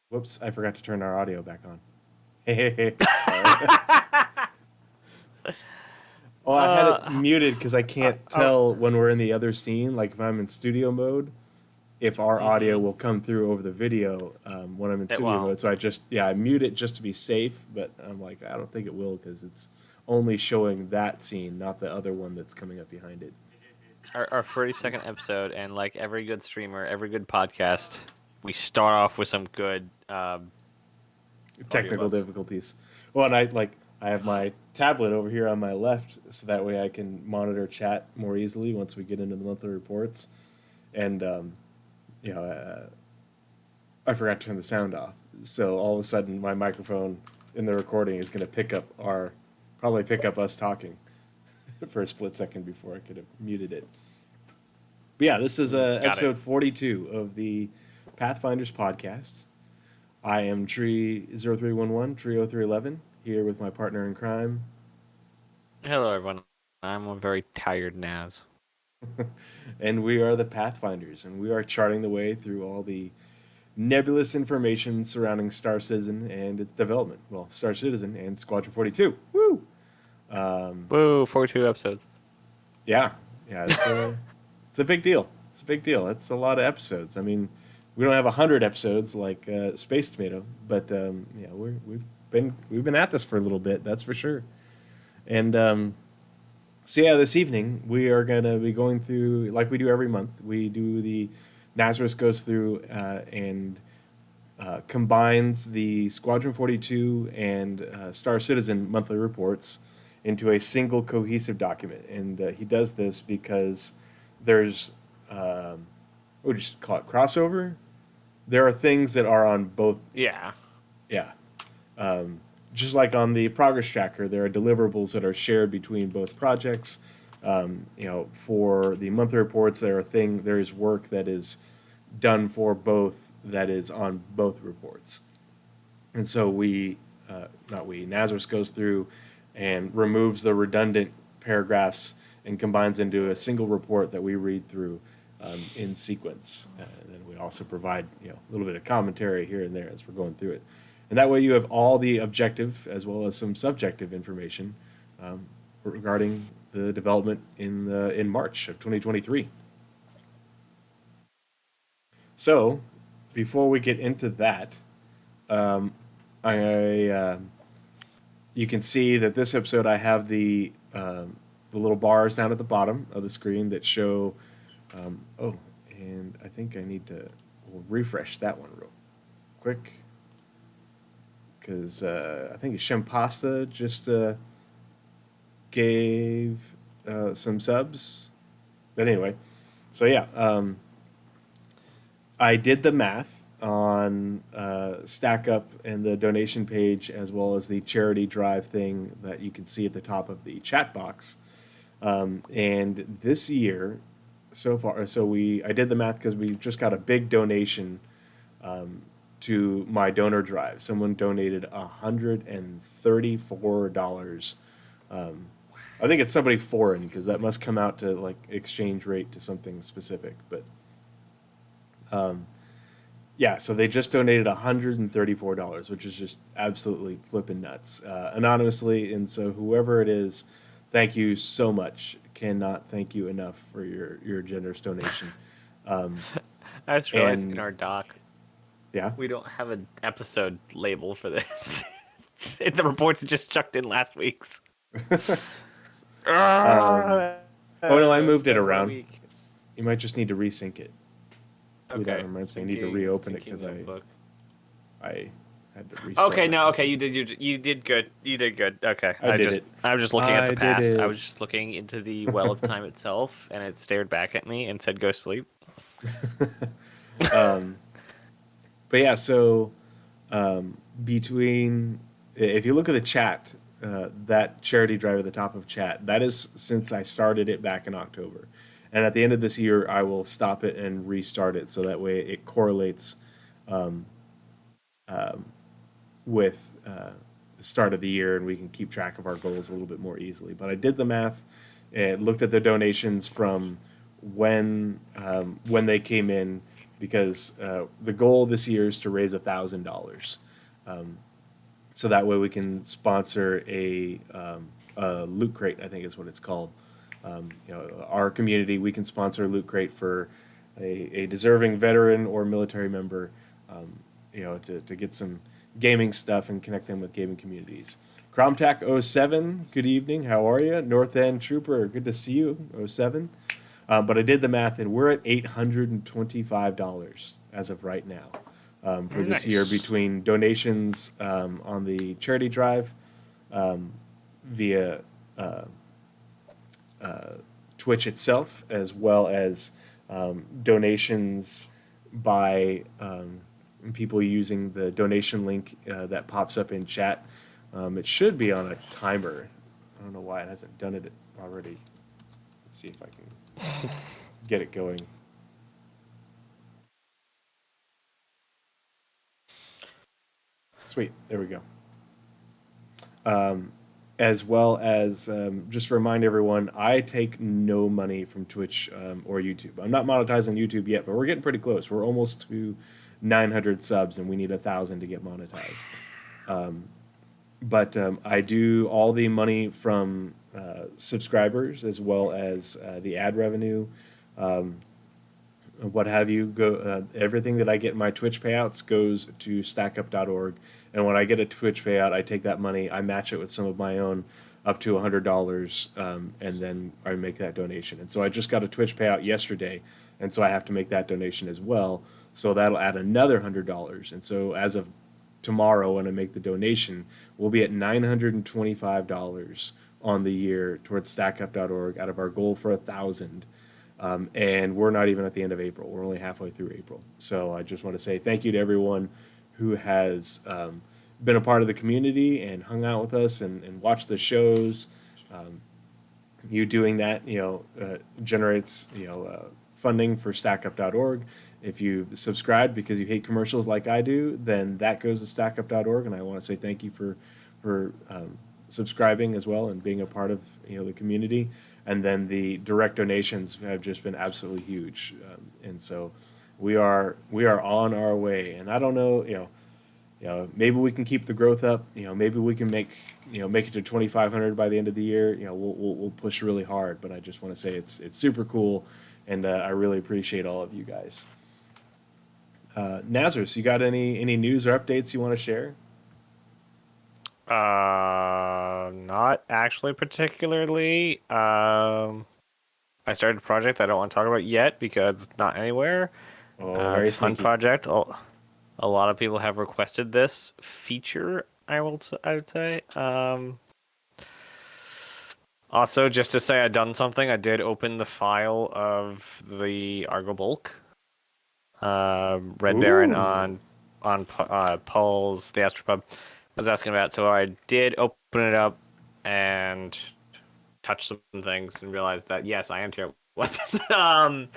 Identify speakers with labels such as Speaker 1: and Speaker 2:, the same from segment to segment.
Speaker 1: Whoops, I forgot to turn our audio back on. Sorry. Well, I had it
Speaker 2: Uh,
Speaker 1: muted because I can't
Speaker 2: uh,
Speaker 1: tell when we're in the other scene, like if I'm in studio mode, if our audio
Speaker 2: mm-hmm.
Speaker 1: will come through over the video when I'm in
Speaker 2: It
Speaker 1: studio
Speaker 2: won't.
Speaker 1: mode. So I mute it just to be safe, but I'm like, I don't think it will because it's only showing that scene, not the other one that's coming up behind it.
Speaker 2: Our 30-second episode, and like every good streamer, every good podcast, we start off with some good audio
Speaker 1: Technical
Speaker 2: bugs.
Speaker 1: difficulties. Well, and I have my tablet over here on my left, so that way I can monitor chat more easily once we get into the monthly reports. And you know, I forgot to turn the sound off, so all of a sudden my microphone in the recording is going to probably pick up us talking for a split second before I could have muted it. But yeah, this is
Speaker 2: Got it.
Speaker 1: episode 42 of the Pathfinders podcast. I am Tree0311, Tree0311, here with my partner in crime.
Speaker 2: Hello, everyone. I'm a very tired Naz.
Speaker 1: And we are the Pathfinders, and we are charting the way through all the nebulous information surrounding Star Citizen and its development. Well, Star Citizen and Squadron 42. Woo!
Speaker 2: Woo, 42 episodes.
Speaker 1: Yeah, yeah, it's a big deal. It's a big deal. It's a lot of episodes. I mean, we don't have 100 episodes like Space Tomato, but yeah, we've been at this for a little bit. That's for sure. And so yeah, this evening we are gonna be going through like we do every month. We do the Nazeris goes through and combines the Squadron 42 and Star Citizen monthly reports into a single cohesive document. And he does this because there's, what would you call it, crossover? There are things that are on both,
Speaker 2: Yeah.
Speaker 1: yeah. Just like on the progress tracker, there are deliverables that are shared between both projects. For the monthly reports, there is work that is done for both that is on both reports. And so not we, Nazareth goes through and removes the redundant paragraphs and combines into a single report that we read through in sequence. And then we also provide a little bit of commentary here and there as we're going through it. And that way you have all the objective as well as some subjective information regarding the development in March of 2023. So, before we get into that, I you can see that this episode I have the little bars down at the bottom of the screen that show. Oh, and I think I need to refresh that one real quick because I think Shempasta just gave some subs. But anyway, so yeah, I did the math on Stack Up and the donation page, as well as the charity drive thing that you can see at the top of the chat box. And this year, so far, I did the math because we just got a big donation to my donor drive. Someone donated $134. I think it's somebody foreign because that must come out to like exchange rate to something specific, but. Yeah, so they just donated $134, which is just absolutely flipping nuts, anonymously. And so whoever it is, thank you so much. Cannot thank you enough for your generous donation.
Speaker 2: I just realized in
Speaker 1: And
Speaker 2: our doc,
Speaker 1: yeah,
Speaker 2: we don't have an episode label for this. The reports just chucked in last week's.
Speaker 1: oh no, I
Speaker 2: It's
Speaker 1: moved it
Speaker 2: been 1
Speaker 1: around.
Speaker 2: week.
Speaker 1: You might just need to resync it. Ooh, that
Speaker 2: Okay.
Speaker 1: reminds me, I need to
Speaker 2: Syncing,
Speaker 1: reopen it
Speaker 2: syncing
Speaker 1: because
Speaker 2: notebook.
Speaker 1: I had to restart.
Speaker 2: Okay,
Speaker 1: My
Speaker 2: no, okay,
Speaker 1: computer.
Speaker 2: you did good. You did good. Okay.
Speaker 1: I did it.
Speaker 2: I was just looking at the
Speaker 1: I did
Speaker 2: past. I
Speaker 1: it.
Speaker 2: was just looking into the well of time itself, and it stared back at me and said, "Go sleep."
Speaker 1: But yeah, so between if you look at the chat, that charity drive at the top of chat, that is since I started it back in October, and at the end of this year, I will stop it and restart it so that way it correlates with the start of the year, and we can keep track of our goals a little bit more easily. But I did the math and looked at the donations from when they came in because the goal this year is to raise $1,000. So that way we can sponsor a loot crate, I think is what it's called. Our community, we can sponsor a loot crate for a deserving veteran or military member, to get some gaming stuff and connect them with gaming communities. Cromtac07, good evening. How are you? North End Trooper, good to see you. 07. But I did the math, and we're at $825 as of right now for this year between donations on the charity drive via Twitch itself, as well as donations by people using the donation link that pops up in chat. It should be on a timer. I don't know why it hasn't done it already. Let's see if I can get it going. Sweet, there we go. As well as just remind everyone, I take no money from Twitch or YouTube. I'm not monetizing YouTube yet, but we're getting pretty close. We're almost to 900 subs, and we need 1,000 to get monetized. But I do all the money from subscribers, as well as the ad revenue, what have you. Everything that I get in my Twitch payouts goes to stackup.org. And when I get a Twitch payout, I take that money, I match it with some of my own, up to $100, and then I make that donation. And so I just got a Twitch payout yesterday, and so I have to make that donation as well. So that'll add another $100. And so as of tomorrow, when I make the donation, we'll be at $925 on the year towards stackup.org out of our goal for 1,000. And we're not even at the end of April. We're only halfway through April. So I just want to say thank you to everyone who has been a part of the community and hung out with us and watched the shows. You doing that, generates, funding for stackup.org. If you subscribe because you hate commercials like I do, then that goes to stackup.org. And I want to say thank you for subscribing as well and being a part of the community. And then the direct donations have just been absolutely huge, and so we are on our way. And I don't know, maybe we can keep the growth up. Maybe we can make it to 2,500 by the end of the year. We'll push really hard. But I just want to say it's super cool, and I really appreciate all of you guys. Nazeris, you got any news or updates you want to share?
Speaker 2: Not actually particularly. I started a project I don't want to talk about yet because it's not anywhere.
Speaker 1: Very
Speaker 2: It's a fun
Speaker 1: sneaky.
Speaker 2: project. A lot of people have requested this feature, I would say. Also, just to say I've done something, I did open the file of the Argo Bulk. Red Baron on Paul's the Astropub was asking about. So I did open it up and touch some things and realized that yes, I am terrible. What this? I'm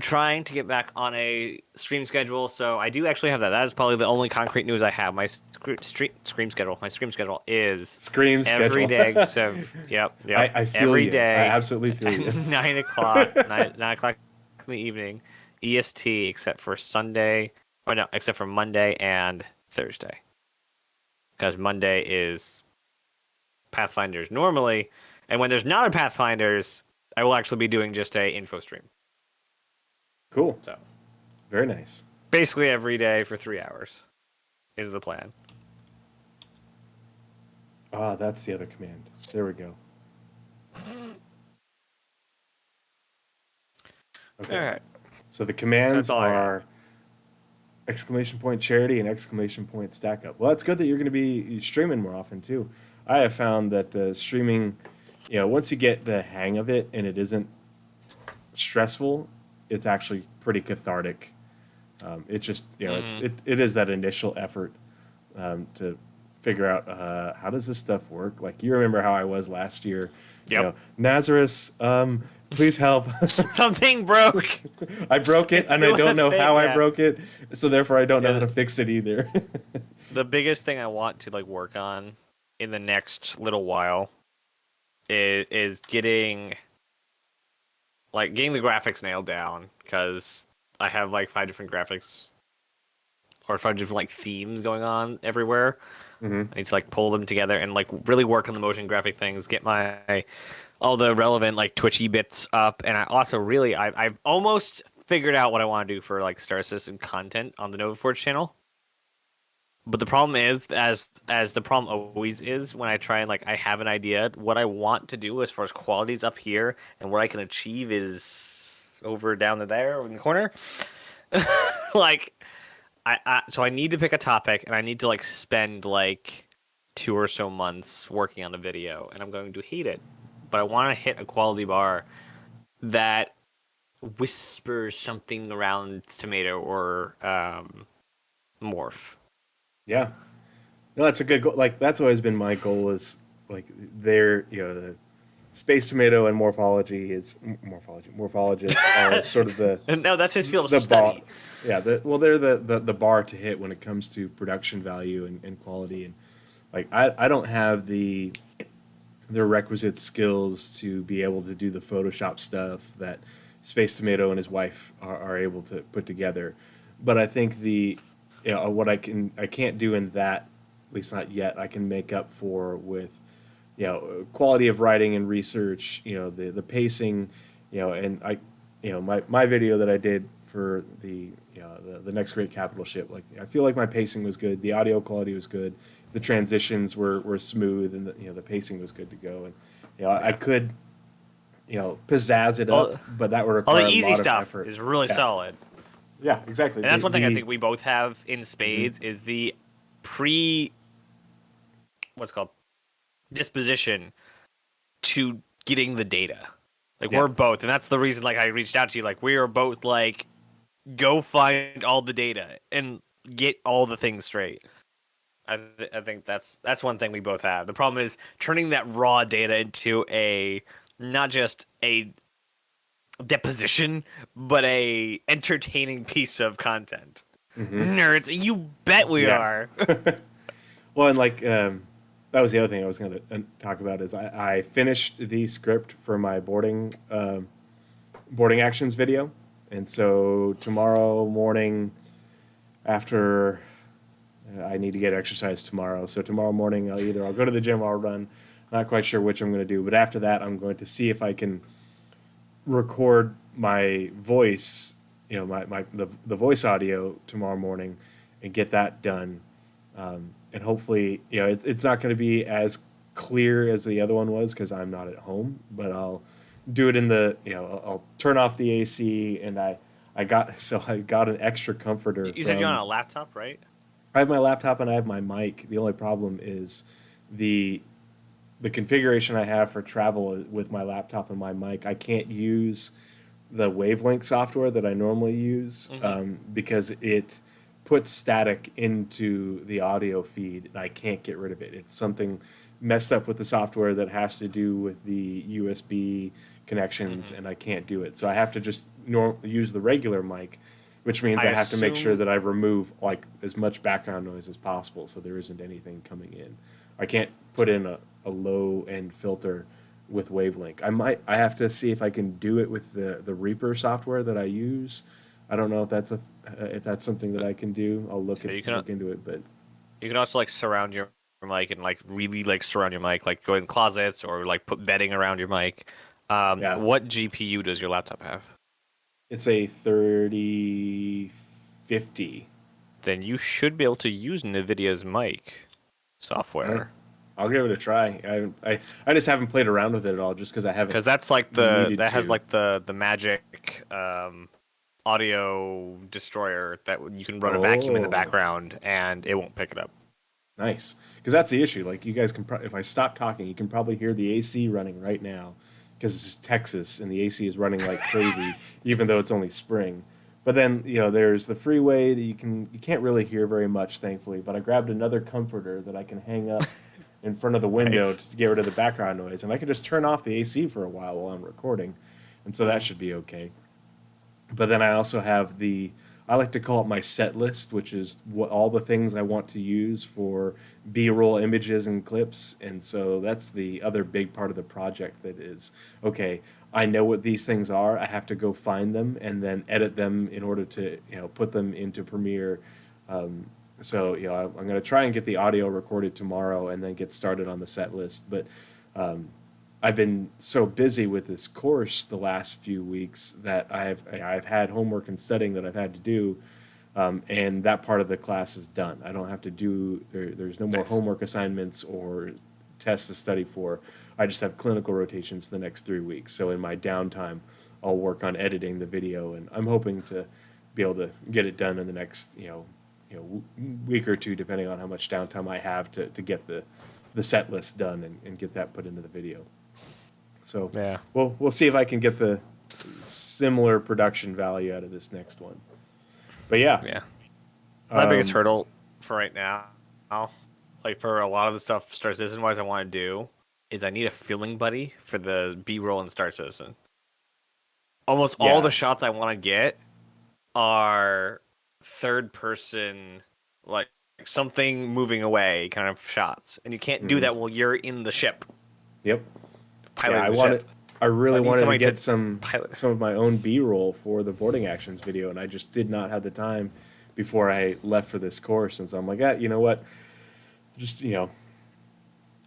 Speaker 2: trying to get back on a stream schedule, so I do actually have that. That is probably the only concrete news I have. My stream schedule. My stream schedule is
Speaker 1: Scream
Speaker 2: every
Speaker 1: schedule.
Speaker 2: day. So yep.
Speaker 1: I feel
Speaker 2: every
Speaker 1: you.
Speaker 2: day.
Speaker 1: I absolutely feel you.
Speaker 2: 9 o'clock. 9 o'clock in the evening, EST, except for Sunday. Or no, except for Monday and Thursday, because Monday is Pathfinders normally, and when there's not a Pathfinders, I will actually be doing just a info stream.
Speaker 1: Cool.
Speaker 2: So,
Speaker 1: very nice.
Speaker 2: basically every day for 3 hours is the plan.
Speaker 1: Ah, that's the other command. There we go. Okay.
Speaker 2: All right.
Speaker 1: So the commands
Speaker 2: That's all I got.
Speaker 1: are ! charity and ! stack up. Well, that's good that you're going to be streaming more often too. I have found that streaming, once you get the hang of it and it isn't stressful, it's actually pretty cathartic. It just, it is that initial effort to figure out how does this stuff work. Like, you remember how I was last year.
Speaker 2: Yep.
Speaker 1: Nazeris, please help.
Speaker 2: Something broke.
Speaker 1: I broke it, and I don't know how I
Speaker 2: yeah.
Speaker 1: broke it, so therefore I don't know how to fix it either.
Speaker 2: The biggest thing I want to work on in the next little while is getting the graphics nailed down, because I have like 5 different graphics or 5 different like themes going on everywhere.
Speaker 1: Mm-hmm.
Speaker 2: I need to like pull them together and like really work on the motion graphic things, get my all the relevant like twitchy bits up, and I also really I've almost figured out what I want to do for like Star Citizen content on the NovaForge channel. But the problem is, as the problem always is, when I try and like I have an idea, what I want to do as far as quality is up here, and what I can achieve is over down there in the corner. Like so I need to pick a topic, and I need to like spend like 2 or so months working on a video, and I'm going to hate it. But I want to hit a quality bar that whispers something around tomato or morph.
Speaker 1: Yeah. No, that's a good goal. Like that's always been my goal is like the space tomato and morphologists are sort of the
Speaker 2: No, that's his field
Speaker 1: the
Speaker 2: of
Speaker 1: bar.
Speaker 2: study.
Speaker 1: Yeah, they're the bar to hit when it comes to production value and quality. And like I don't have the requisite skills to be able to do the Photoshop stuff that Space Tomato and his wife are able to put together. But I think what I can't do in that, at least not yet, I can make up for with quality of writing and research, the pacing, and my video that I did for the next great capital ship, like I feel like my pacing was good, the audio quality was good, the transitions were smooth, and the pacing was good to go. And I could pizzazz it up,
Speaker 2: All,
Speaker 1: but that would
Speaker 2: all
Speaker 1: require
Speaker 2: the
Speaker 1: a
Speaker 2: easy
Speaker 1: lot of
Speaker 2: stuff
Speaker 1: effort.
Speaker 2: is really
Speaker 1: Yeah,
Speaker 2: solid.
Speaker 1: yeah, exactly.
Speaker 2: And that's one thing I think
Speaker 1: The
Speaker 2: we both have in
Speaker 1: Mhm.
Speaker 2: spades is the pre what's it called disposition to getting the data. Like
Speaker 1: Yeah.
Speaker 2: we're both, and that's the reason like I reached out to you. Like we are both like go find all the data and get all the things straight. I think that's one thing we both have. The problem is turning that raw data into a not just a deposition, but a entertaining piece of content.
Speaker 1: Hmm.
Speaker 2: Nerds, you bet we
Speaker 1: Yeah.
Speaker 2: are.
Speaker 1: Well, and like that was the other thing I was going to talk about is I finished the script for my boarding actions video, and so tomorrow morning after I need to get exercise tomorrow, so tomorrow morning I'll go to the gym or I'll run. Not quite sure which I'm going to do, but after that I'm going to see if I can record my voice, the voice audio tomorrow morning, and get that done. And hopefully, it's not going to be as clear as the other one was because I'm not at home. But I'll do it in I'll turn off the AC, and I got an extra comforter
Speaker 2: You said you're on
Speaker 1: from.
Speaker 2: a laptop, right?
Speaker 1: I have my laptop and I have my mic. The only problem is the the configuration I have for travel with my laptop and my mic. I can't use the Wavelength software that I normally use because it puts static into the audio feed and I can't get rid of it. It's something messed up with the software that has to do with the USB connections and I can't do it. So I have to just use the regular mic, which means
Speaker 2: I
Speaker 1: I have to make sure
Speaker 2: assume
Speaker 1: that I remove like as much background noise as possible so there isn't anything coming in. I can't put in a low end filter with Wavelength. I have to see if I can do it with the Reaper software that I use. I don't know if that's something that I can do. I'll
Speaker 2: you can
Speaker 1: look into it, but
Speaker 2: you can also like surround your mic and like really like surround your mic, like go in closets or like put bedding around your mic.
Speaker 1: yeah,
Speaker 2: What GPU does your laptop have?
Speaker 1: it's a 3050.
Speaker 2: Then you should be able to use NVIDIA's mic
Speaker 1: Uh,
Speaker 2: software.
Speaker 1: I'll give it a try. I just haven't played around with it at all, just because I haven't
Speaker 2: Because that's like
Speaker 1: needed
Speaker 2: that has
Speaker 1: to.
Speaker 2: like the magic audio destroyer that you can run a vacuum in the
Speaker 1: Oh,
Speaker 2: background and it won't pick it up.
Speaker 1: nice. Because that's the issue. Like you guys can, if I stop talking, you can probably hear the AC running right now, because it's Texas and the AC is running like crazy, even though it's only spring. But then there's the freeway that you can't really hear very much, thankfully. But I grabbed another comforter that I can hang up in front of the window
Speaker 2: Nice.
Speaker 1: to get rid of the background noise, and I can just turn off the AC for a while I'm recording, and so that should be okay. But then I also have I like to call it my set list, which is what all the things I want to use for B-roll images and clips. And so that's the other big part of the project that is, okay, I know what these things are. I have to go find them and then edit them in order to put them into Premiere. So I'm going to try and get the audio recorded tomorrow and then get started on the set list. But I've been so busy with this course the last few weeks that I've had homework and studying that I've had to do, and that part of the class is done. I don't have to do there's no more
Speaker 2: Nice.
Speaker 1: homework assignments or tests to study for. I just have clinical rotations for the next 3 weeks. So in my downtime, I'll work on editing the video, and I'm hoping to be able to get it done in the next week or two, depending on how much downtime I have to get the set list done and get that put into the video. So
Speaker 2: Yeah.
Speaker 1: we'll see if I can get the similar production value out of this next one. But yeah,
Speaker 2: Yeah. My biggest hurdle for right now, like for a lot of the stuff Star Citizen wise I want to do, is I need a filming buddy for the B-roll in Star Citizen. Almost all the shots I want to get are third person, like something moving away kind of shots, and you can't do that while you're in the ship.
Speaker 1: Yep.
Speaker 2: Piloting
Speaker 1: Yeah,
Speaker 2: the ship.
Speaker 1: I really
Speaker 2: I need
Speaker 1: wanted to
Speaker 2: somebody
Speaker 1: get
Speaker 2: to
Speaker 1: some
Speaker 2: pilot.
Speaker 1: of my own B-roll for the boarding actions video, and I just did not have the time before I left for this course. And so I'm like, you know what? Just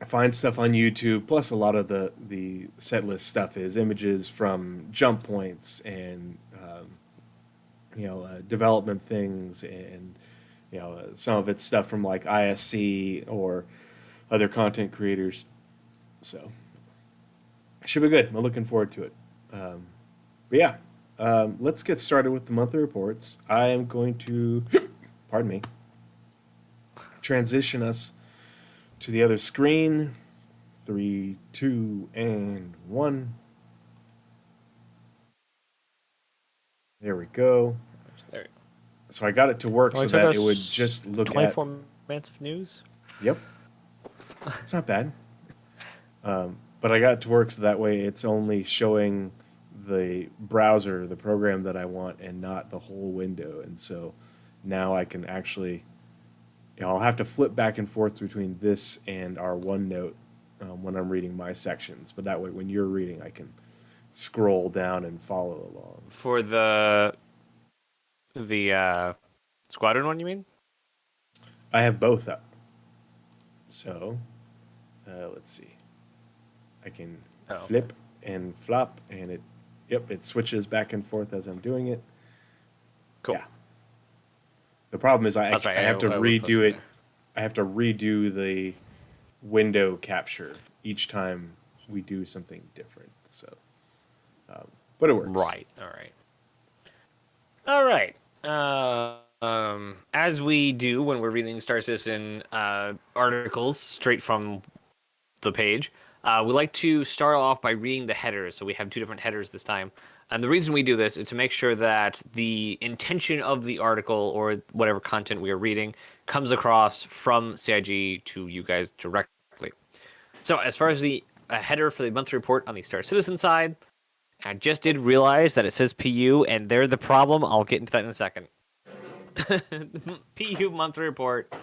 Speaker 1: find stuff on YouTube. Plus, a lot of the set list stuff is images from jump points and development things, and some of it's stuff from like ISC or other content creators. So it should be good. I'm looking forward to it. But yeah, let's get started with the monthly reports. I am going to, pardon me, transition us to the other screen. 3, 2, and 1. There we go.
Speaker 2: There.
Speaker 1: So I got it to work so
Speaker 2: Only
Speaker 1: that
Speaker 2: took
Speaker 1: it would
Speaker 2: us
Speaker 1: just look
Speaker 2: 24
Speaker 1: at.
Speaker 2: minutes of news.
Speaker 1: Yep. It's not bad. But I got it to work so that way it's only showing the browser, the program that I want, and not the whole window. And so now I can actually, I'll have to flip back and forth between this and our OneNote when I'm reading my sections. But that way, when you're reading, I can scroll down and follow along.
Speaker 2: For the Squadron one, you mean?
Speaker 1: I have both up. So, let's see. I can flip and flop, and it switches back and forth as I'm doing it.
Speaker 2: Cool.
Speaker 1: Yeah. The problem is I have to redo it.
Speaker 2: There.
Speaker 1: I have to redo the window capture each time we do something different. So, but it works.
Speaker 2: Right. All right. As we do when we're reading Star Citizen articles straight from the page, we like to start off by reading the headers. So we have 2 different headers this time. And the reason we do this is to make sure that the intention of the article or whatever content we are reading comes across from CIG to you guys directly. So as far as the header for the monthly report on the Star Citizen side, I just did realize that it says PU, and they're the problem. I'll get into that in a second. PU monthly report,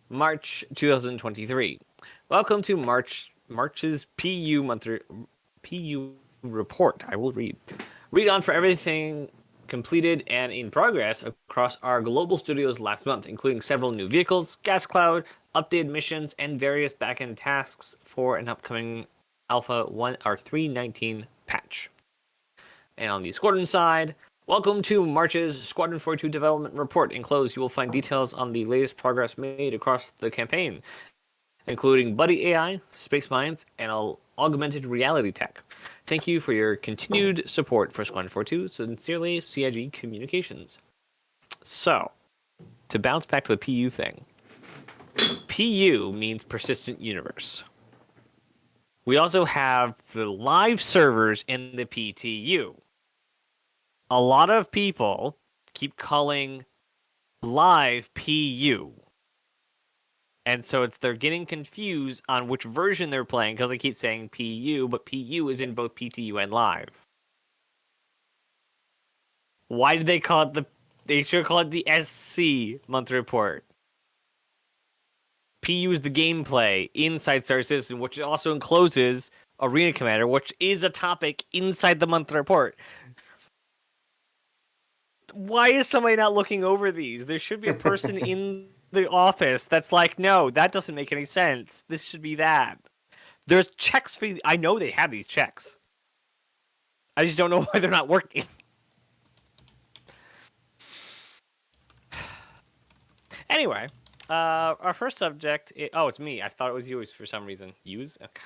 Speaker 2: March 2023. Welcome to March's PU report. I will read on for everything completed and in progress across our global studios last month, including several new vehicles, gas cloud, updated missions, and various backend tasks for an upcoming Alpha 1 or 319 patch. And on the Squadron side, welcome to March's Squadron 42 development report. Enclosed, you will find details on the latest progress made across the campaign, including buddy AI, space mines, and augmented reality tech. Thank you for your continued support for Squadron 42. Sincerely, CIG Communications. So, to bounce back to the PU thing. PU means persistent universe. We also have the live servers in the PTU. A lot of people keep calling live PU. And so they're getting confused on which version they're playing because they keep saying PU, but PU is in both PTU and live. Why did they call it they should call it the SC monthly report. PU is the gameplay inside Star Citizen, which also encloses Arena Commander, which is a topic inside the monthly report. Why is somebody not looking over these? There should be a person in the office that's like, no, that doesn't make any sense. This should be that. There's checks for. I know they have these checks. I just don't know why they're not working. Anyway, our first subject. It's me. I thought it was yours for some reason. Use? Okay.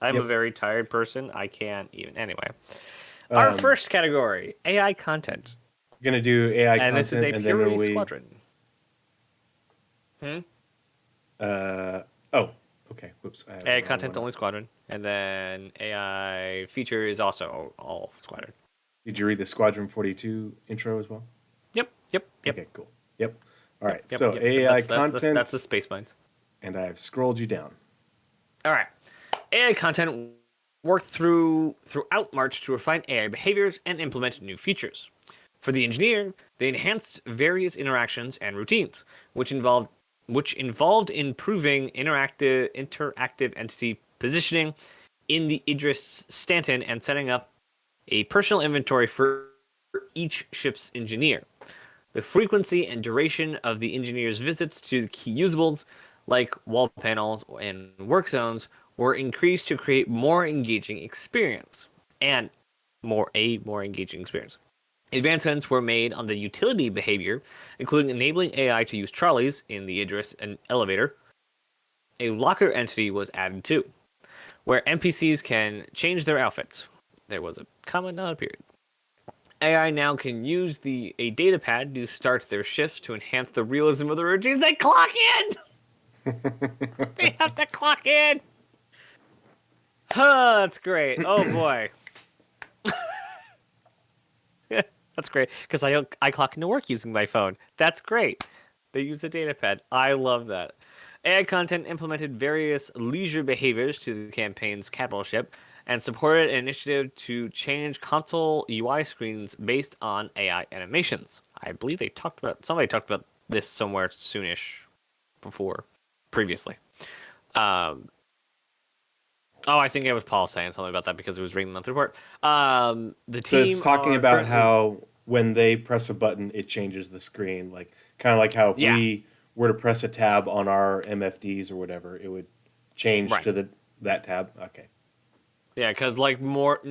Speaker 2: I'm a very tired person. I can't even. Anyway, our first category: AI content.
Speaker 1: We're gonna do AI
Speaker 2: and
Speaker 1: content,
Speaker 2: this is a
Speaker 1: and then
Speaker 2: purely
Speaker 1: we.
Speaker 2: squadron.
Speaker 1: Oh. Okay. Whoops.
Speaker 2: AI content only squadron, and then AI feature is also all squadron.
Speaker 1: Did you read the Squadron 42 intro as well?
Speaker 2: Yep.
Speaker 1: Okay. Cool. Yep. All right.
Speaker 2: Yep,
Speaker 1: so
Speaker 2: yep.
Speaker 1: AI
Speaker 2: That's
Speaker 1: content.
Speaker 2: that's the space mines.
Speaker 1: And I have scrolled you down.
Speaker 2: All right. AI content worked throughout March to refine AI behaviors and implement new features. For the engineer, they enhanced various interactions and routines, which involved improving interactive entity positioning in the Idris Stanton and setting up a personal inventory for each ship's engineer. The frequency and duration of the engineer's visits to the key usables, like wall panels and work zones, were increased to create more engaging experience and more engaging experience. Advancements were made on the utility behavior, including enabling AI to use trolleys in the Idris and elevator. A locker entity was added too, where NPCs can change their outfits. There was a comma, not a period. AI now can use a data pad to start their shifts to enhance the realism of the routines. They clock in! They have to clock in! Huh, that's great. Oh boy. That's great, because I clock into work using my phone. That's great. They use a data pad. I love that. AI content implemented various leisure behaviors to the campaign's capital ship and supported an initiative to change console UI screens based on AI animations. I believe somebody talked about this somewhere soonish previously. I think it was Paul saying something about that because it was reading the monthly report. The team.
Speaker 1: So it's talking about how when they press a button, it changes the screen, kind of like how if we were to press a tab on our MFDs or whatever, it would change to that tab. Okay.
Speaker 2: Yeah, because in videos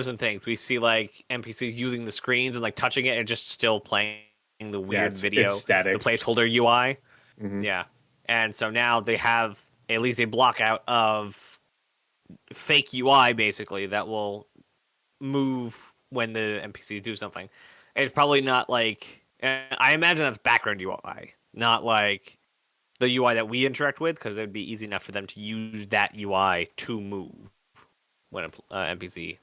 Speaker 2: and things, we see NPCs using the screens and touching it and just still playing the weird video,
Speaker 1: it's static.
Speaker 2: the placeholder UI.
Speaker 1: Mm-hmm.
Speaker 2: Yeah, and so now they have at least a block out of fake UI basically that will move when the NPCs do something. It's probably not I imagine that's background UI, not the UI that we interact with, because it would be easy enough for them to use that UI to move when an NPC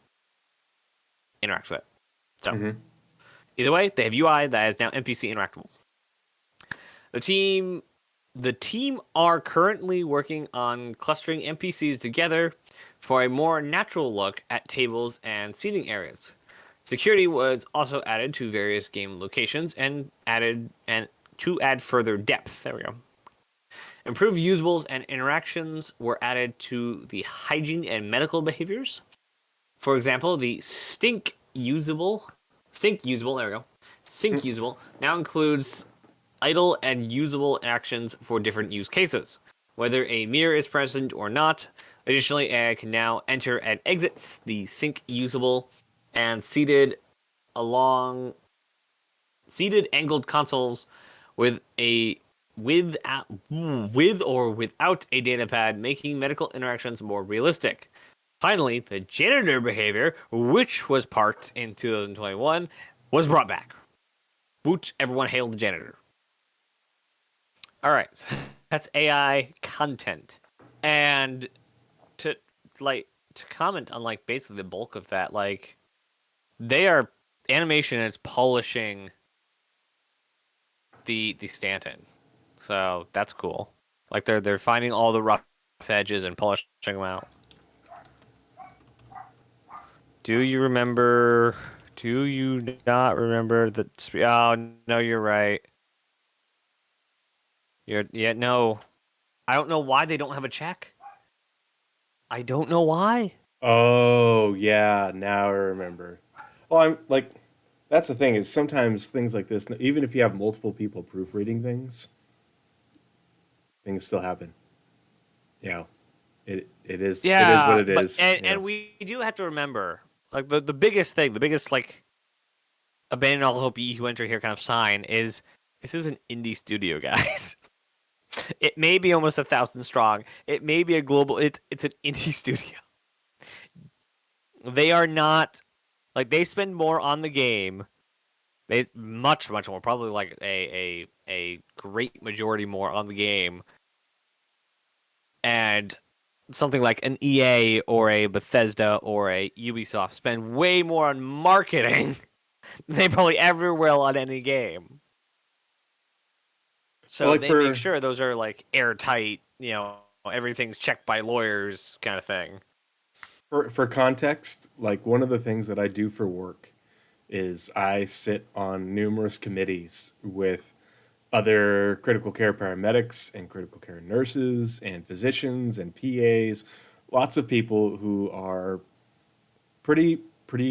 Speaker 2: interacts with it. So, Either way, they have UI that is now NPC interactable. The team are currently working on clustering NPCs together for a more natural look at tables and seating areas. Security was also added to various game locations to add further depth. There we go. Improved usables and interactions were added to the hygiene and medical behaviors. For example, the sync usable now includes idle and usable actions for different use cases, whether a mirror is present or not. Additionally, AI can now enter and exit the sync usable and seated angled consoles with or without a data pad, making medical interactions more realistic. Finally, the janitor behavior, which was parked in 2021, was brought back. Woot, everyone hail the janitor. All right, that's AI content. And to comment on basically the bulk of that, animation is polishing the Stanton. So that's cool. They're finding all the rough edges and polishing them out. Do you not remember the? Oh no, you're right. No. I don't know why they don't have a check. I don't know why.
Speaker 1: Oh, yeah, now I remember. Well, I'm like, that's the thing is sometimes things like this, even if you have multiple people proofreading things, things still happen. You know, it is what
Speaker 2: Yeah,
Speaker 1: it
Speaker 2: but
Speaker 1: is. You know,
Speaker 2: and we do have to remember, like the biggest thing, the biggest like abandon all hope ye who enter here kind of sign is this is an indie studio, guys. It may be almost 1,000 strong. It may be a global. It's an indie studio. They are not like they spend more on the game. They much more, probably like a great majority more on the game, and something like an EA or a Bethesda or a Ubisoft spend way more on marketing than they probably ever will on any game.
Speaker 1: well,
Speaker 2: So
Speaker 1: like
Speaker 2: they make sure those are like airtight, everything's checked by lawyers kind of thing.
Speaker 1: for context, like one of the things that I do for work is I sit on numerous committees with other critical care paramedics and critical care nurses and physicians and PAs, lots of people who are pretty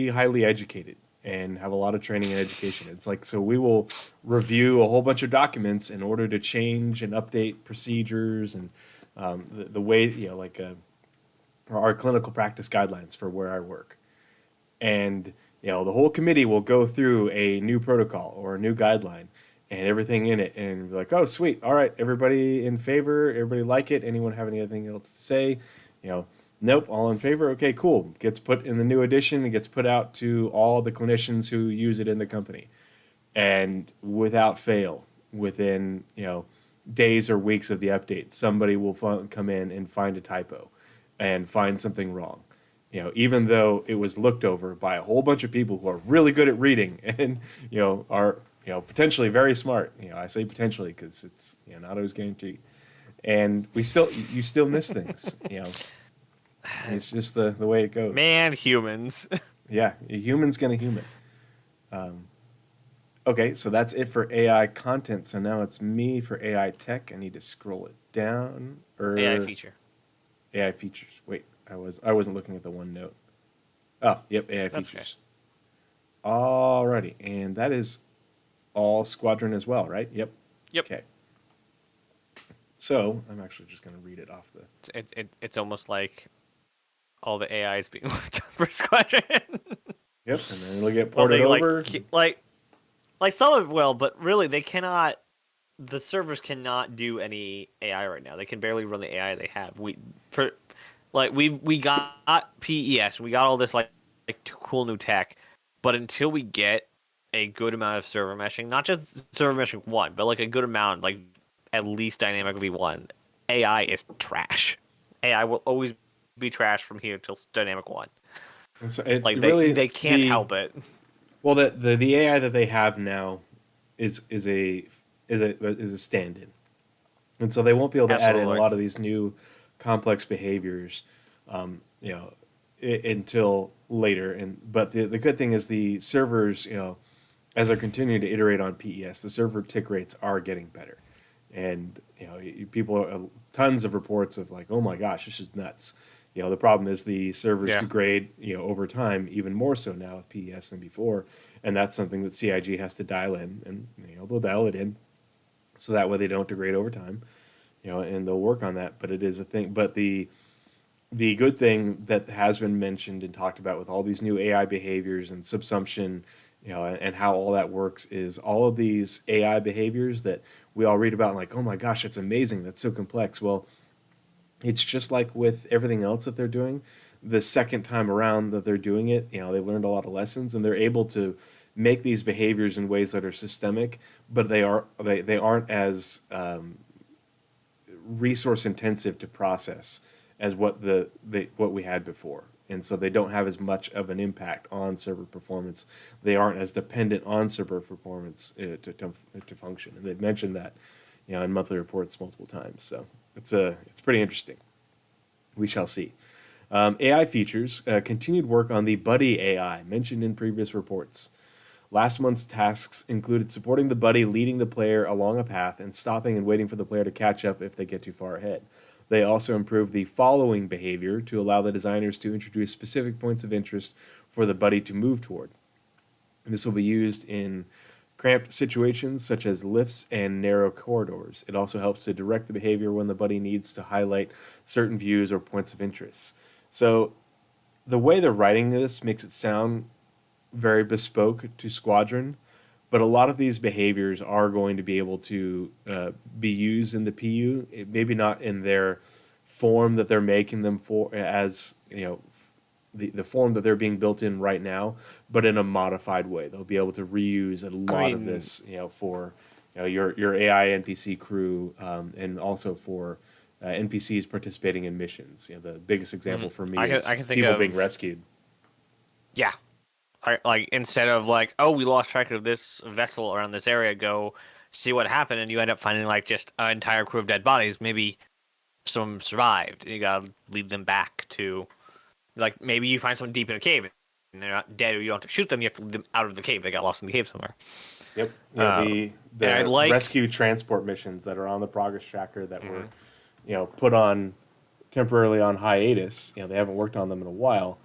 Speaker 1: highly educated and have a lot of training and education. It's like so we will review a whole bunch of documents in order to change and update procedures and the way our clinical practice guidelines for where I work. And the whole committee will go through a new protocol or a new guideline and everything in it and be like, oh sweet, all right, everybody in favor, everybody like it, anyone have anything else to say? Nope, all in favor, okay, cool. Gets put in the new edition, it gets put out to all the clinicians who use it in the company. And without fail, within days or weeks of the update, somebody will come in and find a typo and find something wrong. Even though it was looked over by a whole bunch of people who are really good at reading and are potentially very smart. I say potentially because it's not always guaranteed. And you still miss things. It's just the way it goes.
Speaker 2: Man, humans.
Speaker 1: Yeah, a human's gonna human. Okay, so that's it for AI content. So now it's me for AI tech. I need to scroll it down.
Speaker 2: AI feature.
Speaker 1: AI features. Wait, I wasn't looking at the one note. Oh, yep, AI
Speaker 2: That's
Speaker 1: features. Alrighty, and that is all Squadron as well, right? Yep.
Speaker 2: Yep.
Speaker 1: Okay. So I'm actually just gonna read it off the.
Speaker 2: It's almost like all the AI is being worked on for Squadron.
Speaker 1: Yep, and then it'll get ported over.
Speaker 2: Like some of it will, but really they cannot. The servers cannot do any AI right now. They can barely run the AI they have. We got PES, we got all this like cool new tech, but until we get a good amount of server meshing, not just server meshing one, but like a good amount, like at least dynamic V1, AI is trash. AI will always be trash from here till dynamic one.
Speaker 1: And so
Speaker 2: They can't help it.
Speaker 1: Well, the AI that they have now is a stand-in, and so they won't be able to add in a lot of these new complex behaviors, until later. But the good thing is the servers, as they're continuing to iterate on PES, the server tick rates are getting better, and people tons of reports of like, oh my gosh, this is nuts. The problem is the servers degrade, over time, even more so now with PES than before, and that's something that CIG has to dial in, and they'll dial it in, so that way they don't degrade over time, and they'll work on that. But it is a thing. But the good thing that has been mentioned and talked about with all these new AI behaviors and subsumption, and how all that works is all of these AI behaviors that we all read about, like, oh my gosh, it's amazing, that's so complex. Well, it's just like with everything else that they're doing. The second time around that they're doing it, they've learned a lot of lessons and they're able to make these behaviors in ways that are systemic, but they aren't as resource intensive to process as what we had before. And so they don't have as much of an impact on server performance. They aren't as dependent on server performance to function. And they've mentioned that, in monthly reports multiple times. So it's pretty interesting. We shall see. AI features continued work on the Buddy AI mentioned in previous reports. Last month's tasks included supporting the buddy leading the player along a path and stopping and waiting for the player to catch up if they get too far ahead. They also improved the following behavior to allow the designers to introduce specific points of interest for the buddy to move toward. And this will be used in cramped situations such as lifts and narrow corridors. It also helps to direct the behavior when the buddy needs to highlight certain views or points of interest. So the way they're writing this makes it sound very bespoke to Squadron, but a lot of these behaviors are going to be able to be used in the PU. Maybe not in their form that they're making them for, as the form that they're being built in right now, but in a modified way. They'll be able to reuse a lot of this, for your AI NPC crew, and also for NPCs participating in missions. The biggest example for me is
Speaker 2: I can think
Speaker 1: people
Speaker 2: of,
Speaker 1: being rescued.
Speaker 2: Yeah. Like, instead of like, oh, we lost track of this vessel around this area, go see what happened, and you end up finding like just an entire crew of dead bodies. Maybe some survived, and you gotta lead them back to, like, maybe you find someone deep in a cave, and they're not dead, or you don't have to shoot them. You have to lead them out of the cave. They got lost in the cave somewhere.
Speaker 1: Yep.
Speaker 2: And I
Speaker 1: The
Speaker 2: like
Speaker 1: rescue transport missions that are on the progress tracker that were, put on temporarily on hiatus. They haven't worked on them in a while.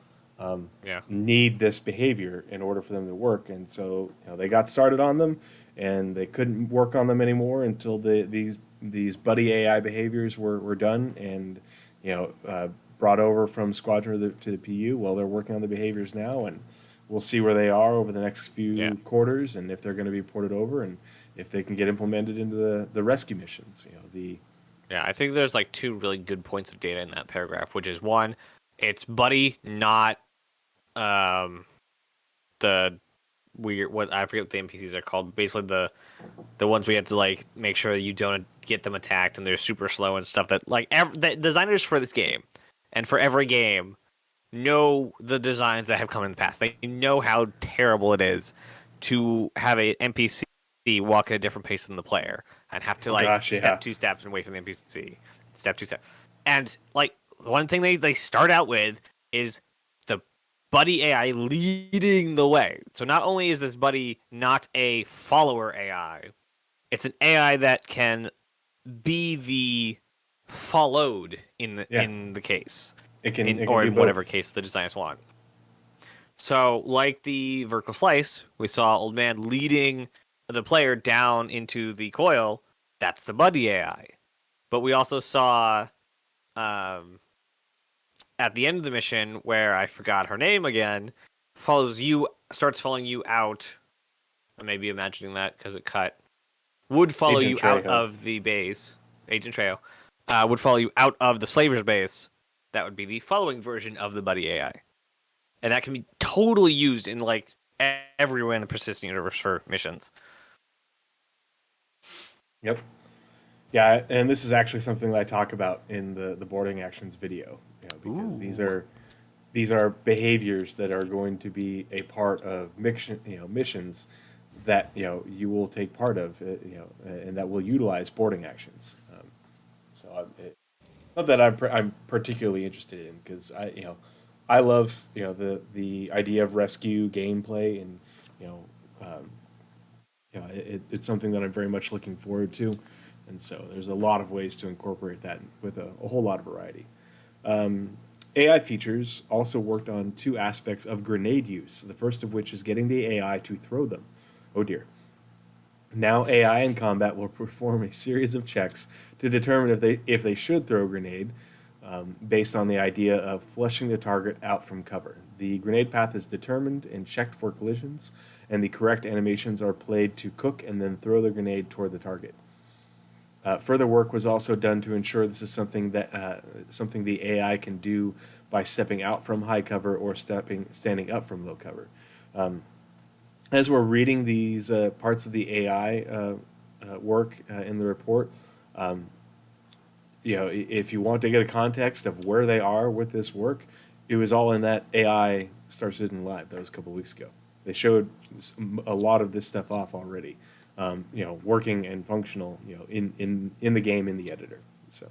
Speaker 2: yeah.
Speaker 1: Need this behavior in order for them to work, and so they got started on them, and they couldn't work on them anymore until these buddy AI behaviors were done, and brought over from Squadron to the PU. Well, they're working on the behaviors now, and we'll see where they are over the next few quarters, and if they're going to be ported over, and if they can get implemented into the rescue missions.
Speaker 2: Yeah, I think there's like two really good points of data in that paragraph, which is one, it's buddy, not the weird, what I forget what the NPCs are called. Basically, the ones we have to like make sure that you don't get them attacked and they're super slow and stuff. That like the designers for this game and for every game know the designs that have come in the past. They know how terrible it is to have a NPC walk at a different pace than the player and have to step 2 steps and wait for the NPC. Step 2 steps. And like one thing they start out with is the buddy AI leading the way. So not only is this buddy not a follower AI, it's an AI that can be the followed in the case.
Speaker 1: It can
Speaker 2: in
Speaker 1: be
Speaker 2: whatever
Speaker 1: both.
Speaker 2: case the designers want. So, like the vertical slice, we saw Old Man leading the player down into the coil. That's the buddy AI. But we also saw at the end of the mission, where I forgot her name again, starts following you out. I may be imagining that because it cut. Would follow
Speaker 1: Agent
Speaker 2: you out
Speaker 1: Trejo.
Speaker 2: of the base. Agent Trejo would follow you out of the slaver's base. That would be the following version of the buddy AI. And that can be totally used in like everywhere in the persistent universe for missions.
Speaker 1: Yep. Yeah, and this is actually something that I talk about in the boarding actions video, because these are behaviors that are going to be a part of missions that you will take part of, and that will utilize boarding actions. Not that I'm particularly interested in, because I love the idea of rescue gameplay, and it's something that I'm very much looking forward to, and so there's a lot of ways to incorporate that with a whole lot of variety. AI features also worked on two aspects of grenade use, the first of which is getting the AI to throw them. Oh dear. Now AI in combat will perform a series of checks to determine if they should throw a grenade, based on the idea of flushing the target out from cover. The grenade path is determined and checked for collisions, and the correct animations are played to cook and then throw the grenade toward the target. Further work was also done to ensure this is something the AI can do by stepping out from high cover or standing up from low cover. As we're reading these parts of the AI work in the report, if you want to get a context of where they are with this work, it was all in that AI Star Citizen Live that was a couple weeks ago. They showed a lot of this stuff off already, working and functional, in the game in the editor. So,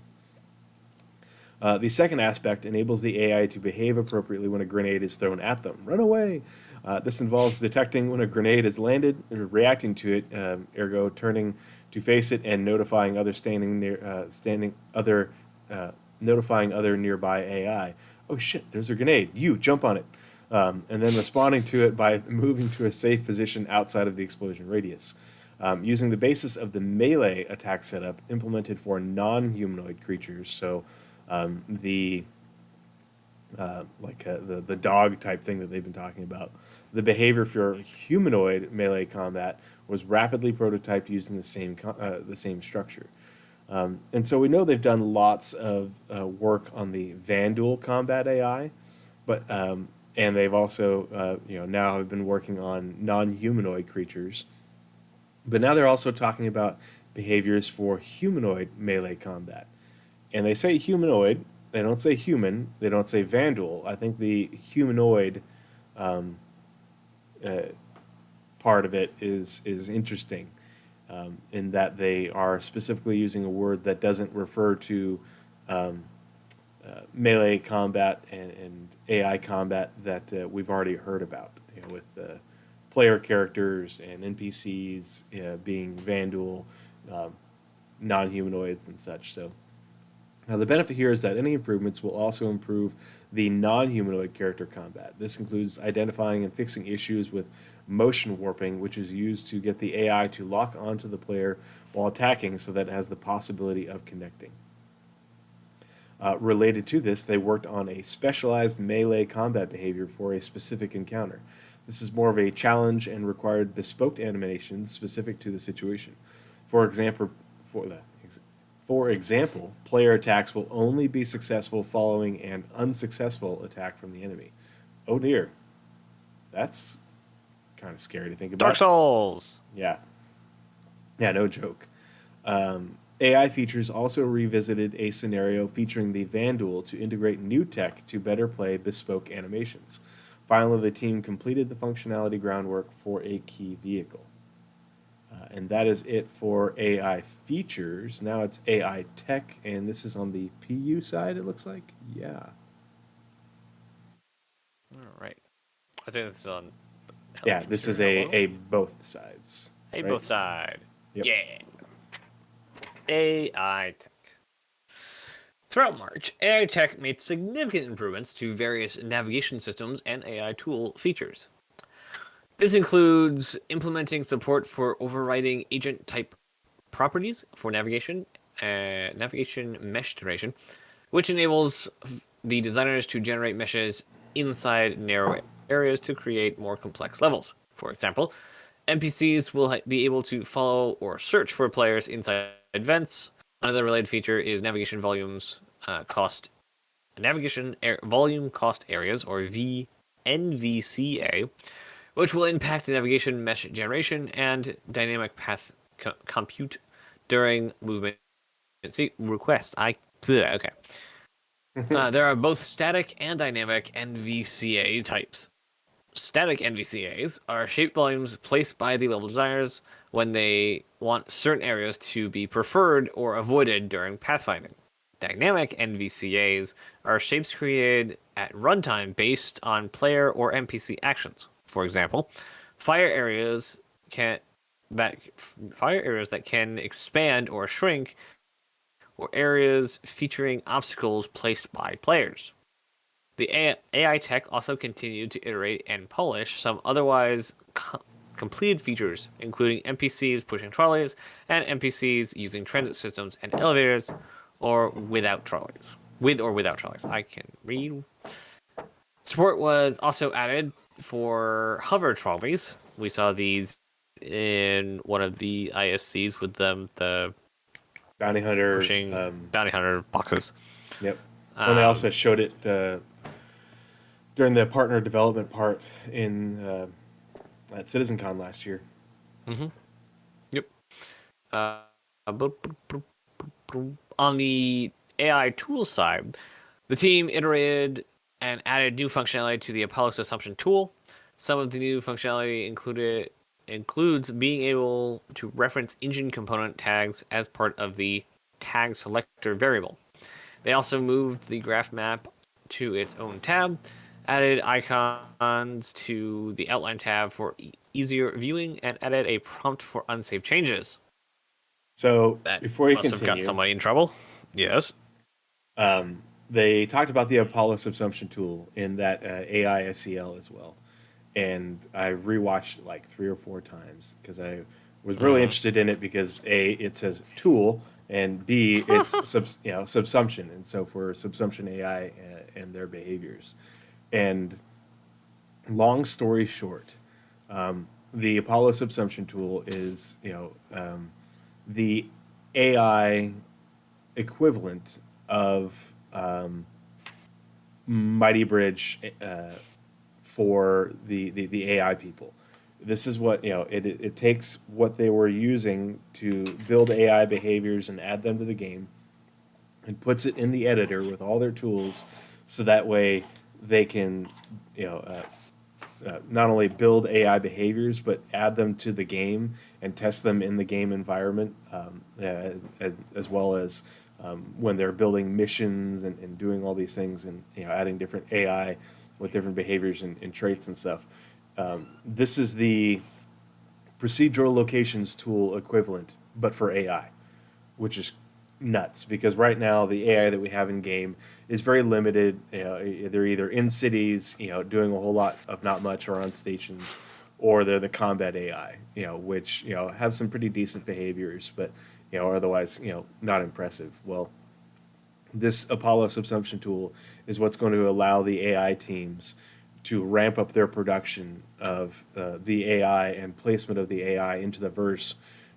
Speaker 1: The second aspect enables the AI to behave appropriately when a grenade is thrown at them. Run away! This involves detecting when a grenade is landed, or reacting to it, ergo turning to face it and notifying other notifying other nearby AI. Oh shit! There's a grenade. You jump on it, and then responding to it by moving to a safe position outside of the explosion radius. Using the basis of the melee attack setup implemented for non-humanoid creatures, so the the dog type thing that they've been talking about. The behavior for humanoid melee combat was rapidly prototyped using the same structure. And so we know they've done lots of work on the Vandal combat AI, but and they've also now have been working on non-humanoid creatures. But now they're also talking about behaviors for humanoid melee combat. And they say humanoid, they don't say human, they don't say vandal. I think the humanoid part of it is interesting in that they are specifically using a word that doesn't refer to melee combat and AI combat that we've already heard about, with player characters and NPCs being vandal, non-humanoids and such. So now the benefit here is that any improvements will also improve the non-humanoid character combat. This includes identifying and fixing issues with motion warping, which is used to get the AI to lock onto the player while attacking so that it has the possibility of connecting. Related to this, they worked on a specialized melee combat behavior for a specific encounter. This is more of a challenge and required bespoke animations specific to the situation. For example, player attacks will only be successful following an unsuccessful attack from the enemy. Oh dear. That's kind of scary to think about.
Speaker 2: Dark Souls!
Speaker 1: Yeah. Yeah, no joke. AI features also revisited a scenario featuring the Vandal to integrate new tech to better play bespoke animations. Finally, the team completed the functionality groundwork for a key vehicle. And that is it for AI features. Now it's AI tech, and this is on the PU side, it looks like. Yeah.
Speaker 2: All right. I think this is on.
Speaker 1: Yeah, this is a both sides.
Speaker 2: Hey,
Speaker 1: right?
Speaker 2: both side.
Speaker 1: Yep.
Speaker 2: Yeah. AI tech. Throughout March, AI tech made significant improvements to various navigation systems and AI tool features. This includes implementing support for overriding agent type properties for navigation mesh generation, which enables the designers to generate meshes inside narrow areas to create more complex levels. For example, NPCs will be able to follow or search for players inside vents. Another related feature is navigation volume cost areas, or NVCA, which will impact navigation mesh generation and dynamic path compute during movement request. Okay. There are both static and dynamic NVCA types. Static NVCAs are shape volumes placed by the level designers when they want certain areas to be preferred or avoided during pathfinding. Dynamic NVCAs are shapes created at runtime based on player or NPC actions. For example, fire areas that can expand or shrink, or areas featuring obstacles placed by players. The AI tech also continued to iterate and polish some otherwise completed features, including NPCs pushing trolleys and NPCs using transit systems and elevators, or without trolleys. With or without trolleys. I can read. Support was also added for hover trolleys. We saw these in one of the ISCs with the
Speaker 1: Bounty Hunter.
Speaker 2: pushing bounty hunter boxes.
Speaker 1: Yep. And they also showed it during the partner development part in at CitizenCon last year.
Speaker 2: Mm-hmm. Yep. On the AI tool side, the team iterated and added new functionality to the Apollo's assumption tool. Some of the new functionality includes being able to reference engine component tags as part of the tag selector variable. They also moved the graph map to its own tab, added icons to the outline tab for easier viewing, and added a prompt for unsafe changes.
Speaker 1: So
Speaker 2: That
Speaker 1: before you
Speaker 2: must have got
Speaker 1: continue,
Speaker 2: somebody in trouble. Yes.
Speaker 1: they talked about the Apollo subsumption tool in that AI SEL as well, and I rewatched it like 3 or 4 times because I was really interested in it because A, it says tool, and B, it's subsumption, and so for subsumption AI and their behaviors. And long story short, the Apollo subsumption tool is the AI equivalent of Mighty Bridge for the AI people. This is what it takes what they were using to build AI behaviors and add them to the game, and puts it in the editor with all their tools, so that way they can not only build AI behaviors but add them to the game and test them in the game environment, as well as when they're building missions and doing all these things, and adding different AI with different behaviors and traits and stuff. This is the procedural locations tool equivalent, but for AI, which is nuts because right now the AI that we have in game is very limited. They're either in cities, doing a whole lot of not much, or on stations, or they're the combat AI, which have some pretty decent behaviors, but are otherwise not impressive. Well, this Apollo subsumption tool is what's going to allow the AI teams to ramp up their production of the AI and placement of the AI into the verse,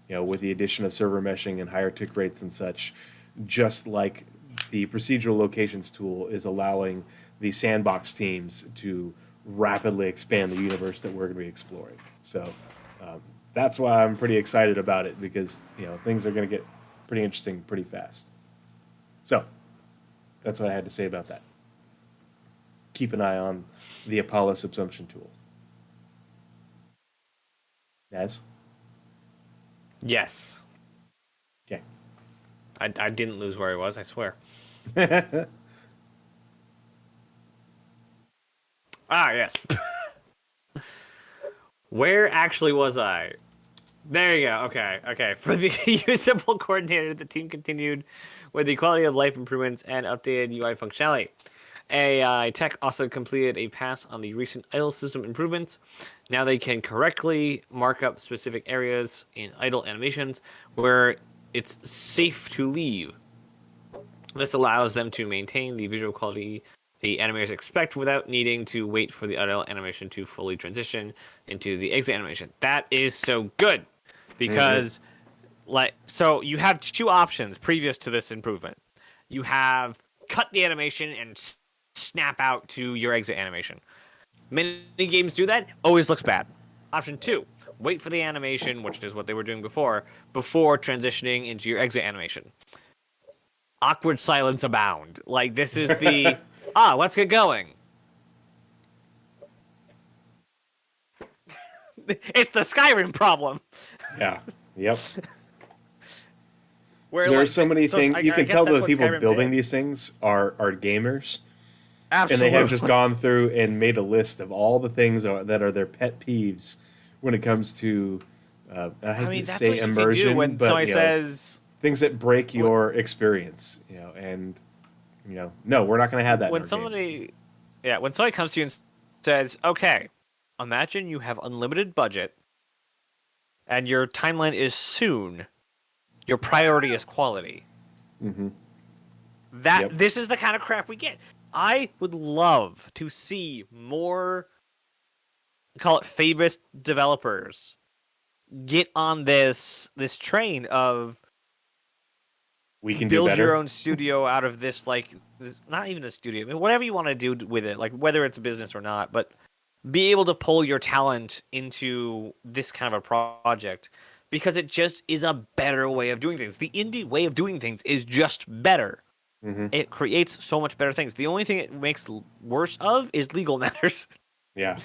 Speaker 1: with the addition of server meshing and higher tick rates and such, just like the procedural locations tool is allowing the sandbox teams to rapidly expand the universe that we're going to be exploring. So that's why I'm pretty excited about it, because things are going to get pretty interesting pretty fast. So that's what I had to say about that. Keep an eye on the Apollo subsumption tool. Naz?
Speaker 2: Yes.
Speaker 1: Okay.
Speaker 2: I didn't lose where I was, I swear. Yes. Where actually was I? There you go. Okay. For the usable coordinator, the team continued with the quality of life improvements and updated UI functionality. AI Tech also completed a pass on the recent idle system improvements. Now they can correctly mark up specific areas in idle animations where it's safe to leave. This allows them to maintain the visual quality the animators expect without needing to wait for the idle animation to fully transition into the exit animation. That is so good because so you have two options previous to this improvement. You have cut the animation and snap out to your exit animation. Many games do that, always looks bad. Option 2, wait for the animation, which is what they were doing before transitioning into your exit animation. Awkward silence abound. Like, this is the let's get going. It's the Skyrim problem.
Speaker 1: Yeah. Yep.
Speaker 2: Where
Speaker 1: There are so many things. You can tell that the people
Speaker 2: Skyrim
Speaker 1: building
Speaker 2: did.
Speaker 1: these things are gamers.
Speaker 2: Absolutely.
Speaker 1: And they have just gone through and made a list of all the things that are their pet peeves when it comes to, I hate to say immersion,
Speaker 2: when
Speaker 1: but
Speaker 2: somebody says
Speaker 1: things that break your experience. And no, we're not going to have that.
Speaker 2: When
Speaker 1: in our game.
Speaker 2: when somebody comes to you and says, "Okay, imagine you have unlimited budget, and your timeline is soon. Your priority is quality."
Speaker 1: Mm-hmm.
Speaker 2: This is the kind of crap we get. I would love to see more, call it famous developers, get on this train of
Speaker 1: We can
Speaker 2: build
Speaker 1: do better.
Speaker 2: your own studio out of this, not even a studio, I mean, whatever you want to do with it, like whether it's a business or not, but be able to pull your talent into this kind of a project, because it just is a better way of doing things. The indie way of doing things is just better.
Speaker 1: Mm-hmm.
Speaker 2: It creates so much better things. The only thing it makes worse of is legal matters.
Speaker 1: Yeah.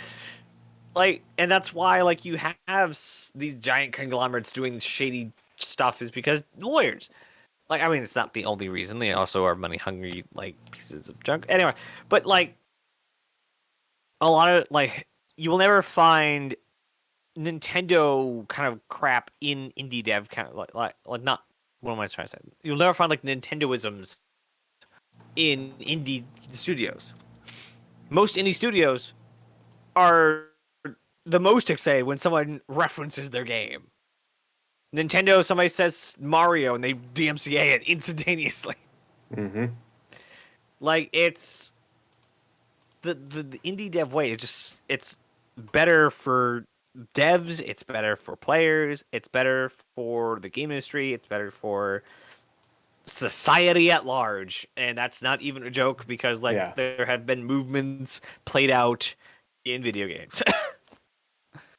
Speaker 2: And that's why, you have these giant conglomerates doing shady stuff, is because lawyers. Like, I mean, it's not the only reason. They also are money hungry, like pieces of junk. Anyway, but like a lot of like you will never find Nintendo kind of crap in indie dev kind of like not what am I trying to say? You'll never find like Nintendoisms in indie studios. Most indie studios are the most excited when someone references their game. Nintendo, somebody says Mario and they DMCA it instantaneously.
Speaker 1: Mm-hmm.
Speaker 2: Like it's the indie dev way is just it's better for devs, it's better for players, it's better for the game industry, it's better for society at large, and that's not even a joke because like
Speaker 1: Yeah.
Speaker 2: there have been movements played out in video games.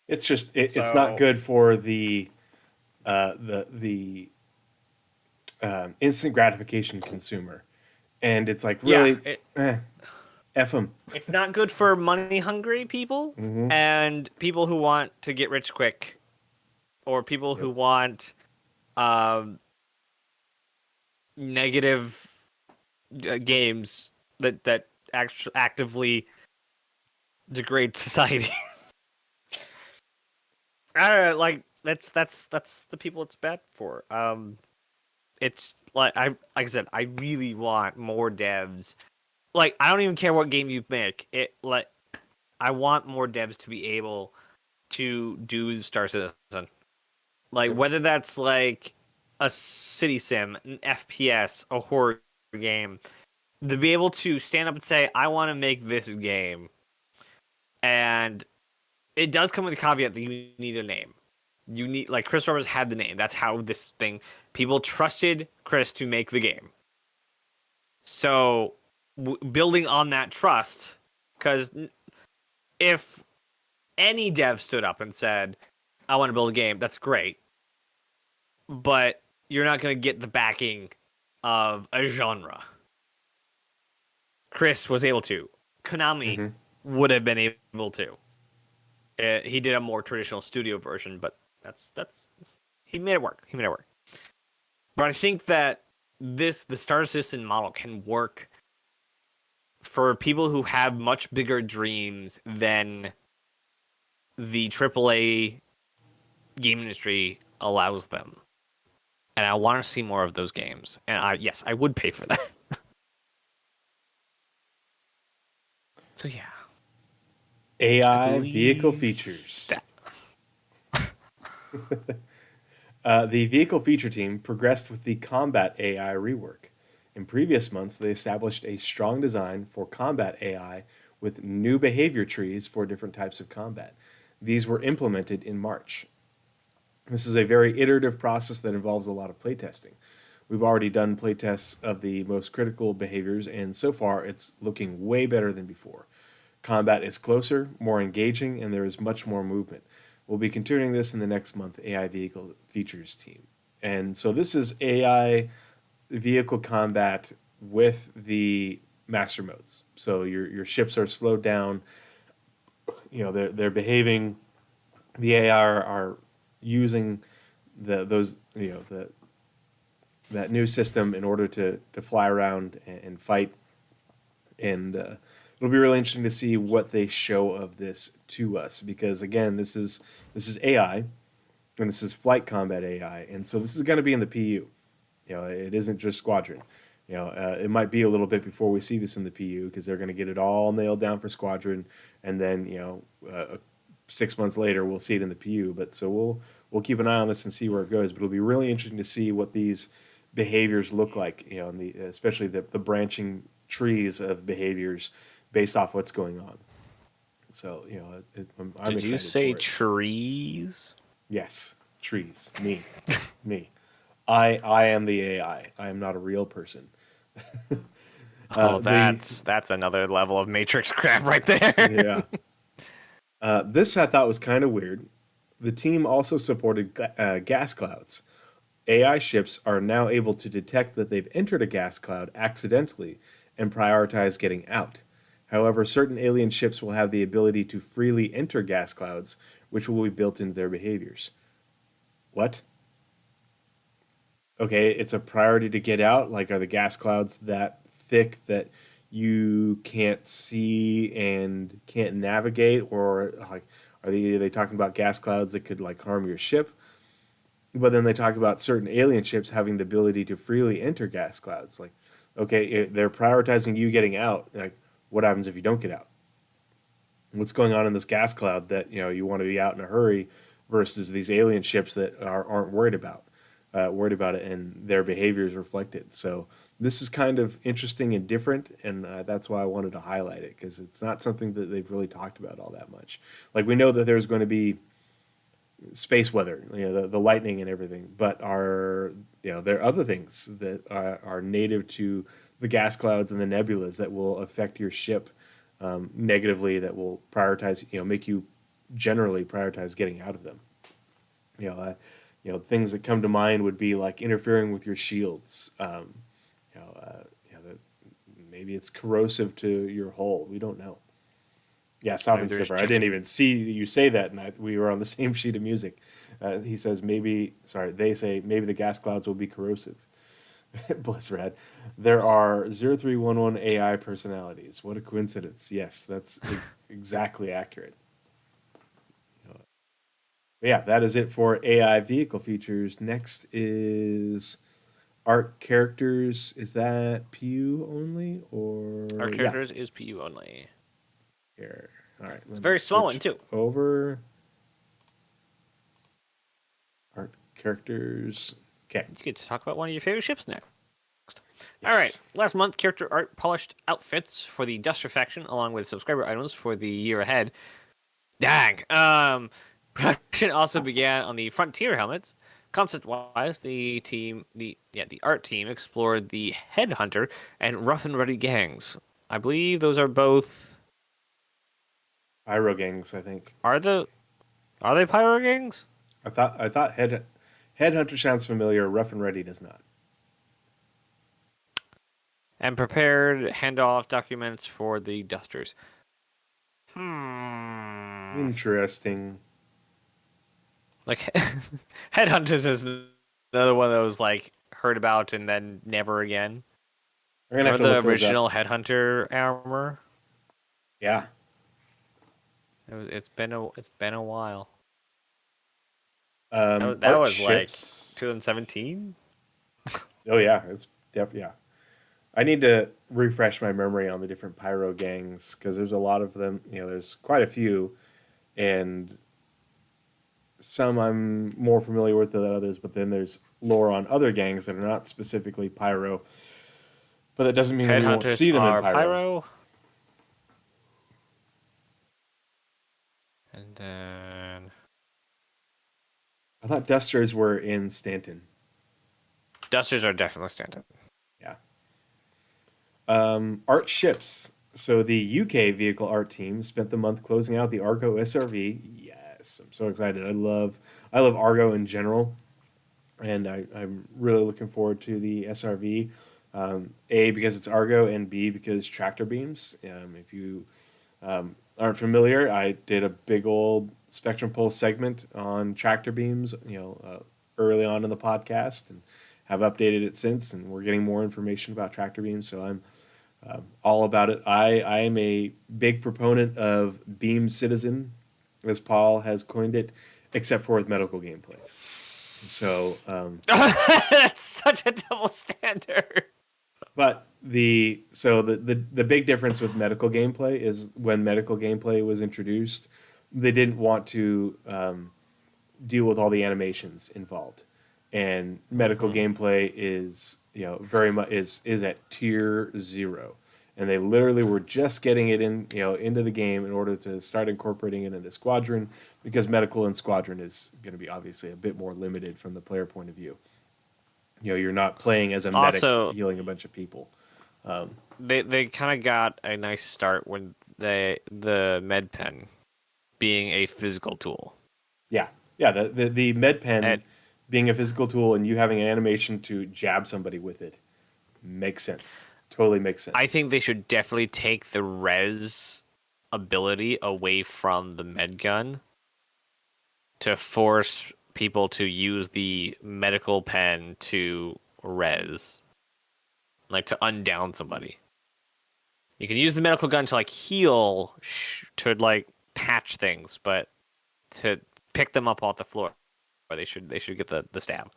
Speaker 1: It's just it's not
Speaker 2: So
Speaker 1: good for the instant gratification consumer, and it's like
Speaker 2: yeah,
Speaker 1: really, f them.
Speaker 2: it's not good for money hungry people
Speaker 1: Mm-hmm.
Speaker 2: and people who want to get rich quick, or people
Speaker 1: Yep.
Speaker 2: who want um, negative games that actively degrade society. I don't know, like that's the people it's bad for. It's like I said, I really want more devs. Like I don't even care what game you make. It like I want more devs to be able to do Star Citizen. Like
Speaker 1: Yep.
Speaker 2: whether that's like a city sim, an FPS, a horror game, to be able to stand up and say, I want to make this game. And it does come with a caveat that you need a name. You need like Chris Roberts had the name. That's how this thing people trusted Chris to make the game. So building on that trust, because if any dev stood up and said, "I want to build a game," that's great, but you're not going to get the backing of a genre. Chris was able to. Konami
Speaker 1: Mm-hmm.
Speaker 2: would have been able to. He did a more traditional studio version, but that's he made it work. He made it work. But I think that the Star Citizen model can work for people who have much bigger dreams than the AAA game industry allows them. And I want to see more of those games. And I would pay for that. So yeah, I
Speaker 1: AI vehicle
Speaker 2: believe
Speaker 1: features.
Speaker 2: that.
Speaker 1: The vehicle feature team progressed with the combat AI rework. In previous months, they established a strong design for combat AI with new behavior trees for different types of combat. These were implemented in March. This is a very iterative process that involves a lot of playtesting. We've already done playtests of the most critical behaviors, and so far it's looking way better than before. Combat is closer, more engaging, and there is much more movement. We'll be continuing this in the next month AI vehicle features team. And so this is AI vehicle combat with the master modes. So your ships are slowed down. You know they're behaving. The AI are using those the that new system in order to fly around and fight. And it'll be really interesting to see what they show of this to us because again this is AI and this is flight combat AI, and so this is going to be in the PU. You know, it isn't just Squadron. You know, it might be a little bit before we see this in the PU because they're going to get it all nailed down for Squadron, and then 6 months later we'll see it in the PU. But so we'll keep an eye on this and see where it goes. But it'll be really interesting to see what these behaviors look like. You know, and especially the branching trees of behaviors based off what's going on. So I'm
Speaker 2: Did you
Speaker 1: excited
Speaker 2: say
Speaker 1: for it.
Speaker 2: trees?
Speaker 1: Yes, trees. Me. I am the AI. I am not a real person.
Speaker 2: Oh,
Speaker 1: The
Speaker 2: that's another level of Matrix crap right there.
Speaker 1: Yeah. This I thought was kind of weird. The team also supported gas clouds. AI ships are now able to detect that they've entered a gas cloud accidentally and prioritize getting out. However, certain alien ships will have the ability to freely enter gas clouds, which will be built into their behaviors. What? okay, it's a priority to get out. Like, are the gas clouds that thick that you can't see and can't navigate, or like, are they talking about gas clouds that could like harm your ship? But then they talk about certain alien ships having the ability to freely enter gas clouds. Like, okay, they're prioritizing you getting out. Like, what happens if you don't get out? What's going on in this gas cloud that you want to be out in a hurry versus these alien ships that aren't worried about it, and their behavior is reflected. So this is kind of interesting and different, and that's why I wanted to highlight it, because it's not something that they've really talked about all that much. Like, we know that there's going to be space weather, the lightning and everything, but there are other things that are native to the gas clouds and the nebulas that will affect your ship negatively, that will prioritize, make you generally prioritize getting out of them. Things that come to mind would be like interfering with your shields. That maybe it's corrosive to your hull. We don't know. Yeah, Stop and Stiffer. I didn't even see you say that, and we were on the same sheet of music. He says they say maybe the gas clouds will be corrosive. Blizzrad. There are 0311 AI personalities. What a coincidence. Yes, that's exactly accurate. But yeah, that is it for AI vehicle features. Next is art characters. Is that PU only, or
Speaker 2: Art characters is PU only.
Speaker 1: Here. All right.
Speaker 2: It's a very small one too.
Speaker 1: Over art characters. Okay.
Speaker 2: You get to talk about one of your favorite ships next.
Speaker 1: Yes.
Speaker 2: All right. Last month, character art polished outfits for the Duster faction, along with subscriber items for the year ahead. Dang. Production also began on the Frontier helmets. Concept-wise, the art team explored the Headhunter and Rough and Ready gangs. I believe those are both
Speaker 1: Pyro gangs, I think.
Speaker 2: Are they pyro gangs?
Speaker 1: I thought Headhunter sounds familiar. Rough and Ready does not.
Speaker 2: And prepared handoff documents for the Dusters.
Speaker 1: Interesting.
Speaker 2: Like, Headhunters is another one that was like heard about and then never again. Remember the original Headhunter armor?
Speaker 1: Yeah.
Speaker 2: It's been a while.
Speaker 1: That
Speaker 2: was ships. Like 2017.
Speaker 1: Oh yeah, yeah. I need to refresh my memory on the different pyro gangs, because there's a lot of them. There's quite a few, and some I'm more familiar with than others. But then there's lore on other gangs that are not specifically pyro. But that doesn't mean we won't see them in pyro.
Speaker 2: And then
Speaker 1: I thought Dusters were in Stanton.
Speaker 2: Dusters are definitely Stanton.
Speaker 1: Yeah. Art ships. So the UK vehicle art team spent the month closing out the Argo SRV. Yes, I'm so excited. I love Argo in general, and I'm really looking forward to the SRV. A, because it's Argo, and B, because tractor beams. If you aren't familiar, I did a big old Spectrum Pulse segment on tractor beams, early on in the podcast, and have updated it since, and we're getting more information about tractor beams, so I'm all about it. I am a big proponent of Beam Citizen, as Paul has coined it, except for with medical gameplay. So
Speaker 2: that's such a double standard.
Speaker 1: But the big difference with medical gameplay is when medical gameplay was introduced, they didn't want to deal with all the animations involved, and medical gameplay is very much is at tier 0, and they literally were just getting it into the game in order to start incorporating it into Squadron, because medical in Squadron is going to be obviously a bit more limited from the player point of view. You're not playing as a medic healing a bunch of people.
Speaker 2: They kind of got a nice start when the med pen being a physical tool.
Speaker 1: Yeah. The med pen being a physical tool and you having an animation to jab somebody with it makes sense. Totally makes sense.
Speaker 2: I think they should definitely take the res ability away from the med gun to force people to use the medical pen to res, like to undown somebody. You can use the medical gun to like heal, to like patch things, but to pick them up off the floor, they should get the stab.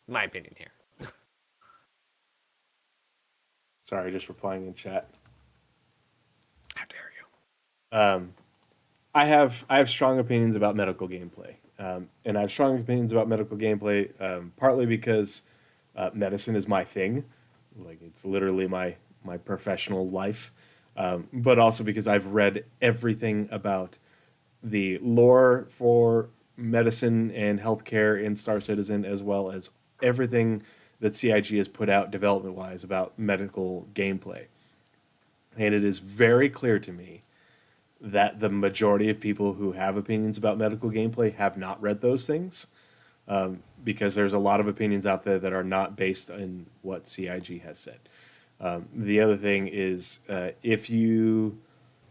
Speaker 2: My opinion here.
Speaker 1: Sorry, just replying in chat.
Speaker 2: How dare you?
Speaker 1: I have strong opinions about medical gameplay, and I have strong opinions about medical gameplay partly because medicine is my thing, like it's literally my professional life, but also because I've read everything about the lore for medicine and healthcare in Star Citizen, as well as everything that CIG has put out development wise about medical gameplay, and it is very clear to me that the majority of people who have opinions about medical gameplay have not read those things, because there's a lot of opinions out there that are not based in what CIG has said. The other thing is, if you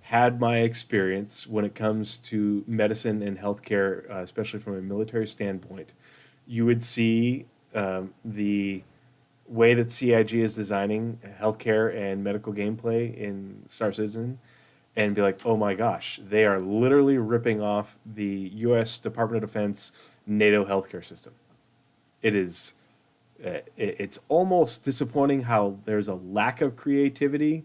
Speaker 1: had my experience when it comes to medicine and healthcare, especially from a military standpoint, you would see the way that CIG is designing healthcare and medical gameplay in Star Citizen and be like, oh my gosh, they are literally ripping off the U.S. Department of Defense NATO healthcare system. It is, it's almost disappointing how there's a lack of creativity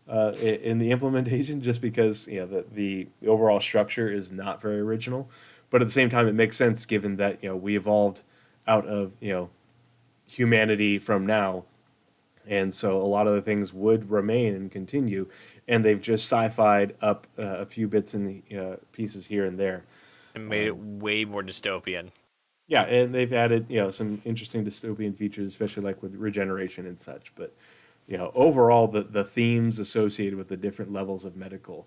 Speaker 1: in the implementation, just because the overall structure is not very original. But at the same time, it makes sense given that we evolved out of humanity from now. And so a lot of the things would remain and continue, and they've just sci-fied up a few bits and pieces here and there,
Speaker 2: and made it way more dystopian.
Speaker 1: Yeah, and they've added some interesting dystopian features, especially like with regeneration and such. But overall, the themes associated with the different levels of medical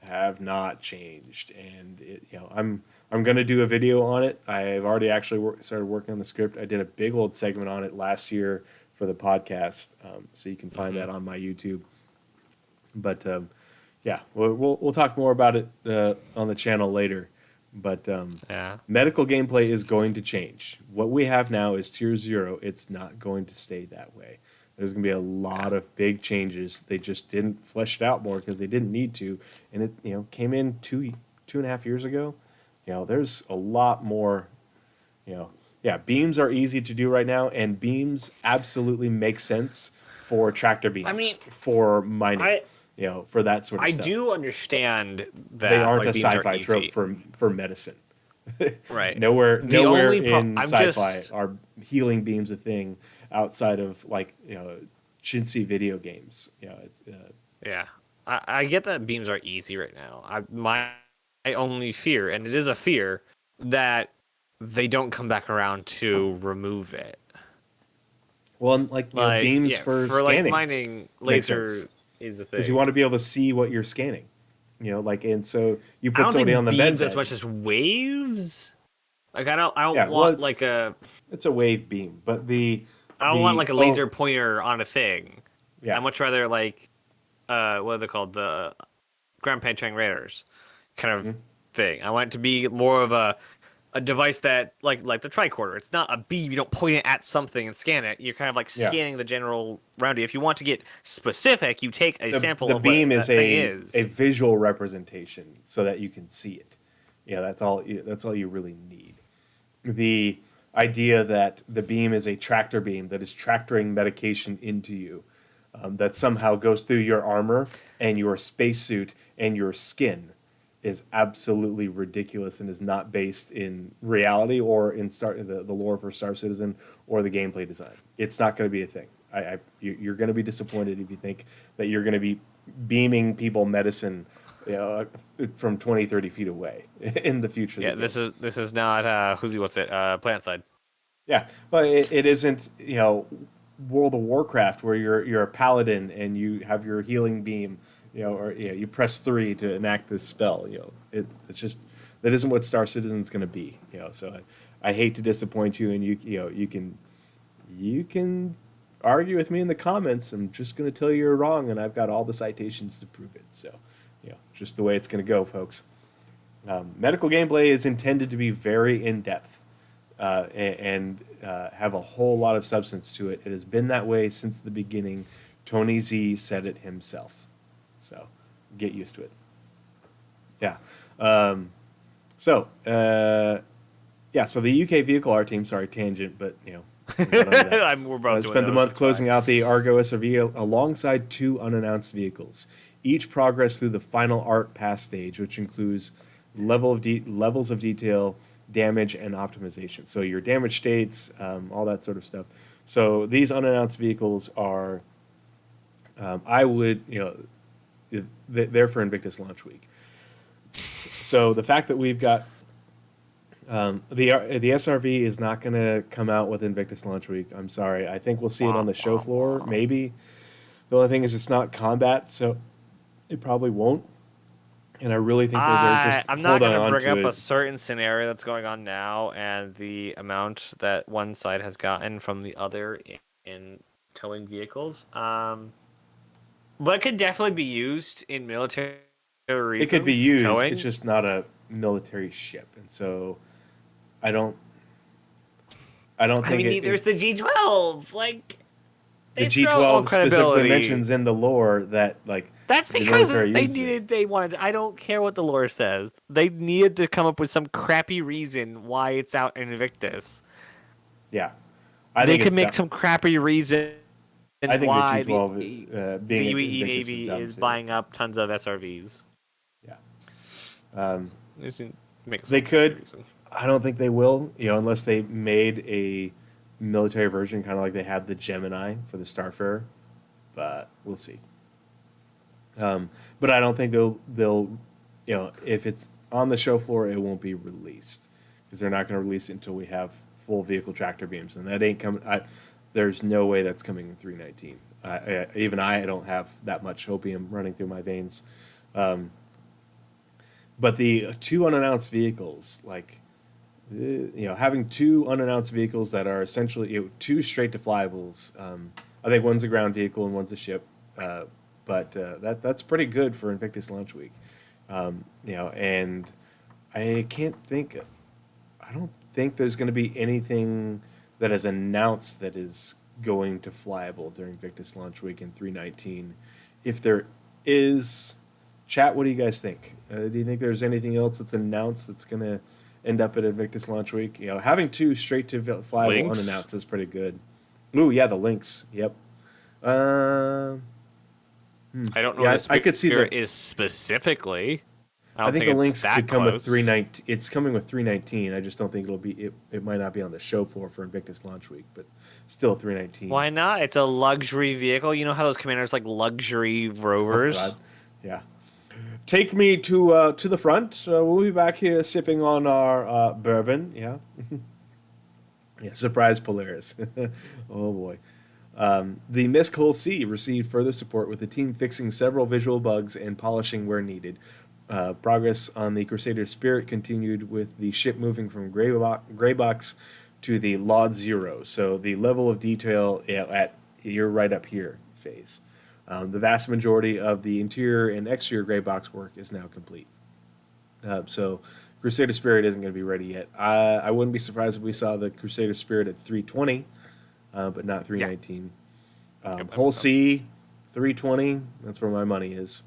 Speaker 1: have not changed, and I'm going to do a video on it. I've already actually started working on the script. I did a big old segment on it last year for the podcast, so you can find that on my YouTube. But yeah, we'll talk more about it on the channel later. But medical gameplay is going to change. What we have now is Tier 0. It's not going to stay that way. There's going to be a lot of big changes. They just didn't flesh it out more because they didn't need to. And it came in two and a half years ago. There's a lot more. Beams are easy to do right now, and beams absolutely make sense for tractor beams, for mining, for that sort of stuff.
Speaker 2: I do understand that
Speaker 1: they aren't a sci-fi trope for medicine.
Speaker 2: Right.
Speaker 1: Nowhere in sci-fi are healing beams a thing outside of chintzy video games.
Speaker 2: I get that beams are easy right now. My only fear, and it is a fear, that they don't come back around to remove it.
Speaker 1: Well, beams for scanning,
Speaker 2: mining laser is a thing.
Speaker 1: Because you want to be able to see what you're scanning. And so you put somebody on the
Speaker 2: beams
Speaker 1: bed
Speaker 2: as much as waves. I don't want
Speaker 1: it's a wave beam, but I
Speaker 2: don't want a laser pointer on a thing.
Speaker 1: Yeah.
Speaker 2: I'd much rather what are they called, the Grand Panchang Raiders kind of thing. I want it to be more of a device that like the tricorder. It's not a beam. You don't point it at something and scan it. You're kind of scanning the general round you. If you want to get specific, you take a sample of
Speaker 1: beam
Speaker 2: what
Speaker 1: is
Speaker 2: that thing is.
Speaker 1: A visual representation so that you can see it. That's all you really need. The idea that the beam is a tractor beam that is tractoring medication into you, that somehow goes through your armor and your spacesuit and your skin, is absolutely ridiculous and is not based in reality or in the lore for Star Citizen or the gameplay design. It's not going to be a thing. You're going to be disappointed if you think that you're going to be beaming people medicine from 20, 30 feet away in the future.
Speaker 2: Yeah, this is not Plant Side.
Speaker 1: Yeah, but it isn't World of Warcraft where you're a paladin and you have your healing beam. You press 3 to enact this spell. It's just that isn't what Star Citizen's going to be. So I hate to disappoint you, and you can argue with me in the comments. I'm just going to tell you you're wrong, and I've got all the citations to prove it. So, just the way it's going to go, folks. Medical gameplay is intended to be very in depth and have a whole lot of substance to it. It has been that way since the beginning. Tony Z said it himself. So get used to it. Yeah. So, yeah, so the UK vehicle art team, sorry, tangent, but, we got onto that.
Speaker 2: We're both doing
Speaker 1: Spent the
Speaker 2: those,
Speaker 1: month
Speaker 2: it's
Speaker 1: closing
Speaker 2: fine.
Speaker 1: out the Argo SRV alongside 2 unannounced vehicles. Each progress through the final art pass stage, which includes levels of detail, damage, and optimization. So your damage states, all that sort of stuff. So these unannounced vehicles are, I would, they're for Invictus launch week. So the fact that we've got the SRV is not going to come out with Invictus launch week. I'm sorry. I think we'll see it on the show floor, maybe. The only thing is it's not combat, so it probably won't. And I really think that they're just
Speaker 2: I'm not
Speaker 1: holding
Speaker 2: going to
Speaker 1: on
Speaker 2: bring up
Speaker 1: to
Speaker 2: a
Speaker 1: it.
Speaker 2: certain scenario that's going on now and the amount that one side has gotten from the other in towing vehicles. But it could definitely be used in military
Speaker 1: It could be
Speaker 2: reasons,
Speaker 1: used. It's
Speaker 2: towing.
Speaker 1: just not a military ship, and so I don't. I don't
Speaker 2: I
Speaker 1: think
Speaker 2: mean,
Speaker 1: it
Speaker 2: there's the G12. Like,
Speaker 1: the
Speaker 2: they throw all
Speaker 1: G12 specifically
Speaker 2: credibility.
Speaker 1: mentions in the lore that
Speaker 2: That's
Speaker 1: the
Speaker 2: because
Speaker 1: military
Speaker 2: they
Speaker 1: uses it.
Speaker 2: needed, they wanted, I don't care what the lore says. They needed to come up with some crappy reason why it's out in Invictus.
Speaker 1: Yeah, I
Speaker 2: They
Speaker 1: think
Speaker 2: could
Speaker 1: it's
Speaker 2: make
Speaker 1: dumb.
Speaker 2: some crappy reason
Speaker 1: I think the
Speaker 2: why
Speaker 1: G12 being
Speaker 2: the
Speaker 1: in
Speaker 2: UAE
Speaker 1: Invictus is
Speaker 2: Navy
Speaker 1: dumb
Speaker 2: is
Speaker 1: too.
Speaker 2: buying up tons of SRVs.
Speaker 1: Yeah, um,
Speaker 2: It makes
Speaker 1: they
Speaker 2: some crappy
Speaker 1: could.
Speaker 2: reason.
Speaker 1: I don't think they will. Unless they made a military version, kind of like they had the Gemini for the Starfarer. But we'll see. But I don't think they'll if it's on the show floor, it won't be released because they're not going to release it until we have full vehicle tractor beams, and that ain't coming. There's no way that's coming in 319. Even I don't have that much opium running through my veins. But the 2 unannounced vehicles, like having 2 unannounced vehicles that are essentially 2 straight to flyables. I think one's a ground vehicle and one's a ship, but that's pretty good for Invictus Launch Week. And I can't think. I don't think there's going to be anything that is announced that is going to flyable during Invictus Launch Week in 319. If there is, chat, what do you guys think? Do you think there's anything else that's announced that's going to end up at Invictus Launch Week? Having 2 straight to flyable
Speaker 2: Links?
Speaker 1: unannounced is pretty good. Ooh, yeah, the links. Yep. Uh,
Speaker 2: I don't know
Speaker 1: yeah,
Speaker 2: what
Speaker 1: I
Speaker 2: the
Speaker 1: could see
Speaker 2: Spirit
Speaker 1: the.
Speaker 2: is specifically. I
Speaker 1: I
Speaker 2: don't
Speaker 1: think
Speaker 2: think
Speaker 1: the
Speaker 2: it's
Speaker 1: links
Speaker 2: that
Speaker 1: could come with
Speaker 2: close.
Speaker 1: 319. It's coming with 319. I just don't think it'll be. It might not be on the show floor for Invictus Launch Week, but still 319.
Speaker 2: Why not? It's a luxury vehicle. You know how those commanders like luxury
Speaker 1: Oh
Speaker 2: rovers?
Speaker 1: God, yeah. Take me to the front. We'll be back here sipping on our bourbon. Yeah, yeah. Surprise, Polaris. Oh boy. The Mist Hull C received further support with the team fixing several visual bugs and polishing where needed. Progress on the Crusader Spirit continued with the ship moving from gray box to the Laud Zero. So the level of detail at you're right up here phase. The vast majority of the interior and exterior gray box work is now complete. So Crusader Spirit isn't going to be ready yet. I wouldn't be surprised if we saw the Crusader Spirit at 320, but not
Speaker 2: Yeah.
Speaker 1: 319.
Speaker 2: Yep, that
Speaker 1: Whole
Speaker 2: makes sense.
Speaker 1: C, 320. That's where my money is.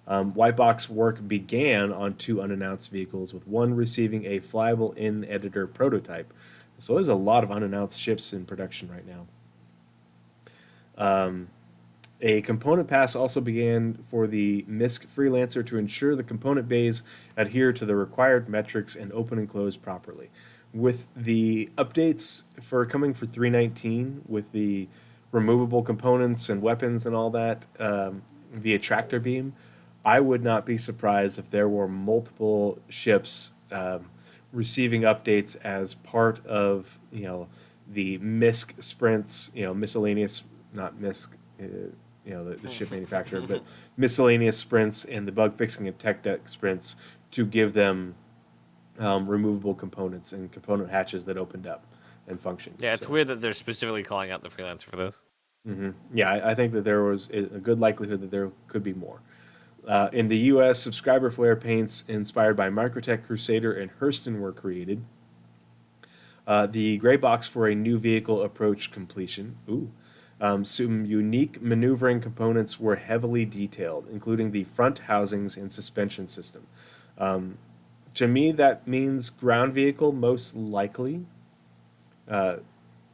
Speaker 1: White box work began on 2 unannounced vehicles, with one receiving a flyable in editor prototype. So there's a lot of unannounced ships in production right now. A component pass also began for the MISC Freelancer to ensure the component bays adhere to the required metrics and open and close properly. With the updates for coming for 319, with the removable components and weapons and all that via tractor beam, I would not be surprised if there were multiple ships receiving updates as part of the MISC sprints, miscellaneous, not MISC. The ship manufacturer, but miscellaneous sprints and the bug fixing and tech deck sprints to give them removable components and component hatches that opened up and functioned.
Speaker 2: Yeah, it's
Speaker 1: So,
Speaker 2: weird that they're specifically calling out the freelancer for this.
Speaker 1: yeah, I think that there was a good likelihood that there could be more. In the U.S., subscriber flare paints inspired by Microtech Crusader and Hurston were created. The gray box for a new vehicle approached completion. Ooh. Some unique maneuvering components were heavily detailed, including the front housings and suspension system. To me, that means ground vehicle most likely.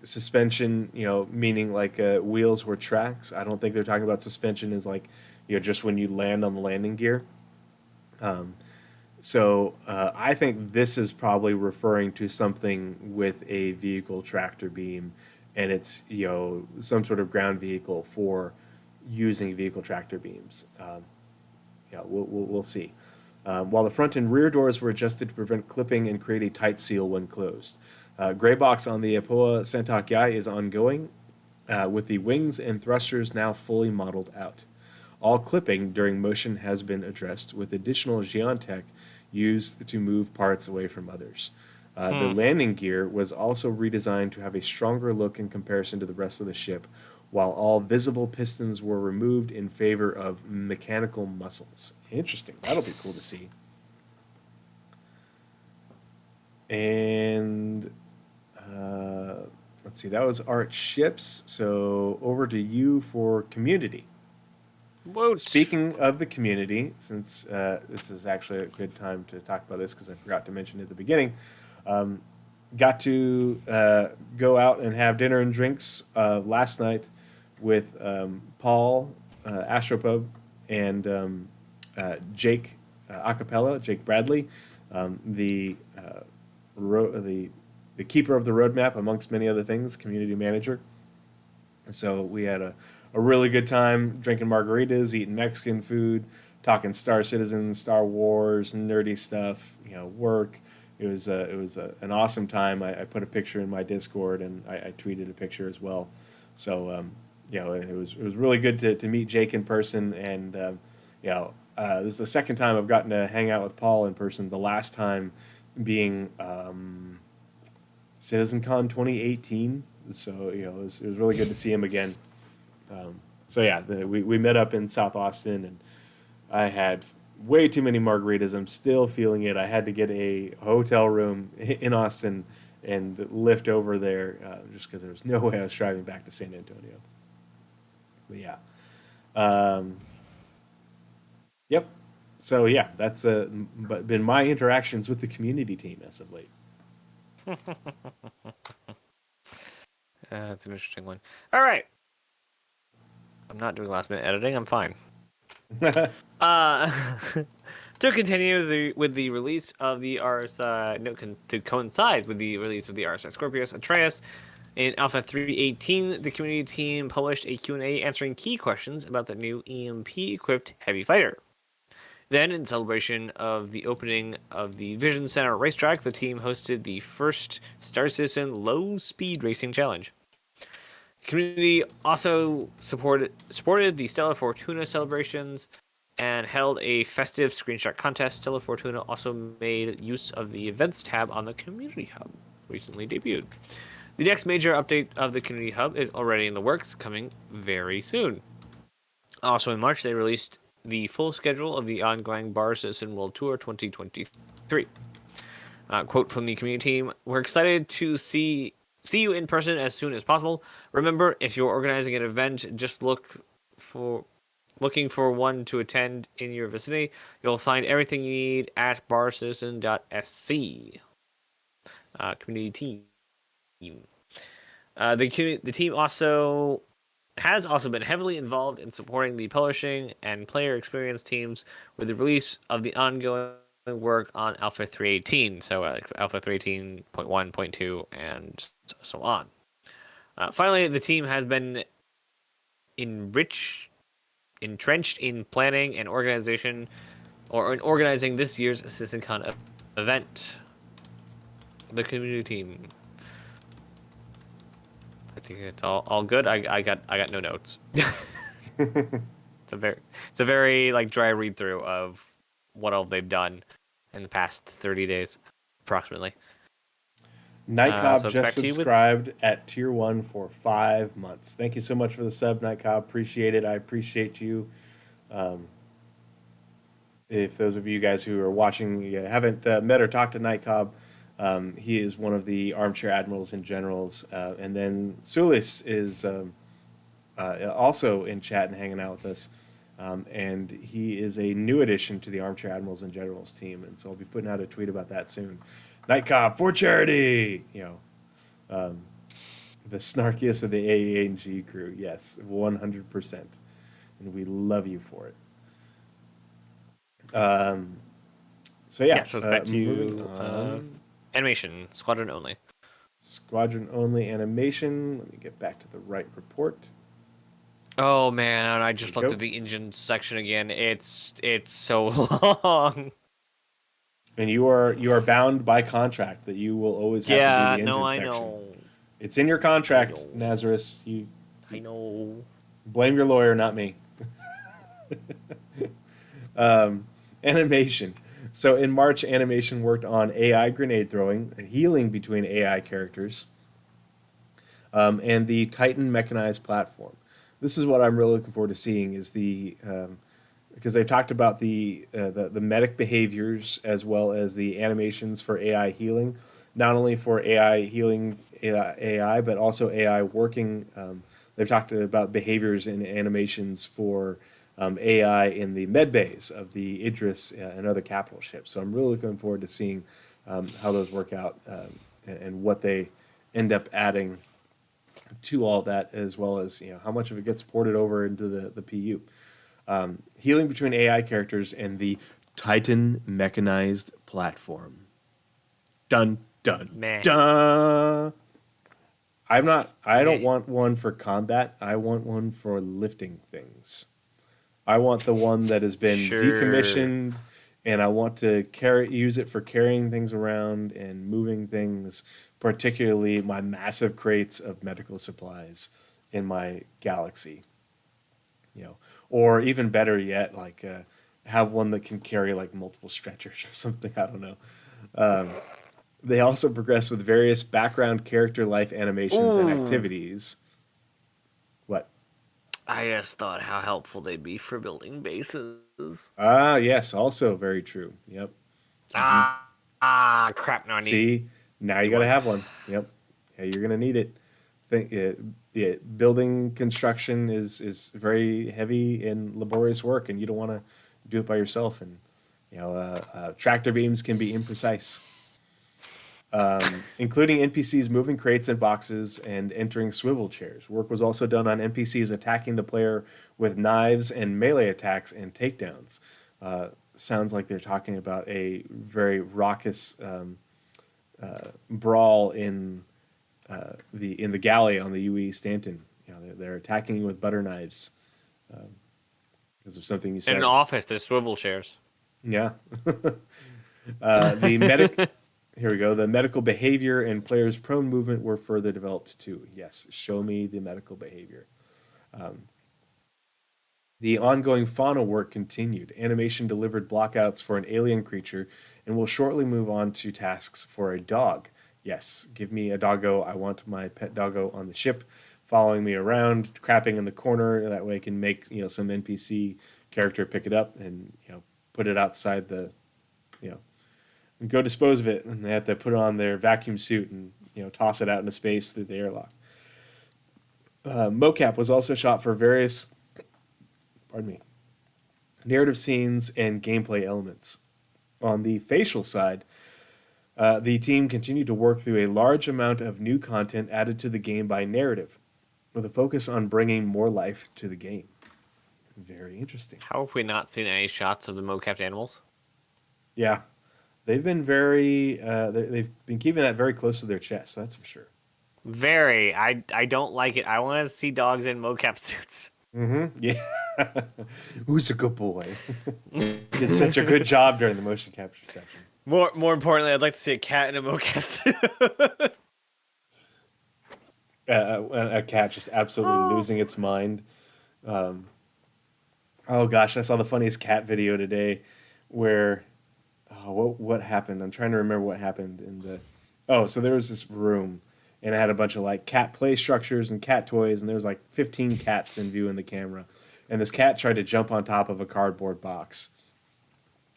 Speaker 1: Suspension, meaning like wheels or tracks. I don't think they're talking about suspension as like, just when you land on the landing gear. So I think this is probably referring to something with a vehicle tractor beam, and it's some sort of ground vehicle for using vehicle tractor beams. We'll see. While the front and rear doors were adjusted to prevent clipping and create a tight seal when closed. Gray box on the Apoa Santok Yai is ongoing, with the wings and thrusters now fully modeled out. All clipping during motion has been addressed, with additional geontech used to move parts away from others. The landing gear was also redesigned to have a stronger look in comparison to the rest of the ship, while all visible pistons were removed in favor of mechanical muscles. Interesting. That'll be cool to see. And let's see, that was Art Ships. So over to you for community.
Speaker 2: Woot.
Speaker 1: Speaking of the community, since this is actually a good time to talk about this because I forgot to mention at the beginning, got to go out and have dinner and drinks last night with Paul, Astropub, and Jake Acapella, Jake Bradley, the keeper of the roadmap, amongst many other things, community manager. And so we had a really good time drinking margaritas, eating Mexican food, talking Star Citizen, Star Wars, nerdy stuff, work. It was an awesome time. I put a picture in my Discord, and I tweeted a picture as well. So it was really good to meet Jake in person, and this is the second time I've gotten to hang out with Paul in person. The last time being CitizenCon 2018. So it was really good to see him again. We met up in South Austin, and I had way too many margaritas. I'm still feeling it. I had to get a hotel room in Austin and lift over there just because there was no way I was driving back to San Antonio. But yeah. Yep. So yeah, that's been my interactions with the community team as of late.
Speaker 2: That's an interesting one. All right. I'm not doing last minute editing. I'm fine. To continue with the release of the to coincide with the release of the RSI Scorpius Atreus, in Alpha 3.18, the community team published a Q&A answering key questions about the new EMP-equipped heavy fighter. Then, in celebration of the opening of the Vision Center racetrack, the team hosted the first Star Citizen low-speed racing challenge. The community also supported the Stella Fortuna celebrations and held a festive screenshot contest. Stella Fortuna also made use of the events tab on the community hub, recently debuted. The next major update of the community hub is already in the works, coming very soon. Also in March, they released the full schedule of the ongoing Bar Citizen World Tour 2023. Quote from the community team: "We're excited to see you in person as soon as possible. Remember, if you're organizing an event, just looking for one to attend in your vicinity. You'll find everything you need at barcitizen.sc." Community team. The team has also been heavily involved in supporting the publishing and player experience teams with the release of the ongoing work on Alpha 3.18, so Alpha 3.18.1, 0.2, and so on. Finally, the team has been entrenched in planning and organizing this year's CitizenCon event. The community team. I think it's all good. I got no notes. It's a very like dry read through of what all they've done in the past 30 days, approximately.
Speaker 1: Nightcob just subscribed at Tier 1 for 5 months. Thank you so much for the sub, Nightcob. Appreciate it. I appreciate you. if those of you guys who are watching haven't met or talked to Night Cobb, he is one of the armchair admirals and generals. And then Sulis is also in chat and hanging out with us. And he is a new addition to the Armchair Admirals and Generals team. And so I'll be putting out a tweet about that soon. Night Cobb for charity! The snarkiest of the AANG crew. Yes, 100%. And we love you for it. So yeah,
Speaker 2: So back to
Speaker 1: moving
Speaker 2: you.
Speaker 1: on.
Speaker 2: Animation, squadron only.
Speaker 1: Squadron only animation. Let me get back to the right report.
Speaker 2: Oh man, I just
Speaker 1: There you
Speaker 2: looked
Speaker 1: go.
Speaker 2: at the engine section again. It's so long.
Speaker 1: And you are bound by contract that you will always have to do
Speaker 2: Yeah,
Speaker 1: the
Speaker 2: no,
Speaker 1: engine
Speaker 2: I
Speaker 1: section.
Speaker 2: know.
Speaker 1: It's in your contract,
Speaker 2: know.
Speaker 1: Nazeris. You
Speaker 2: I know.
Speaker 1: blame your lawyer, not me. Animation. So in March, Animation worked on AI grenade throwing, healing between AI characters, and the Titan mechanized platform. This is what I'm really looking forward to seeing is because they've talked about the medic behaviors as well as the animations for AI healing, not only for AI healing AI but also AI working. They've talked about behaviors and animations for AI in the med bays of the Idris and other capital ships. So I'm really looking forward to seeing how those work out and what they end up adding to all that, as well as how much of it gets ported over into the PU. Healing between AI characters and the Titan mechanized platform. Dun dun
Speaker 2: Meh.
Speaker 1: dun. I don't
Speaker 2: Meh.
Speaker 1: want one for combat. I want one for lifting things. I want the one that has been
Speaker 2: Sure.
Speaker 1: decommissioned, and I want to use it for carrying things around and moving things, particularly my massive crates of medical supplies in my galaxy. Or even better yet, like have one that can carry like multiple stretchers or something. I don't know. They also progress with various background character life animations and
Speaker 2: Ooh.
Speaker 1: activities. What?
Speaker 2: I just thought how helpful they'd be for building bases.
Speaker 1: Ah, yes, also very true. Yep.
Speaker 2: Crap! No, I need
Speaker 1: See, now you got to
Speaker 2: one.
Speaker 1: have one. Yep. Yeah, you're gonna need it. Building construction is very heavy and laborious work, and you don't want to do it by yourself. And tractor beams can be imprecise, including NPCs moving crates and boxes and entering swivel chairs. Work was also done on NPCs attacking the player with knives and melee attacks and takedowns. Sounds like they're talking about a very raucous brawl in the galley on the UE Stanton. They're attacking you with butter knives because of something you
Speaker 2: In an
Speaker 1: said.
Speaker 2: office, there's swivel chairs.
Speaker 1: Yeah. The medic. Here we go. The medical behavior and players' prone movement were further developed too. Yes, show me the medical behavior. The ongoing fauna work continued. Animation delivered blockouts for an alien creature and will shortly move on to tasks for a dog. Yes, give me a doggo. I want my pet doggo on the ship, following me around, crapping in the corner. That way I can make some NPC character pick it up and put it outside and go dispose of it. And they have to put on their vacuum suit and toss it out into space through the airlock. Mocap was also shot for various narrative scenes and gameplay elements. On the facial side, the team continued to work through a large amount of new content added to the game by narrative, with a focus on bringing more life to the game. Very interesting.
Speaker 2: How have we not seen any shots of the mocapped animals?
Speaker 1: Yeah, they've been they've been keeping that very close to their chest. That's for sure.
Speaker 2: Very. I don't like it. I want to see dogs in mocap suits.
Speaker 1: Yeah. Who's a good boy? Did such a good job during the motion capture section.
Speaker 2: More importantly, I'd like to see a cat in a mocap suit.
Speaker 1: A cat just absolutely losing its mind. Oh gosh, I saw the funniest cat video today, where what happened? I'm trying to remember what happened in the. Oh, so there was this room, and it had a bunch of like cat play structures and cat toys, and there was like 15 cats in view in the camera, and this cat tried to jump on top of a cardboard box,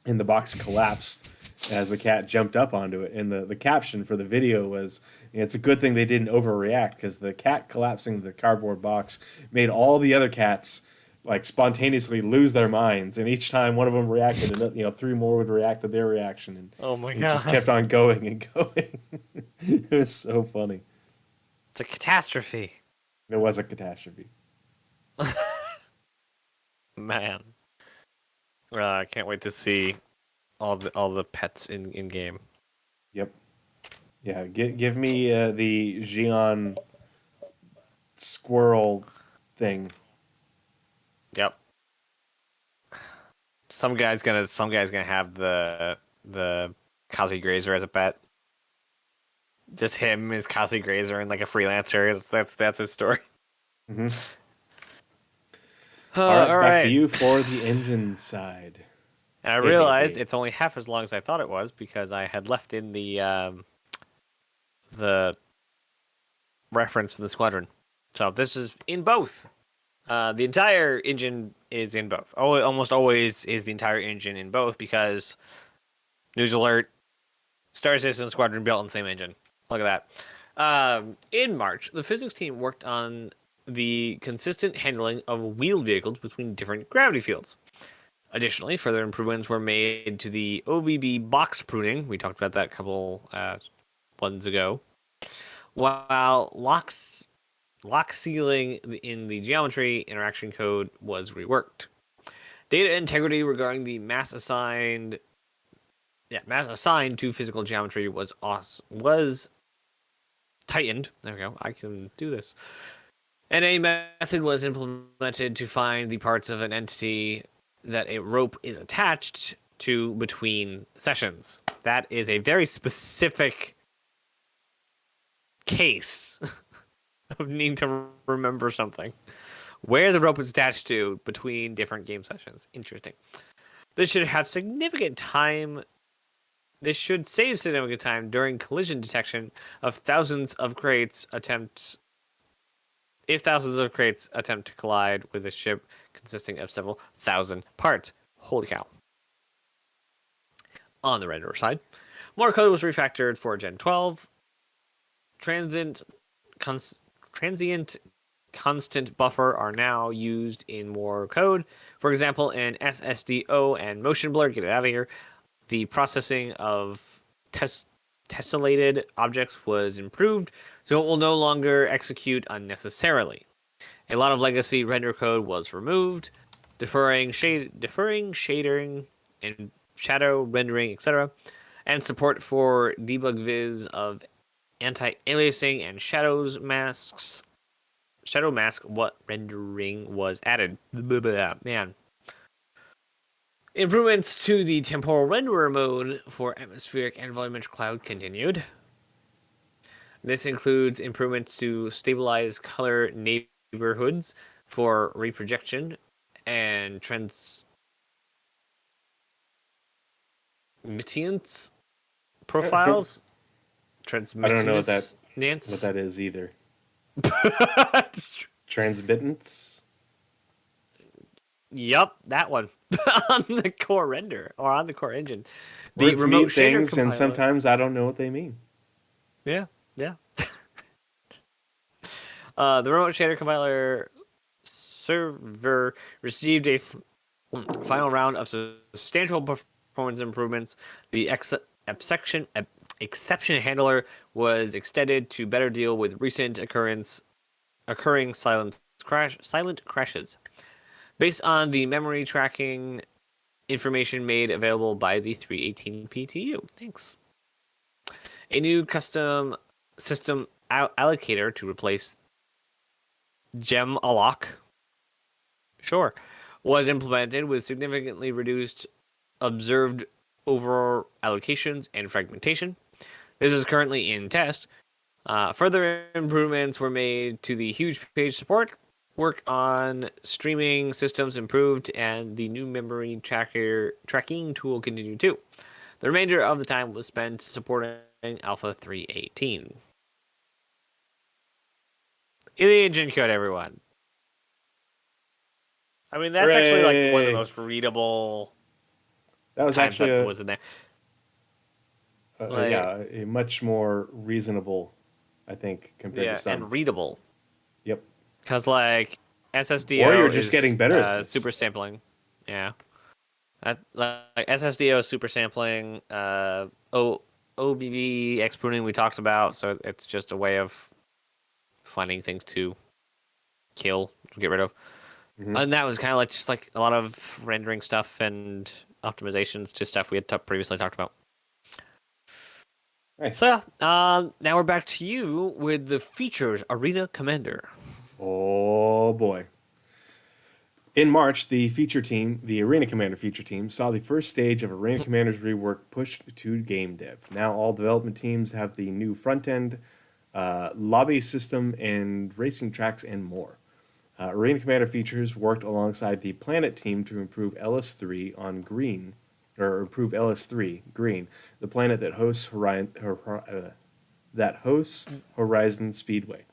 Speaker 1: and the box collapsed as the cat jumped up onto it. And the caption for the video was, "It's a good thing they didn't overreact, because the cat collapsing the cardboard box made all the other cats like spontaneously lose their minds, and each time one of them reacted, and three more would react to their reaction, and
Speaker 2: Oh my
Speaker 1: it just
Speaker 2: God.
Speaker 1: kept on going and going." It was so funny.
Speaker 2: It's a catastrophe.
Speaker 1: It was a catastrophe.
Speaker 2: Man. I can't wait to see all the pets in game.
Speaker 1: Yep. Yeah. Give me the Xion squirrel thing.
Speaker 2: Yep. Some guy's gonna have the Kazi Grazer as a pet. Just him as Kazi Grazer and like a freelancer. That's his story.
Speaker 1: Mm-hmm. All right,
Speaker 2: all
Speaker 1: back
Speaker 2: right.
Speaker 1: to you for the engine side.
Speaker 2: And I realized it's only half as long as I thought it was, because I had left in the reference for the squadron. So this is in both. The entire engine is in both. Oh, almost always is the entire engine in both, because news alert: Star Citizen and Squadron built on the same engine. Look at that. In March, the physics team worked on the consistent handling of wheeled vehicles between different gravity fields. Additionally, further improvements were made to the OBB box pruning. We talked about that a couple ones ago. While lock sealing in the geometry interaction code was reworked. Data integrity regarding the mass assigned to physical geometry was tightened. There we go. I can do this. And a method was implemented to find the parts of an entity that a rope is attached to between sessions. That is a very specific case of needing to remember something. Where the rope is attached to between different game sessions. Interesting. This should save significant time during collision detection of thousands of crates attempt to collide with a ship consisting of several thousand parts. Holy cow. On the renderer side, more code was refactored for Gen 12. Transient constant buffer are now used in more code. For example, in SSDO and motion blur, get it out of here, the processing of tessellated objects was improved, so it will no longer execute unnecessarily. A lot of legacy render code was removed, deferring shading and shadow rendering, etc., and support for debug viz of anti-aliasing and shadow mask what rendering was added. Man. Improvements to the temporal renderer mode for atmospheric and volumetric cloud continued. This includes improvements to stabilize color neighborhoods for reprojection and transmittance profiles.
Speaker 1: I don't know what that is either. Transmittance?
Speaker 2: Yup, that one. On the core render, or on the core engine. The
Speaker 1: Words
Speaker 2: remote
Speaker 1: mean
Speaker 2: shader
Speaker 1: things,
Speaker 2: compiler.
Speaker 1: and sometimes I don't know what they mean.
Speaker 2: Yeah. The remote shader compiler server received a final round of substantial performance improvements. The exception handler was extended to better deal with recent occurring silent crashes. Based on the memory tracking information made available by the 318 PTU. Thanks. A new custom system allocator to replace gem alloc was implemented with significantly reduced observed over allocations and fragmentation. This is currently in test. Further improvements were made to the huge page support. Work on streaming systems improved, and the new memory tracking tool continued too. The remainder of the time was spent supporting Alpha 318. In the engine code, everyone. I mean, that's actually like one of the most readable
Speaker 1: That was
Speaker 2: times
Speaker 1: actually
Speaker 2: that was in there. Like,
Speaker 1: yeah, a much more reasonable, I think, compared to
Speaker 2: yeah,
Speaker 1: some.
Speaker 2: and readable.
Speaker 1: Yep.
Speaker 2: Because like
Speaker 1: Or you're
Speaker 2: SSDO
Speaker 1: just getting
Speaker 2: is
Speaker 1: better at this.
Speaker 2: super sampling. Yeah. Like SSDO is super sampling. OBB X pruning we talked about, so it's just a way of finding things to kill, to get rid of.
Speaker 1: Hmm.
Speaker 2: And that was kind of like just like a lot of rendering stuff and optimizations to stuff we had previously talked about. So
Speaker 1: Nice.
Speaker 2: yeah, now we're back to you with the features Arena Commander.
Speaker 1: Oh boy. In March, the Arena Commander feature team, saw the first stage of Arena Commander's rework pushed to game dev. Now all development teams have the new front end, lobby system, and racing tracks, and more. Arena Commander features worked alongside the Planet team to improve LS3 on Green, or improve LS3 Green, the planet that hosts Horizon Speedway.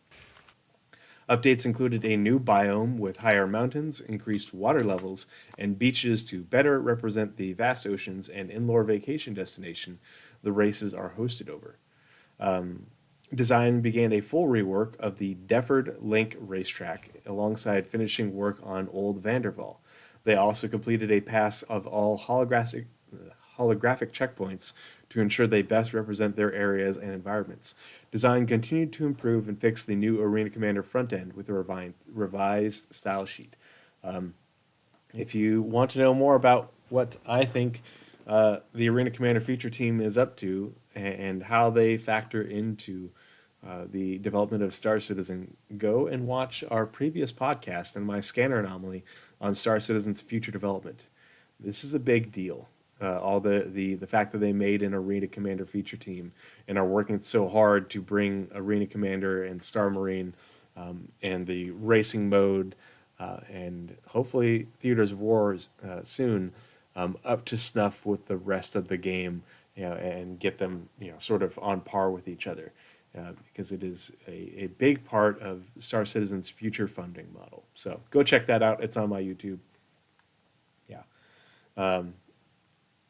Speaker 1: Updates included a new biome with higher mountains, increased water levels, and beaches to better represent the vast oceans and indoor vacation destination the races are hosted over. Design began a full rework of the Defford Link racetrack alongside finishing work on Old Vanderval. They also completed a pass of all holographic checkpoints to ensure they best represent their areas and environments. Design continued to improve and fix the new Arena Commander front end with a revised style sheet. If you want to know more about what I think the Arena Commander feature team is up to and how they factor into the development of Star Citizen, go and watch our previous podcast and my scanner anomaly on Star Citizen's future development. This is a big deal. All the fact that they made an Arena Commander feature team and are working so hard to bring Arena Commander and Star Marine and the racing mode and hopefully Theaters of War soon up to snuff with the rest of the game, and get them sort of on par with each other. Because it is a big part of Star Citizen's future funding model. So go check that out. It's on my YouTube. Yeah.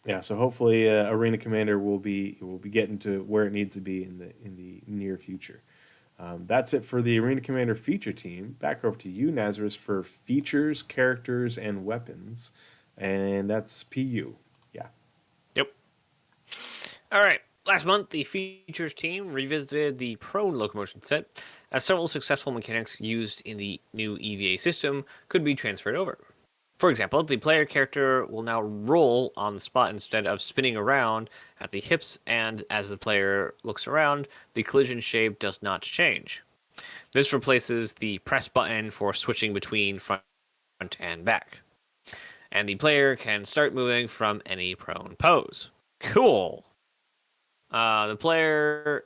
Speaker 1: Yeah, so hopefully Arena Commander will be getting to where it needs to be in the near future. That's it for the Arena Commander feature team. Back over to you, Nazeris, for features, characters, and weapons, and that's PU. Yeah.
Speaker 2: Yep. All right. Last month, the features team revisited the prone locomotion set, as several successful mechanics used in the new EVA system could be transferred over. For example, the player character will now roll on the spot instead of spinning around at the hips, and as the player looks around, the collision shape does not change. This replaces the press button for switching between front and back. And the player can start moving from any prone pose. Cool. The player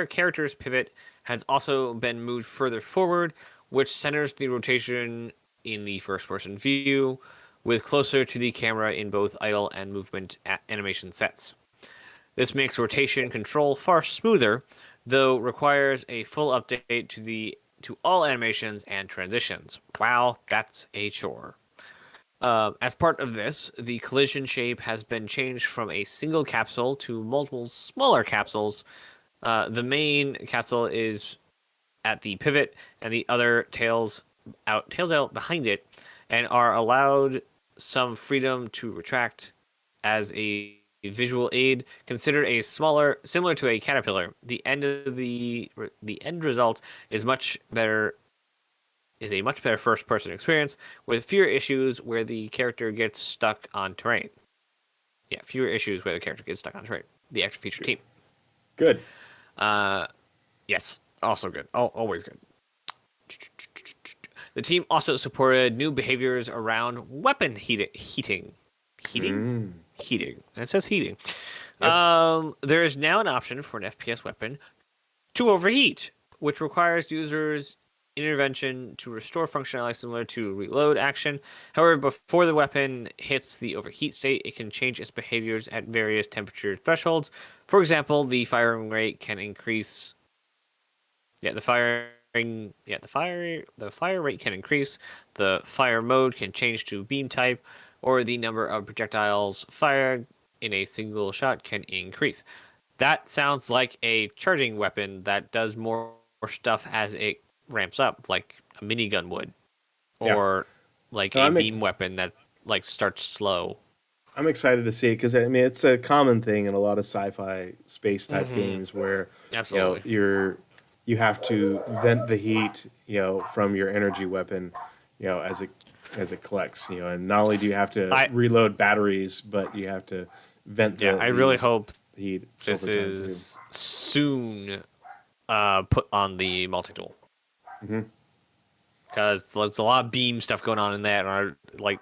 Speaker 2: character's pivot has also been moved further forward, which centers the rotation in the first-person view, with closer to the camera in both idle and movement animation sets. This makes rotation control far smoother, though requires a full update to all animations and transitions. Wow, that's a chore. As part of this, the collision shape has been changed from a single capsule to multiple smaller capsules. The main capsule is at the pivot, and the other tails out behind it, and are allowed some freedom to retract as a visual aid. Considered similar to a caterpillar. The end result is a much better first-person experience with fewer issues where the character gets stuck on terrain. Yeah, fewer issues where the character gets stuck on terrain. The extra feature team.
Speaker 1: Good.
Speaker 2: Yes, also good. Always good. The team also supported new behaviors around weapon heating. Heating. It says heating.
Speaker 1: Yep.
Speaker 2: There is now an option for an FPS weapon to overheat, which requires users intervention to restore functionality similar to reload action. However, before the weapon hits the overheat state, it can change its behaviors at various temperature thresholds. For example, the firing rate can increase. The fire rate can increase. The fire mode can change to beam type, or the number of projectiles fired in a single shot can increase. That sounds like a charging weapon that does more stuff as it ramps up, like a minigun would,
Speaker 1: Yeah.
Speaker 2: or like
Speaker 1: No,
Speaker 2: a beam weapon that like starts slow.
Speaker 1: I'm excited to see it because I mean it's a common thing in a lot of sci-fi space type games where
Speaker 2: Absolutely.
Speaker 1: you have to vent the heat from your energy weapon as it collects and not only do you have to
Speaker 2: I
Speaker 1: reload batteries but you have to vent
Speaker 2: Yeah, I really hope
Speaker 1: the heat
Speaker 2: this
Speaker 1: over time too.
Speaker 2: is soon put on the multi-tool. Because there's a lot of beam stuff going on in that, and like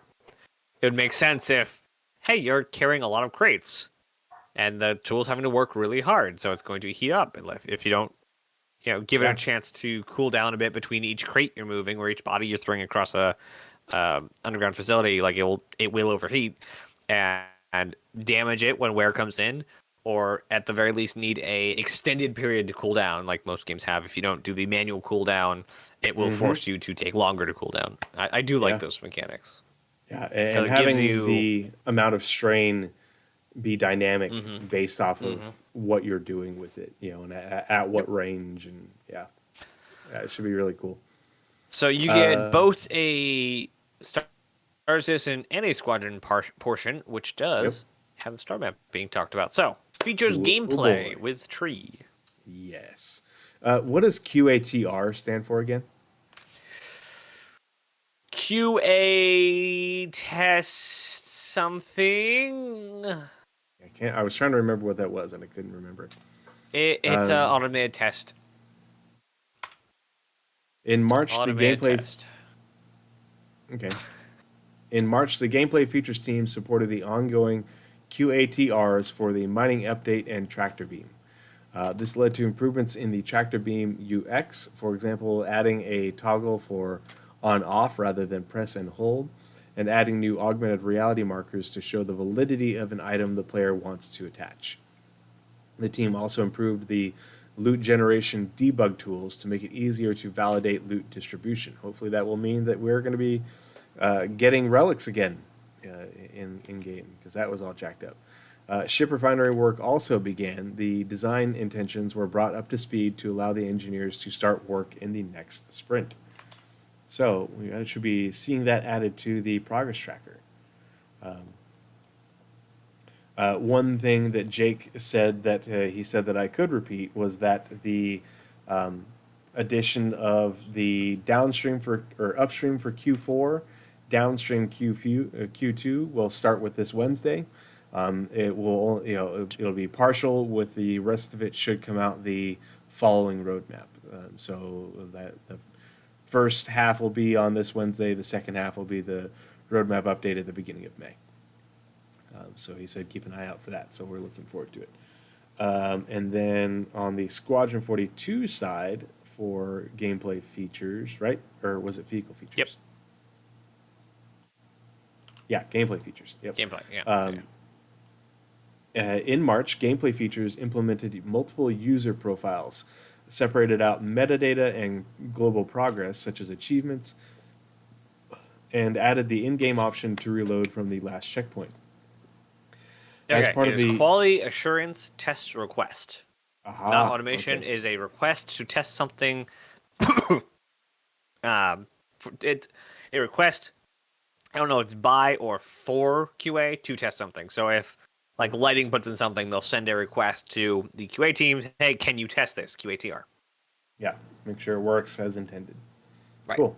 Speaker 2: it would make sense if, hey, you're carrying a lot of crates, and the tool's having to work really hard, so it's going to heat up. And if you don't, give it
Speaker 1: Yeah.
Speaker 2: a chance to cool down a bit between each crate you're moving or each body you're throwing across a underground facility, like it will overheat and damage it when wear comes in, or at the very least need a extended period to cool down, like most games have. If you don't do the manual cooldown, it will force you to take longer to cool down. I do like
Speaker 1: Yeah.
Speaker 2: those mechanics.
Speaker 1: Yeah,
Speaker 2: So
Speaker 1: and
Speaker 2: it gives
Speaker 1: having
Speaker 2: you
Speaker 1: the amount of strain be dynamic based off of what you're doing with it, and at what range, and yeah, it should be really cool.
Speaker 2: So you get both a Star Citizen and a Squadron portion, which
Speaker 1: Yep.
Speaker 2: does have the star map being talked about. So features
Speaker 1: Oh
Speaker 2: gameplay
Speaker 1: boy.
Speaker 2: with Tree.
Speaker 1: Yes. What does QATR stand for again?
Speaker 2: QA test something.
Speaker 1: I was trying to remember what that was, and I couldn't remember.
Speaker 2: It's an automated test.
Speaker 1: In March, the
Speaker 2: Automated
Speaker 1: gameplay.
Speaker 2: test.
Speaker 1: Okay. In March, the gameplay features team supported the ongoing QATRs for the mining update and tractor beam. This led to improvements in the tractor beam UX, for example, adding a toggle for on-off rather than press and hold, and adding new augmented reality markers to show the validity of an item the player wants to attach. The team also improved the loot generation debug tools to make it easier to validate loot distribution. Hopefully that will mean that we're going to be getting relics again in game, because that was all jacked up. Ship refinery work also began. The design intentions were brought up to speed to allow the engineers to start work in the next sprint. So we should be seeing that added to the progress tracker. One thing that Jake said that he said that I could repeat was that the addition of the downstream or upstream for Q4, downstream Q2 will start with this Wednesday. It will, it'll be partial, with the rest of it should come out the following roadmap. So that the first half will be on this Wednesday. The second half will be the roadmap update at the beginning of May. So he said keep an eye out for that. So we're looking forward to it. And then on the Squadron 42 side for gameplay features, right? Or was it vehicle features?
Speaker 2: Yep.
Speaker 1: Yeah, gameplay features. Yep.
Speaker 2: Gameplay, yeah.
Speaker 1: In March, gameplay features implemented multiple user profiles, separated out metadata and global progress, such as achievements, and added the in-game option to reload from the last checkpoint. As part
Speaker 2: it
Speaker 1: of
Speaker 2: is
Speaker 1: the
Speaker 2: quality assurance test request. Not automation,
Speaker 1: okay.
Speaker 2: is a request to test something. It's a request. I don't know, it's by or for QA to test something. So if like lighting puts in something, they'll send a request to the QA teams. Hey, can you test this? QATR.
Speaker 1: Yeah, make sure it works as intended.
Speaker 2: Right.
Speaker 1: Cool.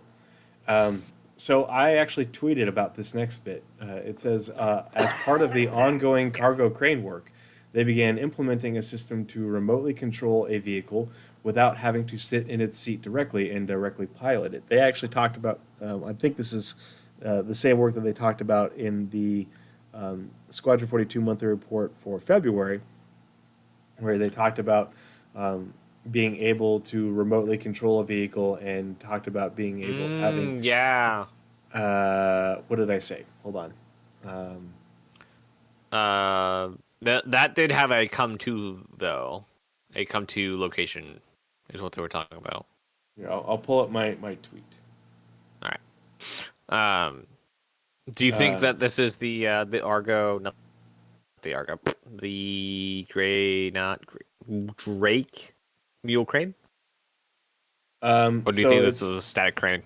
Speaker 1: So I actually tweeted about this next bit. It says, as part of the ongoing cargo crane work, they began implementing a system to remotely control a vehicle without having to sit in its seat directly and directly pilot it. They actually talked about, I think this is the same work that they talked about in the Squadron 42 monthly report for February, where they talked about being able to remotely control a vehicle and talked about being able having
Speaker 2: Yeah.
Speaker 1: what did I say? Hold on.
Speaker 2: That did have a come to though. A come to location is what they were talking about.
Speaker 1: Here, I'll pull up my tweet.
Speaker 2: All right. Do you think that this is the Argo, not the Argo, the Drake mule crane? Or do you
Speaker 1: So
Speaker 2: think this is
Speaker 1: it's
Speaker 2: a static crane?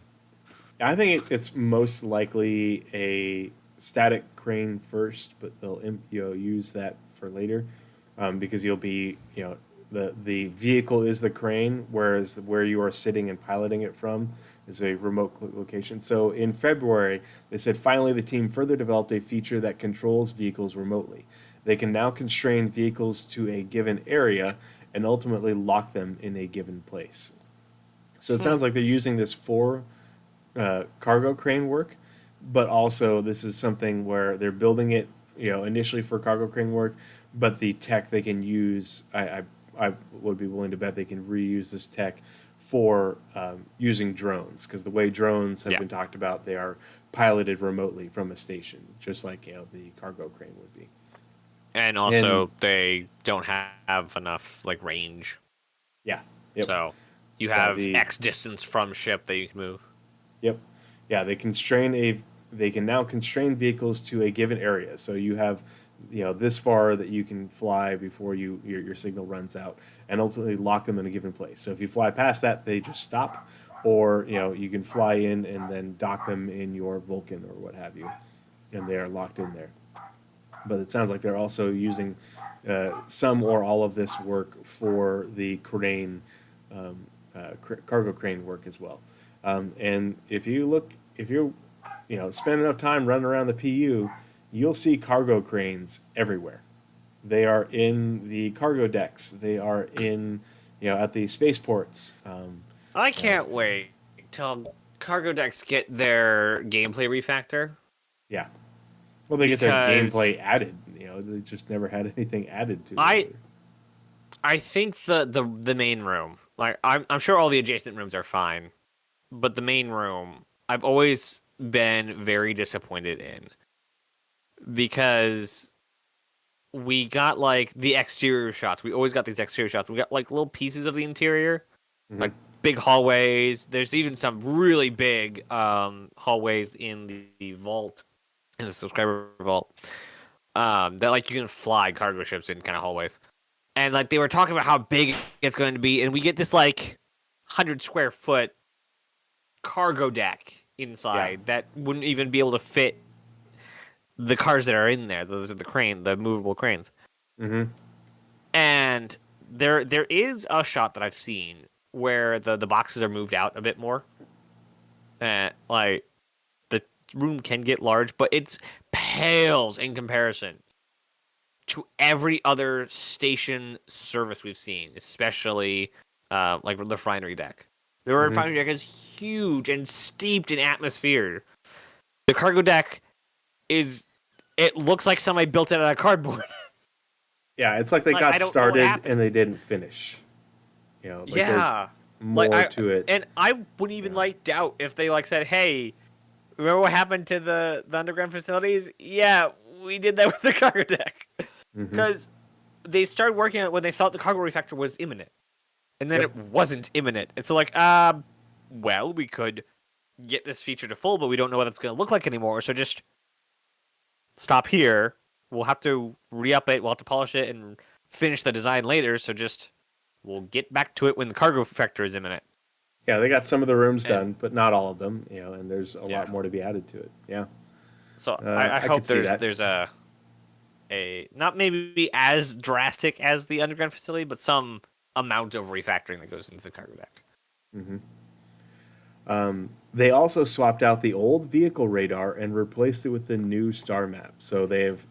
Speaker 1: I think it's most likely a static crane first, but they'll use that for later, because you'll be the vehicle is the crane, whereas where you are sitting and piloting it from is a remote location. So in February, they said finally the team further developed a feature that controls vehicles remotely. They can now constrain vehicles to a given area and ultimately lock them in a given place. So it sounds like they're using this for cargo crane work, but also this is something where they're building it, initially for cargo crane work, but the tech they can use, I would be willing to bet they can reuse this tech for using drones, because the way drones have
Speaker 2: Yeah.
Speaker 1: been talked about, they are piloted remotely from a station, just like the cargo crane would be.
Speaker 2: And
Speaker 1: And
Speaker 2: also, they don't have enough like range.
Speaker 1: yeah, yep,
Speaker 2: So you
Speaker 1: yeah,
Speaker 2: have
Speaker 1: the
Speaker 2: X distance from ship that you can move.
Speaker 1: Yep. Yeah, they can now constrain vehicles to a given area. So you have this far that you can fly before your signal runs out, and ultimately lock them in a given place. So if you fly past that, they just stop, or you can fly in and then dock them in your Vulcan or what have you, and they are locked in there. But it sounds like they're also using some or all of this work for the crane, cargo crane work as well. And if you spend enough time running around the PU, you'll see cargo cranes everywhere. They are in the cargo decks. They are in at the spaceports.
Speaker 2: I
Speaker 1: You know,
Speaker 2: can't wait till cargo decks get their gameplay refactor
Speaker 1: yeah. Well, they get their
Speaker 2: because
Speaker 1: gameplay added. They just never had anything added to
Speaker 2: I
Speaker 1: it.
Speaker 2: I think the main room, like I'm sure all the adjacent rooms are fine, but the main room I've always been very disappointed in because we got like the exterior shots. We always got these exterior shots. We got like little pieces of the interior,
Speaker 1: Hmm.
Speaker 2: like big hallways. There's even some really big hallways in the vault, in the subscriber vault, that like you can fly cargo ships in kind of hallways. And like they were talking about how big it's going to be, and we get this like 100 square foot cargo deck
Speaker 1: Yeah.
Speaker 2: inside that wouldn't even be able to fit the cars that are in there. Those are the movable cranes.
Speaker 1: Hmm.
Speaker 2: And there is a shot that I've seen where the boxes are moved out a bit more. And like the room can get large, but it's pales in comparison to every other station service we've seen, especially like the refinery deck. The
Speaker 1: Hmm.
Speaker 2: refinery deck is huge and steeped in atmosphere. The cargo deck is it looks like somebody built it out of cardboard.
Speaker 1: Yeah, it's like they
Speaker 2: Like
Speaker 1: got
Speaker 2: I don't know what
Speaker 1: started
Speaker 2: happened.
Speaker 1: and they didn't finish. Like there's
Speaker 2: Yeah. Like
Speaker 1: more to it.
Speaker 2: I wouldn't even
Speaker 1: Yeah.
Speaker 2: like doubt if they like said, "Hey, remember what happened to the underground facilities? Yeah, we did that with the cargo deck."
Speaker 1: Hmm.
Speaker 2: Cuz they started working on it when they thought the cargo refactor was imminent. And then
Speaker 1: Yep.
Speaker 2: it wasn't imminent. And so like, well, we could get this feature to full, but we don't know what it's going to look like anymore. So just stop here. We'll have to re-up it. We'll have to polish it and finish the design later. So just we'll get back to it when the cargo factor is imminent.
Speaker 1: Yeah, they got some of the rooms
Speaker 2: And
Speaker 1: done, but not all of them. And there's a lot
Speaker 2: yeah,
Speaker 1: more to be added to it. Yeah,
Speaker 2: so I
Speaker 1: I could
Speaker 2: hope
Speaker 1: see that.
Speaker 2: there's a not maybe as drastic as the underground facility, but some amount of refactoring that goes into the cargo deck.
Speaker 1: Hmm. They also swapped out the old vehicle radar and replaced it with the new star map. So they have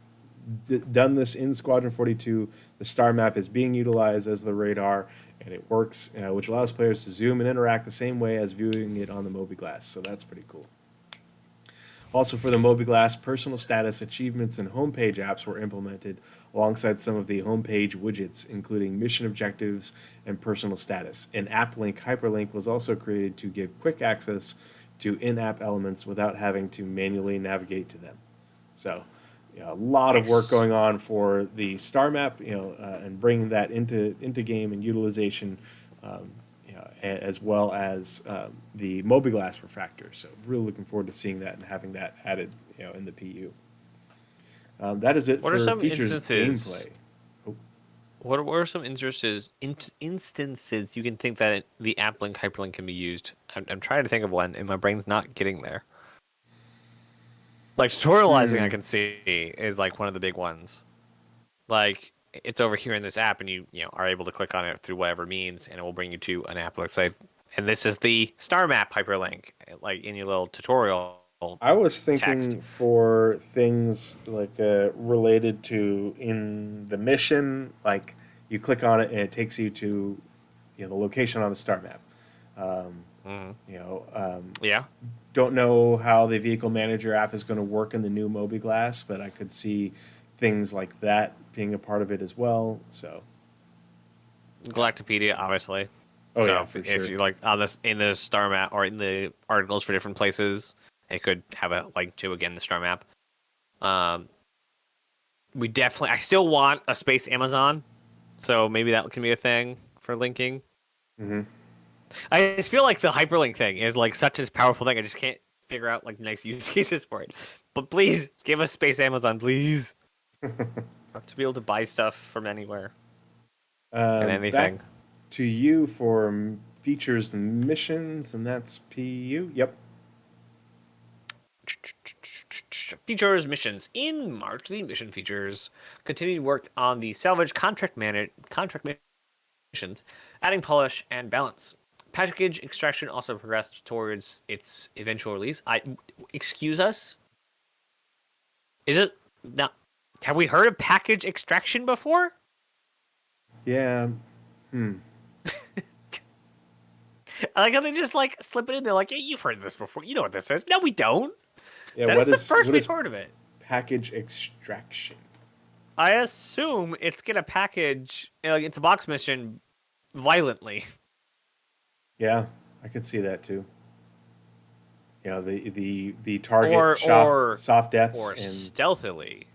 Speaker 1: done this in Squadron 42. The star map is being utilized as the radar, and it works, which allows players to zoom and interact the same way as viewing it on the Mobi So that's pretty cool. Also, for the Mobi personal status achievements and homepage apps were implemented alongside some of the homepage widgets, including mission objectives and personal status. An app link hyperlink was also created to give quick access to in app elements without having to manually navigate to them. So, a lot of work
Speaker 2: Nice.
Speaker 1: going on for the star map, and bringing that into game and utilization. Um, as well as the mobiGlass refractor. So really looking forward to seeing that and having that added, in the PU. That is it
Speaker 2: What are
Speaker 1: for
Speaker 2: some
Speaker 1: features
Speaker 2: instances?
Speaker 1: gameplay. Oh,
Speaker 2: What are some instances you can think that the app link hyperlink can be used? I'm trying to think of one, and my brain's not getting there. Like tutorializing, I can see is like one of the big ones. Like it's over here in this app, and you are able to click on it through whatever means, and it will bring you to an app. Let's say, and this is the star map hyperlink, like in your little tutorial
Speaker 1: I was
Speaker 2: text.
Speaker 1: thinking for things like related to in the mission, like you click on it and it takes you to the location on the star map. Um,
Speaker 2: Hmm. Yeah.
Speaker 1: don't know how the vehicle manager app is going to work in the new mobiGlass, but I could see things like that being a part of it as well. So,
Speaker 2: Galactopedia, obviously.
Speaker 1: oh
Speaker 2: So
Speaker 1: yeah, for
Speaker 2: if
Speaker 1: sure.
Speaker 2: you like on this in the star map or in the articles for different places, it could have a link to again the star map. Um, I still want a space Amazon, so maybe that can be a thing for linking.
Speaker 1: Hmm.
Speaker 2: I just feel like the hyperlink thing is like such a powerful thing. I just can't figure out like nice use cases for it. But please give us space Amazon, please, to be able to buy stuff from anywhere and
Speaker 1: Back
Speaker 2: anything.
Speaker 1: to you for features and missions, and that's PU. Yep.
Speaker 2: Features missions. In March, the mission features continued work on the salvage contract missions, adding polish and balance. Package extraction also progressed towards its eventual release. Excuse us. Is it not? Have we heard of package extraction before?
Speaker 1: Yeah. Hmm.
Speaker 2: I like how they just like slip it in there. Like, yeah, you've heard this before. You know what this is. No, we don't.
Speaker 1: Yeah.
Speaker 2: That is the first
Speaker 1: What
Speaker 2: we've
Speaker 1: is
Speaker 2: heard of it.
Speaker 1: package extraction?
Speaker 2: I assume it's gonna package like it's a box mission violently.
Speaker 1: Yeah, I could see that too. The target
Speaker 2: or
Speaker 1: soft
Speaker 2: or
Speaker 1: soft deaths
Speaker 2: or
Speaker 1: and
Speaker 2: stealthily.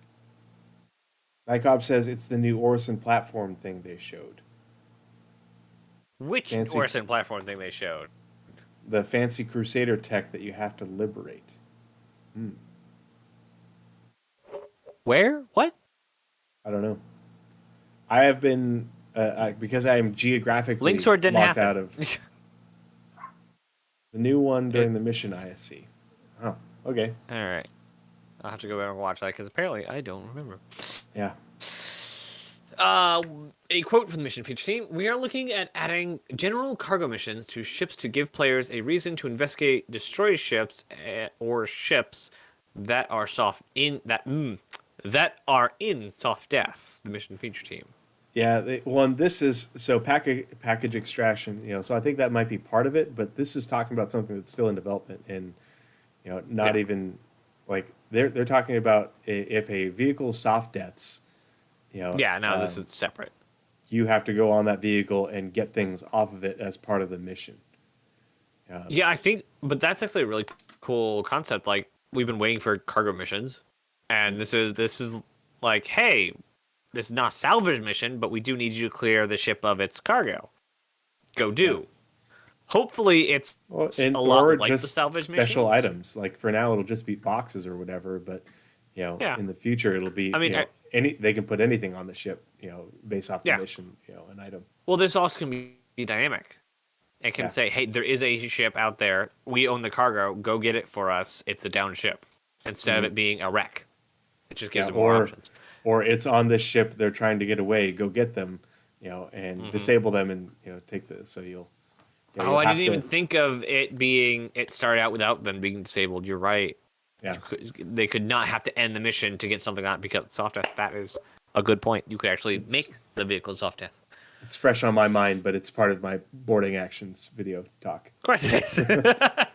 Speaker 1: Nykob says it's the new Orison platform thing they showed.
Speaker 2: Which
Speaker 1: Fancy
Speaker 2: Orson platform thing they showed?
Speaker 1: the fancy Crusader tech that you have to liberate.
Speaker 2: Where? What?
Speaker 1: I don't know. I have been because I am geographically
Speaker 2: Link's sword didn't
Speaker 1: locked
Speaker 2: happen.
Speaker 1: out of the new one during the mission ISC. Oh, okay.
Speaker 2: All right. I'll have to go back and watch that because apparently I don't remember.
Speaker 1: Yeah.
Speaker 2: A quote from the mission feature team: "We are looking at adding general cargo missions to ships to give players a reason to investigate destroyed ships or ships that are that are in soft death." The mission feature team.
Speaker 1: Yeah, this is so package extraction. So I think that might be part of it, but this is talking about something that's still in development and not
Speaker 2: Yeah.
Speaker 1: even like they're talking about if a vehicle soft deaths,
Speaker 2: Yeah. No, this is separate.
Speaker 1: you have to go on that vehicle and get things off of it as part of the mission.
Speaker 2: Yeah, I think, but that's actually a really cool concept. Like we've been waiting for cargo missions, and this is like, hey, this is not a salvage mission, but we do need you to clear the ship of its cargo. Go do.
Speaker 1: Yeah.
Speaker 2: Hopefully, it's
Speaker 1: Well,
Speaker 2: a
Speaker 1: or
Speaker 2: lot like the
Speaker 1: just
Speaker 2: salvage
Speaker 1: special
Speaker 2: missions.
Speaker 1: items. Like for now, it'll just be boxes or whatever. But
Speaker 2: Yeah,
Speaker 1: in the future, it'll be
Speaker 2: I mean,
Speaker 1: they can put anything on the ship. Based off the
Speaker 2: yeah.
Speaker 1: mission. An item.
Speaker 2: Well, this also can be dynamic. It can
Speaker 1: Yeah.
Speaker 2: say, hey, there is a ship out there. We own the cargo. Go get it for us. It's a down ship. Instead of it being a wreck. It just gives
Speaker 1: Yeah,
Speaker 2: them more options.
Speaker 1: or it's on this ship. They're trying to get away. Go get them. And disable them and take the so you'll.
Speaker 2: Oh, I
Speaker 1: have
Speaker 2: didn't
Speaker 1: to,
Speaker 2: even think of it started out without them being disabled. You're right.
Speaker 1: Yeah.
Speaker 2: They could not have to end the mission to get something on because it's soft death. That is a good point. You could actually make the vehicle soft death.
Speaker 1: It's fresh on my mind, but it's part of my boarding actions video talk.
Speaker 2: Of course it is. The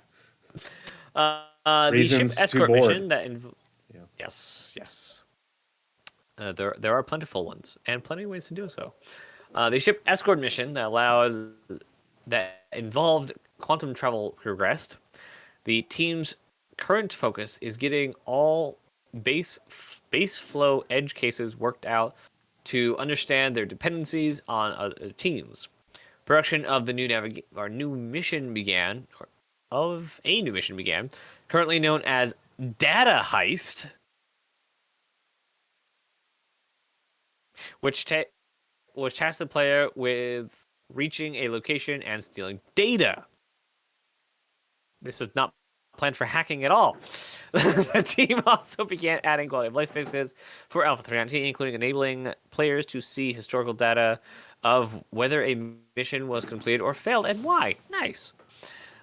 Speaker 2: ship
Speaker 1: Reasons to
Speaker 2: escort
Speaker 1: board.
Speaker 2: mission
Speaker 1: Yeah.
Speaker 2: Yes. There are plentiful ones and plenty of ways to do so. The ship escort mission that involved quantum travel progressed. The team's current focus is getting all base flow edge cases worked out to understand their dependencies on other teams. Production of the new mission began, currently known as Data Heist, which tasks the player with reaching a location and stealing data. This is not planned for hacking at all. The team also began adding quality of life fixes for Alpha 319, including enabling players to see historical data of whether a mission was completed or failed and why. Nice.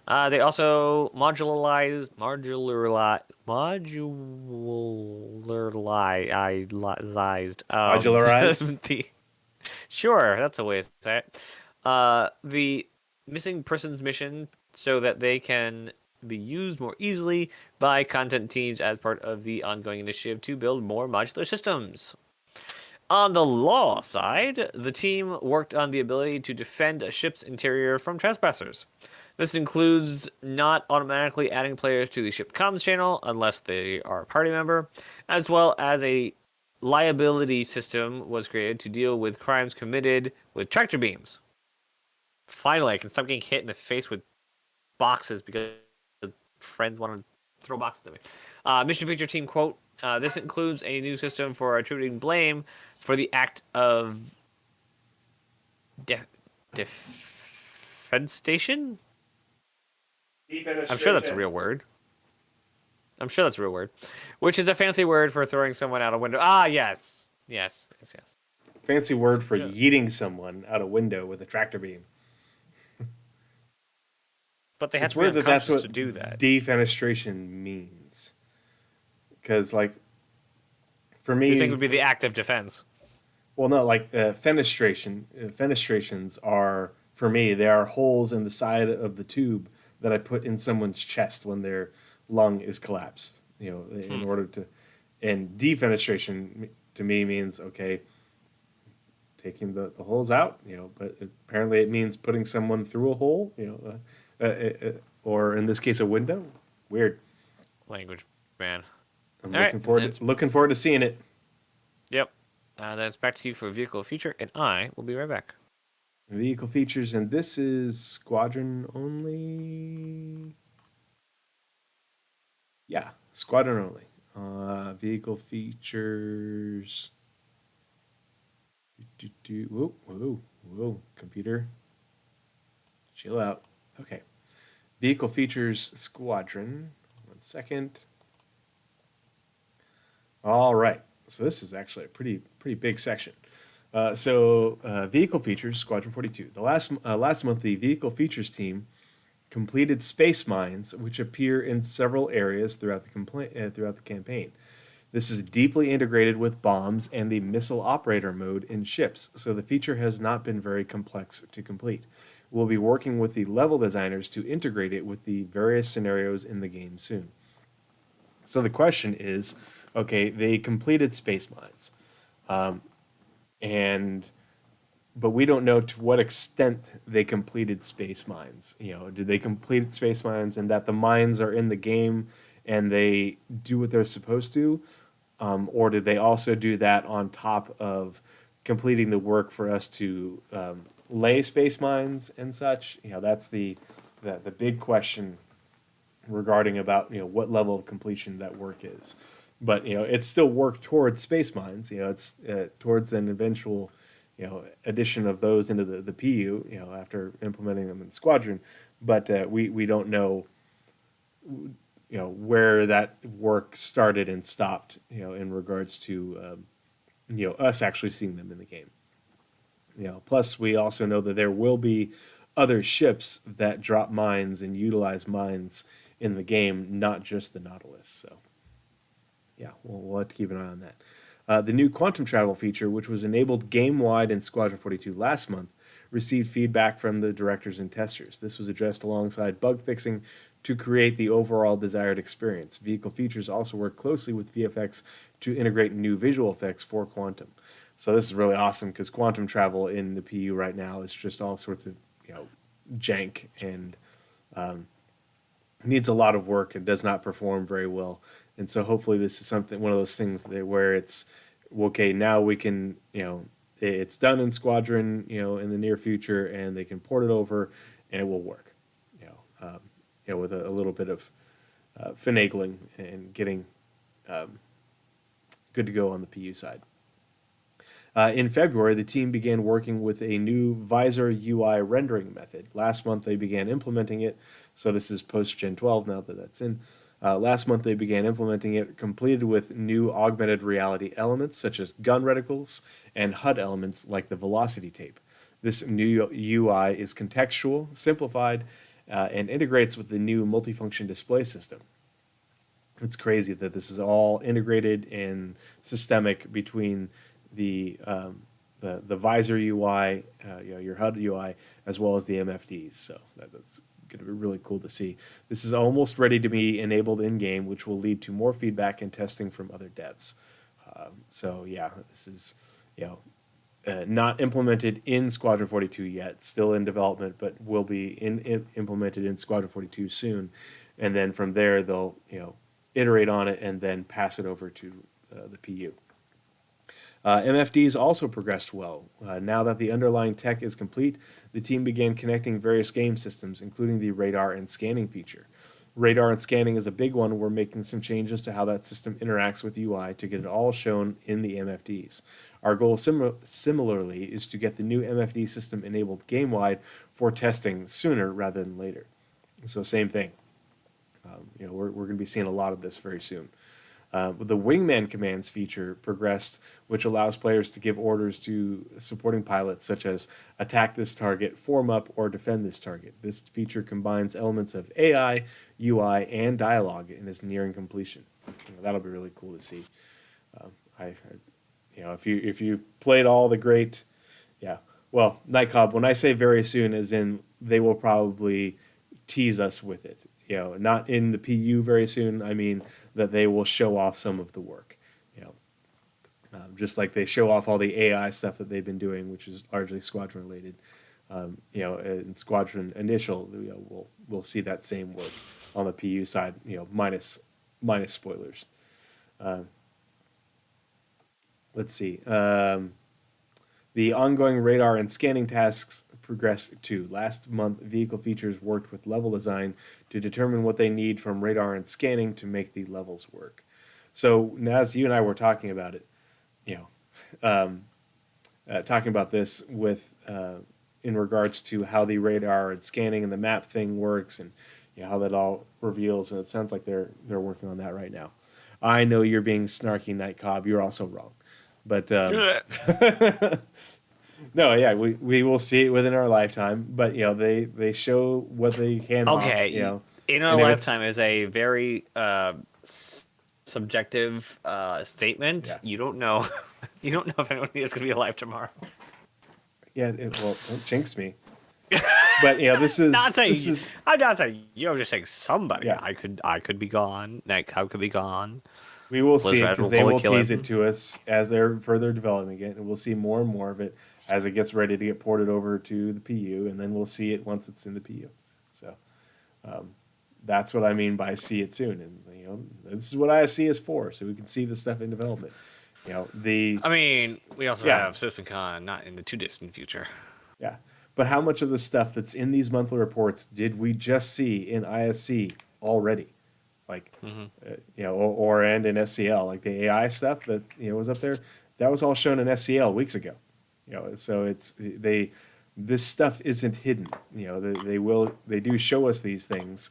Speaker 2: They also modularized
Speaker 1: Modularized?
Speaker 2: sure, that's a way to say it. The missing persons mission so that they can be used more easily by content teams as part of the ongoing initiative to build more modular systems. On the law side, the team worked on the ability to defend a ship's interior from trespassers. This includes not automatically adding players to the ship comms channel unless they are a party member, as well as a liability system was created to deal with crimes committed with tractor beams. Finally, I can stop getting hit in the face with boxes because friends want to throw boxes at me. Mission feature team quote, this includes a new system for attributing blame for the act of defenestration? I'm sure that's a real word. Which is a fancy word for throwing someone out a window. Ah, yes. Yes.
Speaker 1: Fancy word for yeeting someone out a window with a tractor beam.
Speaker 2: But they have
Speaker 1: It's
Speaker 2: to be
Speaker 1: weird that that's
Speaker 2: unconscious
Speaker 1: what
Speaker 2: to do that.
Speaker 1: defenestration means. Because, like, for me...
Speaker 2: You think it would be the act of defense?
Speaker 1: Well, no, like, fenestration. Fenestrations are, for me, they are holes in the side of the tube that I put in someone's chest when their lung is collapsed. You know, in order to... And defenestration, to me, means, okay, taking the holes out, you know, but apparently it means putting someone through a hole, you know, or in this case, a window. Weird.
Speaker 2: Language, man.
Speaker 1: I'm looking forward to seeing it.
Speaker 2: Yep. That's back to you for vehicle feature, and I will be right back.
Speaker 1: Vehicle features, and this is Squadron only. Yeah, Squadron only. Vehicle features. Whoa, computer. Chill out. Okay. Vehicle features Squadron. 1 second. All right. So this is actually a pretty big section. Vehicle features Squadron 42. The last month, the vehicle features team completed space mines, which appear in several areas throughout the campaign. This is deeply integrated with bombs and the missile operator mode in ships, so the feature has not been very complex to complete. We'll be working with the level designers to integrate it with the various scenarios in the game soon. So the question is, okay, they completed space mines, but we don't know to what extent they completed space mines. You know, did they complete space mines and that the mines are in the game and they do what they're supposed to? Or did they also do that on top of completing the work for us to lay space mines and such? You know, that's the big question regarding about, you know, what level of completion that work is. But, you know, it's still work towards space mines. You know, it's towards an eventual, you know, addition of those into the PU, you know, after implementing them in Squadron. But we don't know, you know, where that work started and stopped, you know, in regards to, you know, us actually seeing them in the game. You know, plus we also know that there will be other ships that drop mines and utilize mines in the game, not just the Nautilus. So, yeah, we'll have to keep an eye on that. The new quantum travel feature, which was enabled game-wide in Squadron 42 last month, received feedback from the directors and testers. This was addressed alongside bug fixing to create the overall desired experience. Vehicle features also work closely with VFX to integrate new visual effects for quantum. So this is really awesome because quantum travel in the PU right now is just all sorts of, you know, jank and needs a lot of work and does not perform very well. And so hopefully this is one of those things where it's okay. Now we can, you know, it's done in Squadron, in the near future, and they can port it over, and it will work. With a little bit of finagling and getting good to go on the PU side. In February, the team began working with a new visor UI rendering method. Last month, they began implementing it. So this is post Gen 12 now that that's in. Last month, they began implementing it, completed with new augmented reality elements such as gun reticles and HUD elements like the velocity tape. This new UI is contextual, simplified, and integrates with the new multifunction display system. It's crazy that this is all integrated and systemic between the visor UI, your HUD UI, as well as the MFDs. So that's going to be really cool to see. This is almost ready to be enabled in game, which will lead to more feedback and testing from other devs. This is not implemented in Squadron 42 yet, still in development, but will be implemented in Squadron 42 soon. And then from there, they'll iterate on it and then pass it over to the PU. MFDs also progressed well. Now that the underlying tech is complete, the team began connecting various game systems, including the radar and scanning feature. Radar and scanning is a big one. We're making some changes to how that system interacts with UI to get it all shown in the MFDs. Our goal similarly is to get the new MFD system enabled game-wide for testing sooner rather than later. So same thing. We're going to be seeing a lot of this very soon. The Wingman Commands feature progressed, which allows players to give orders to supporting pilots such as attack this target, form up, or defend this target. This feature combines elements of AI, UI, and dialogue and is nearing completion. That'll be really cool to see. If you played all the great, Nightclub, when I say very soon, as in they will probably tease us with it. Not in the PU very soon. I mean that they will show off some of the work. Just like they show off all the AI stuff that they've been doing, which is largely Squadron related. In Squadron Initial, we'll see that same work on the PU side. Minus spoilers. Let's see. The ongoing radar and scanning tasks progressed too. Last month, vehicle features worked with level design to determine what they need from radar and scanning to make the levels work. So, as you and I were talking about it, talking about this with in regards to how the radar and scanning and the map thing works, and how that all reveals, and it sounds like they're working on that right now. I know you're being snarky, Night Cobb. You're also wrong, but no, yeah, we will see it within our lifetime. But they show what they can.
Speaker 2: Okay,
Speaker 1: off,
Speaker 2: in our lifetime is a very subjective statement. Yeah. You don't know. You don't know if anyone is going to be alive tomorrow.
Speaker 1: Yeah, don't jinx me. But this is
Speaker 2: not saying.
Speaker 1: This is,
Speaker 2: I'm not saying. You're just saying somebody.
Speaker 1: Yeah.
Speaker 2: I could be gone. Nightclub could be gone.
Speaker 1: We will see it because they will tease it to us as they're further developing it, and we'll see more and more of it as it gets ready to get ported over to the PU, and then we'll see it once it's in the PU. So that's what I mean by see it soon, and this is what ISC is for, so we can see the stuff in development. We
Speaker 2: also have SystemCon not in the too distant future.
Speaker 1: Yeah, but how much of the stuff that's in these monthly reports did we just see in ISC already? Like, or in SCL, like the AI stuff that was up there, that was all shown in SCL weeks ago. So this stuff isn't hidden. They do show us these things.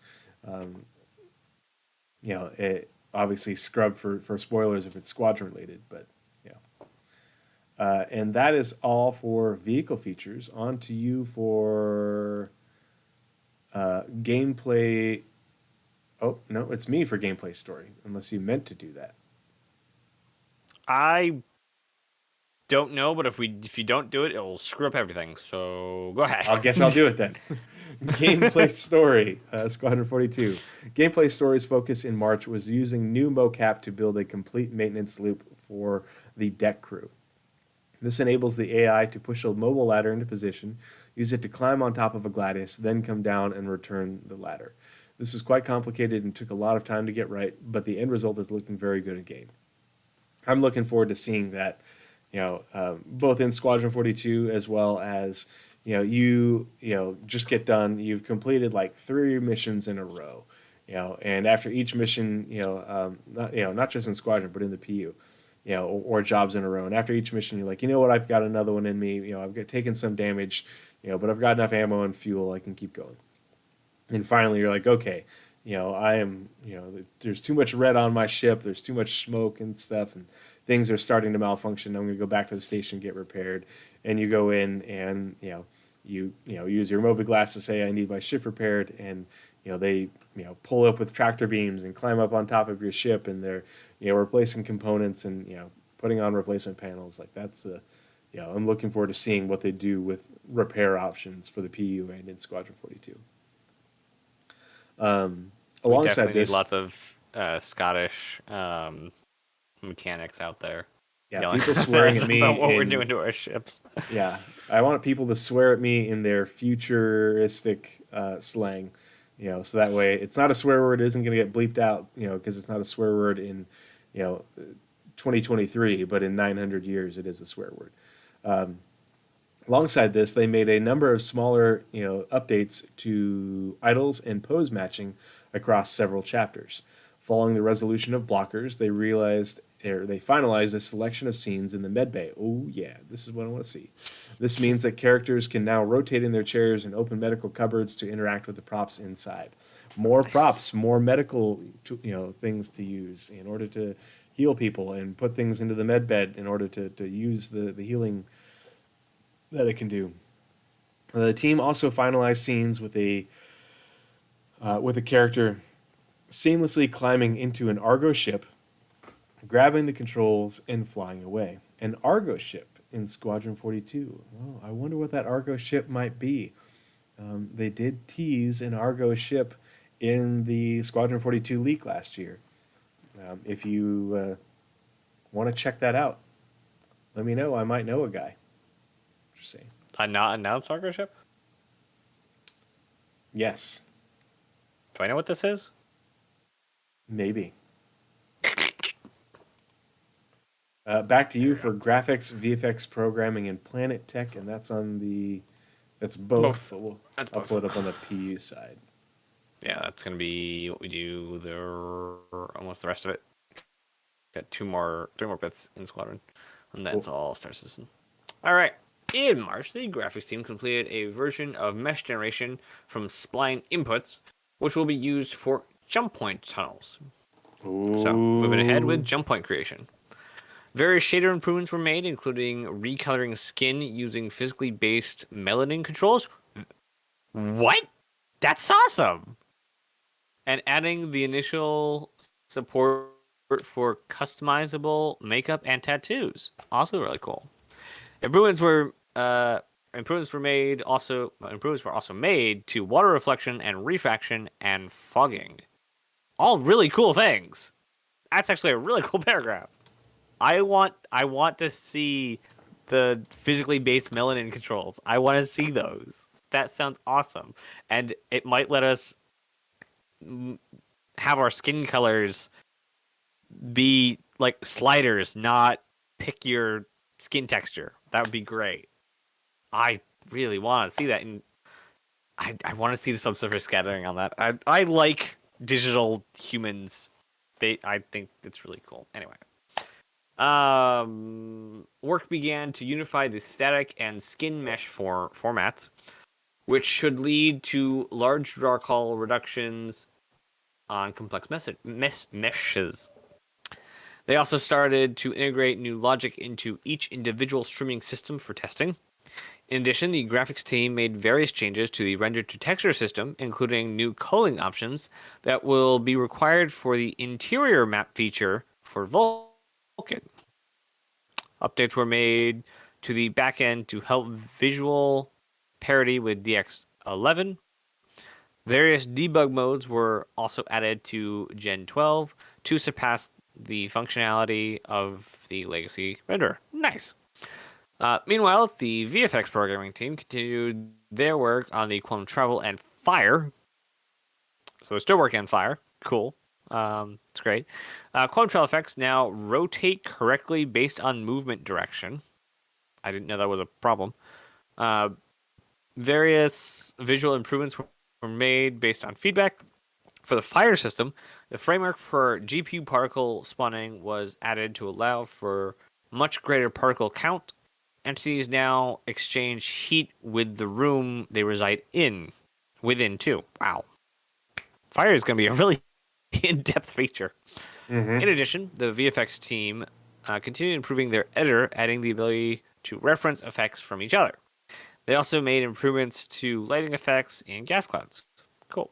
Speaker 1: It obviously scrubbed for spoilers if it's Squadron related, but and that is all for vehicle features. On to you for gameplay. Oh, no, it's me for gameplay story, unless you meant to do that.
Speaker 2: I don't know, but if you don't do it, it'll screw up everything. So go ahead.
Speaker 1: I guess I'll do it then. Gameplay story, Squadron 42. Gameplay story's focus in March was using new mocap to build a complete maintenance loop for the deck crew. This enables the AI to push a mobile ladder into position, use it to climb on top of a Gladius, then come down and return the ladder. This is quite complicated and took a lot of time to get right, but the end result is looking very good in game. I'm looking forward to seeing that, both in Squadron 42 as well as just get done. You've completed like 3 missions in a row, and after each mission, not just in Squadron but in the PU, or jobs in a row. And after each mission, you're like, you know what, I've got another one in me. I've taken some damage, but I've got enough ammo and fuel. I can keep going. And finally, you're like, okay, I am, there's too much red on my ship. There's too much smoke and stuff, and things are starting to malfunction. I'm going to go back to the station, get repaired. And you go in and, you use your Mobiglass to say, I need my ship repaired. And, they, pull up with tractor beams and climb up on top of your ship, and they're, replacing components and, putting on replacement panels. Like that's I'm looking forward to seeing what they do with repair options for the PU and in Squadron 42.
Speaker 2: We
Speaker 1: Alongside
Speaker 2: definitely
Speaker 1: this,
Speaker 2: need lots of Scottish mechanics out there.
Speaker 1: yeah, people swearing at me
Speaker 2: about what we're doing to our ships.
Speaker 1: Yeah, I want people to swear at me in their futuristic slang, so that way it's not a swear word. It isn't going to get bleeped out, because it's not a swear word in, 2023, but in 900 years it is a swear word. Alongside this, they made a number of smaller, updates to idols and pose matching across several chapters. Following the resolution of blockers, they finalized a selection of scenes in the medbay. Oh yeah, this is what I want to see. This means that characters can now rotate in their chairs and open medical cupboards to interact with the props inside. More props, more medical, things to use in order to heal people and put things into the medbed in order to use the healing that it can do. The team also finalized scenes with a character seamlessly climbing into an Argo ship, grabbing the controls, and flying away. An Argo ship in Squadron 42. Oh, I wonder what that Argo ship might be. They did tease an Argo ship in the Squadron 42 leak last year. If you want to check that out, let me know. I might know a guy. Just saying.
Speaker 2: A not announced Argo ship?
Speaker 1: Yes.
Speaker 2: Do I know what this is?
Speaker 1: Maybe. Back to you for graphics, VFX programming, and Planet Tech, and that's both. We'll upload up on the PU side.
Speaker 2: Yeah, that's gonna be what we do. Almost the rest of it. Got 3 more bits in Squadron, and that's all Star Citizen. All right. In March, the graphics team completed a version of mesh generation from spline inputs, which will be used for jump point tunnels.
Speaker 1: Ooh.
Speaker 2: So, moving ahead with jump point creation. Various shader improvements were made, including recoloring skin using physically based melanin controls. What? That's awesome! And adding the initial support for customizable makeup and tattoos. Also really cool. Improvements were also made to water reflection and refraction and fogging. All really cool things. That's actually a really cool paragraph. I want to see the physically based melanin controls. I want to see those. That sounds awesome. And it might let us have our skin colors be like sliders, not pick your skin texture. That would be great. I really want to see that, and I want to see the subsurface scattering on that. I like digital humans. I think it's really cool. Anyway. Work began to unify the static and skin mesh formats, which should lead to large draw call reductions on complex meshes. They also started to integrate new logic into each individual streaming system for testing. In addition, the graphics team made various changes to the render-to-texture system, including new culling options that will be required for the interior map feature for Vulcan. Updates were made to the backend to help visual parity with DX11. Various debug modes were also added to Gen 12 to surpass the functionality of the legacy render. Nice. Meanwhile, the VFX programming team continued their work on the Quantum Travel and Fire. So they're still working on Fire. Cool. It's great. Quantum trail effects now rotate correctly based on movement direction. I didn't know that was a problem. Uh, Various visual improvements were made based on feedback. For the fire system, the framework for GPU particle spawning was added to allow for much greater particle count. Entities now exchange heat with the room they reside within too. Wow. Fire is going to be a really in-depth feature. In addition, the VFX team continued improving their editor, adding the ability to reference effects from each other. They also made improvements to lighting effects and gas clouds. Cool.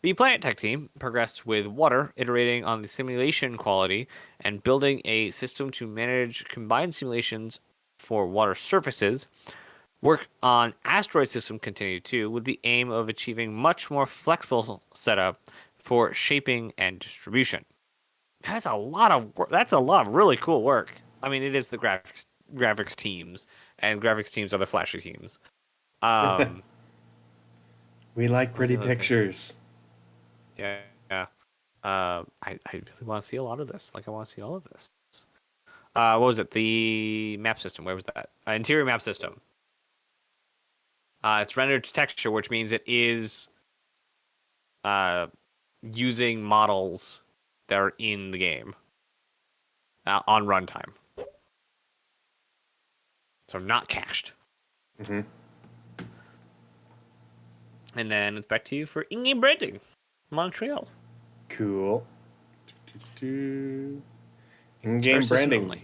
Speaker 2: The Planet Tech team progressed with water, iterating on the simulation quality and building a system to manage combined simulations for water surfaces. Work on asteroid system continued too, with the aim of achieving much more flexible setup for shaping and distribution. That's a lot of work. That's a lot of really cool work. I mean, it is the graphics teams, and graphics teams are the flashy teams. Um,
Speaker 1: We like
Speaker 2: what's the
Speaker 1: pretty
Speaker 2: other thing?
Speaker 1: pictures.
Speaker 2: Yeah, yeah. I really want to see a lot of this. Like, I want to see all of this. What was it? The map system. Where was that? Interior map system. It's rendered to texture, which means it is using models that are in the game on runtime. So not cached.
Speaker 1: Mm-hmm.
Speaker 2: And then it's back to you for in-game branding. Montreal.
Speaker 1: Cool. In-game
Speaker 2: Star Citizen
Speaker 1: branding.
Speaker 2: only.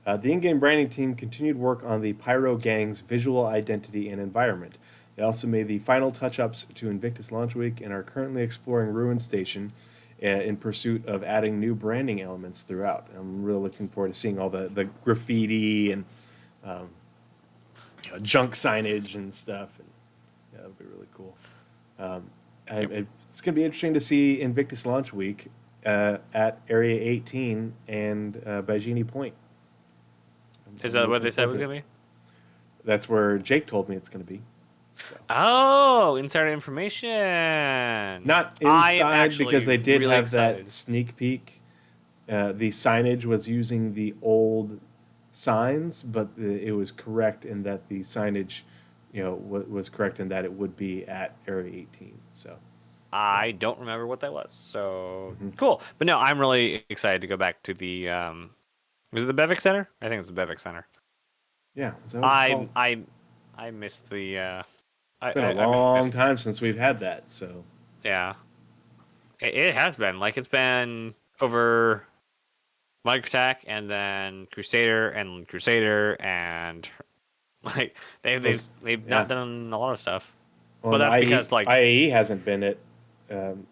Speaker 1: The in-game branding team continued work on the Pyro Gang's visual identity and environment. They also made the final touch-ups to Invictus Launch Week and are currently exploring Ruin Station in pursuit of adding new branding elements throughout. I'm really looking forward to seeing all the graffiti and junk signage and stuff. And, yeah, that'll be really cool. It's going to be interesting to see Invictus Launch Week at Area 18 and Bajini Point.
Speaker 2: Is that what they said was going to be?
Speaker 1: That's where Jake told me it's going to be. So.
Speaker 2: Oh, insider information.
Speaker 1: Not inside because they did
Speaker 2: really
Speaker 1: have
Speaker 2: excited.
Speaker 1: that sneak peek. The signage was using the old signs, but it was correct in that the signage, was correct in that it would be at Area 18. So
Speaker 2: I don't remember what that was. So cool. But no, I'm really excited to go back to the was it the Bevic Center? I think it's the Bevic Center.
Speaker 1: yeah, is that what it's called?
Speaker 2: I missed the
Speaker 1: It's been a long time since we've had that, so
Speaker 2: yeah. It has been. Like, it's been over Microtac and then Crusader and like they've not done a lot of stuff.
Speaker 1: Well,
Speaker 2: But that's because like
Speaker 1: IAE hasn't been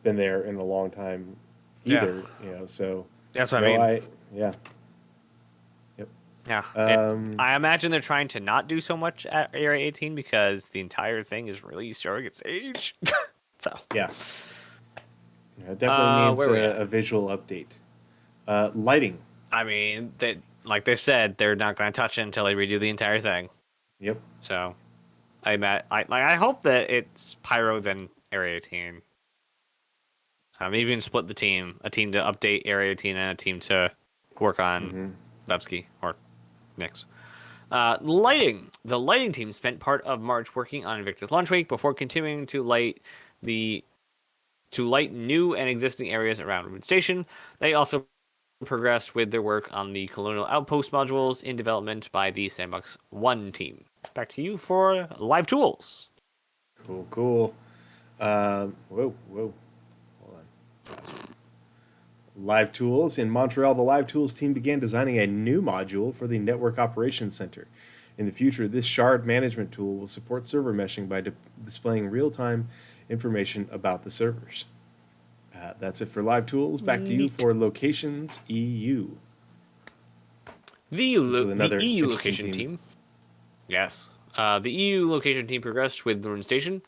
Speaker 1: there in a long time either. So
Speaker 2: that's what I mean.
Speaker 1: Yeah. Yep.
Speaker 2: Yeah. I imagine they're trying to not do so much at Area 18 because the entire thing is really showing its age. So
Speaker 1: Yeah. It definitely needs
Speaker 2: where we at?
Speaker 1: a visual update. Lighting.
Speaker 2: I mean, like they said, they're not going to touch it until they redo the entire thing.
Speaker 1: Yep.
Speaker 2: So I hope that it's Pyro then Area 18. Maybe even split the team, a team to update Area 18 and a team to work on Levski or Nix. Lighting. The lighting team spent part of March working on Invictus Launch Week before continuing to light new and existing areas around Ruin Station. They also progressed with their work on the Colonial Outpost modules in development by the Sandbox 1 team. Back to you for live tools.
Speaker 1: Cool. Whoa. Hold on. Live Tools. In Montreal, the Live Tools team began designing a new module for the Network Operations Center. In the future, this shard management tool will support server meshing by displaying real-time information about the servers. That's it for Live Tools. Back to you for Locations EU.
Speaker 2: The EU location team. Yes. The EU location team progressed with Ruin Station,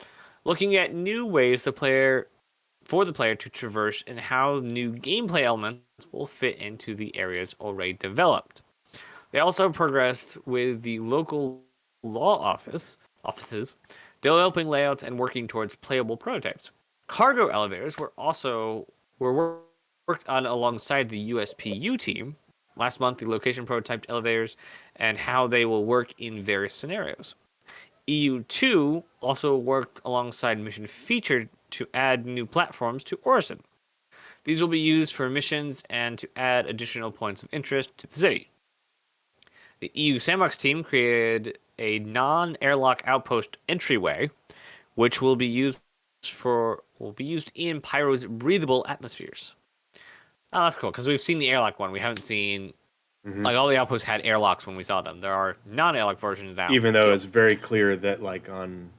Speaker 2: looking at new ways for the player to traverse and how new gameplay elements will fit into the areas already developed. They also progressed with the local law offices, developing layouts and working towards playable prototypes. Cargo elevators were worked on alongside the USPU team. Last month, the location prototyped elevators and how they will work in various scenarios. EU2 also worked alongside Mission Featured to add new platforms to Orison. These will be used for missions and to add additional points of interest to the city. The EU Sandbox team created a non-airlock outpost entryway, which will be used in Pyro's breathable atmospheres. Oh, that's cool, because we've seen the airlock one. We haven't seen... Like, all the outposts had airlocks when we saw them. There are non-airlock versions now.
Speaker 1: Even though it's very clear that, like, on...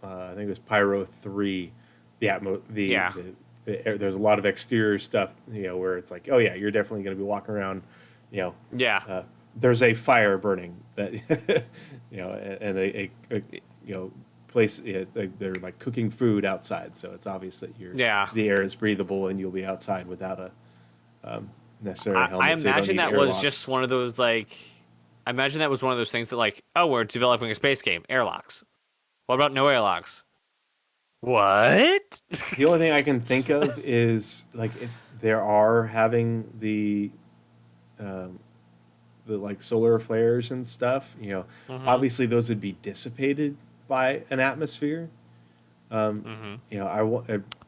Speaker 1: I think it was Pyro 3, there's a lot of exterior stuff, where it's like, oh, yeah, you're definitely going to be walking around, there's a fire burning that, and a place, they're like cooking food outside, so it's obvious that the air is breathable and you'll be outside without a necessary helmet.
Speaker 2: I imagine that was just one of those, like, I imagine that was one of those things that, like, oh, we're developing a space game, airlocks. What about no airlocks? What?
Speaker 1: The only thing I can think of is, like, if there are having the like solar flares and stuff, obviously those would be dissipated by an atmosphere. I'm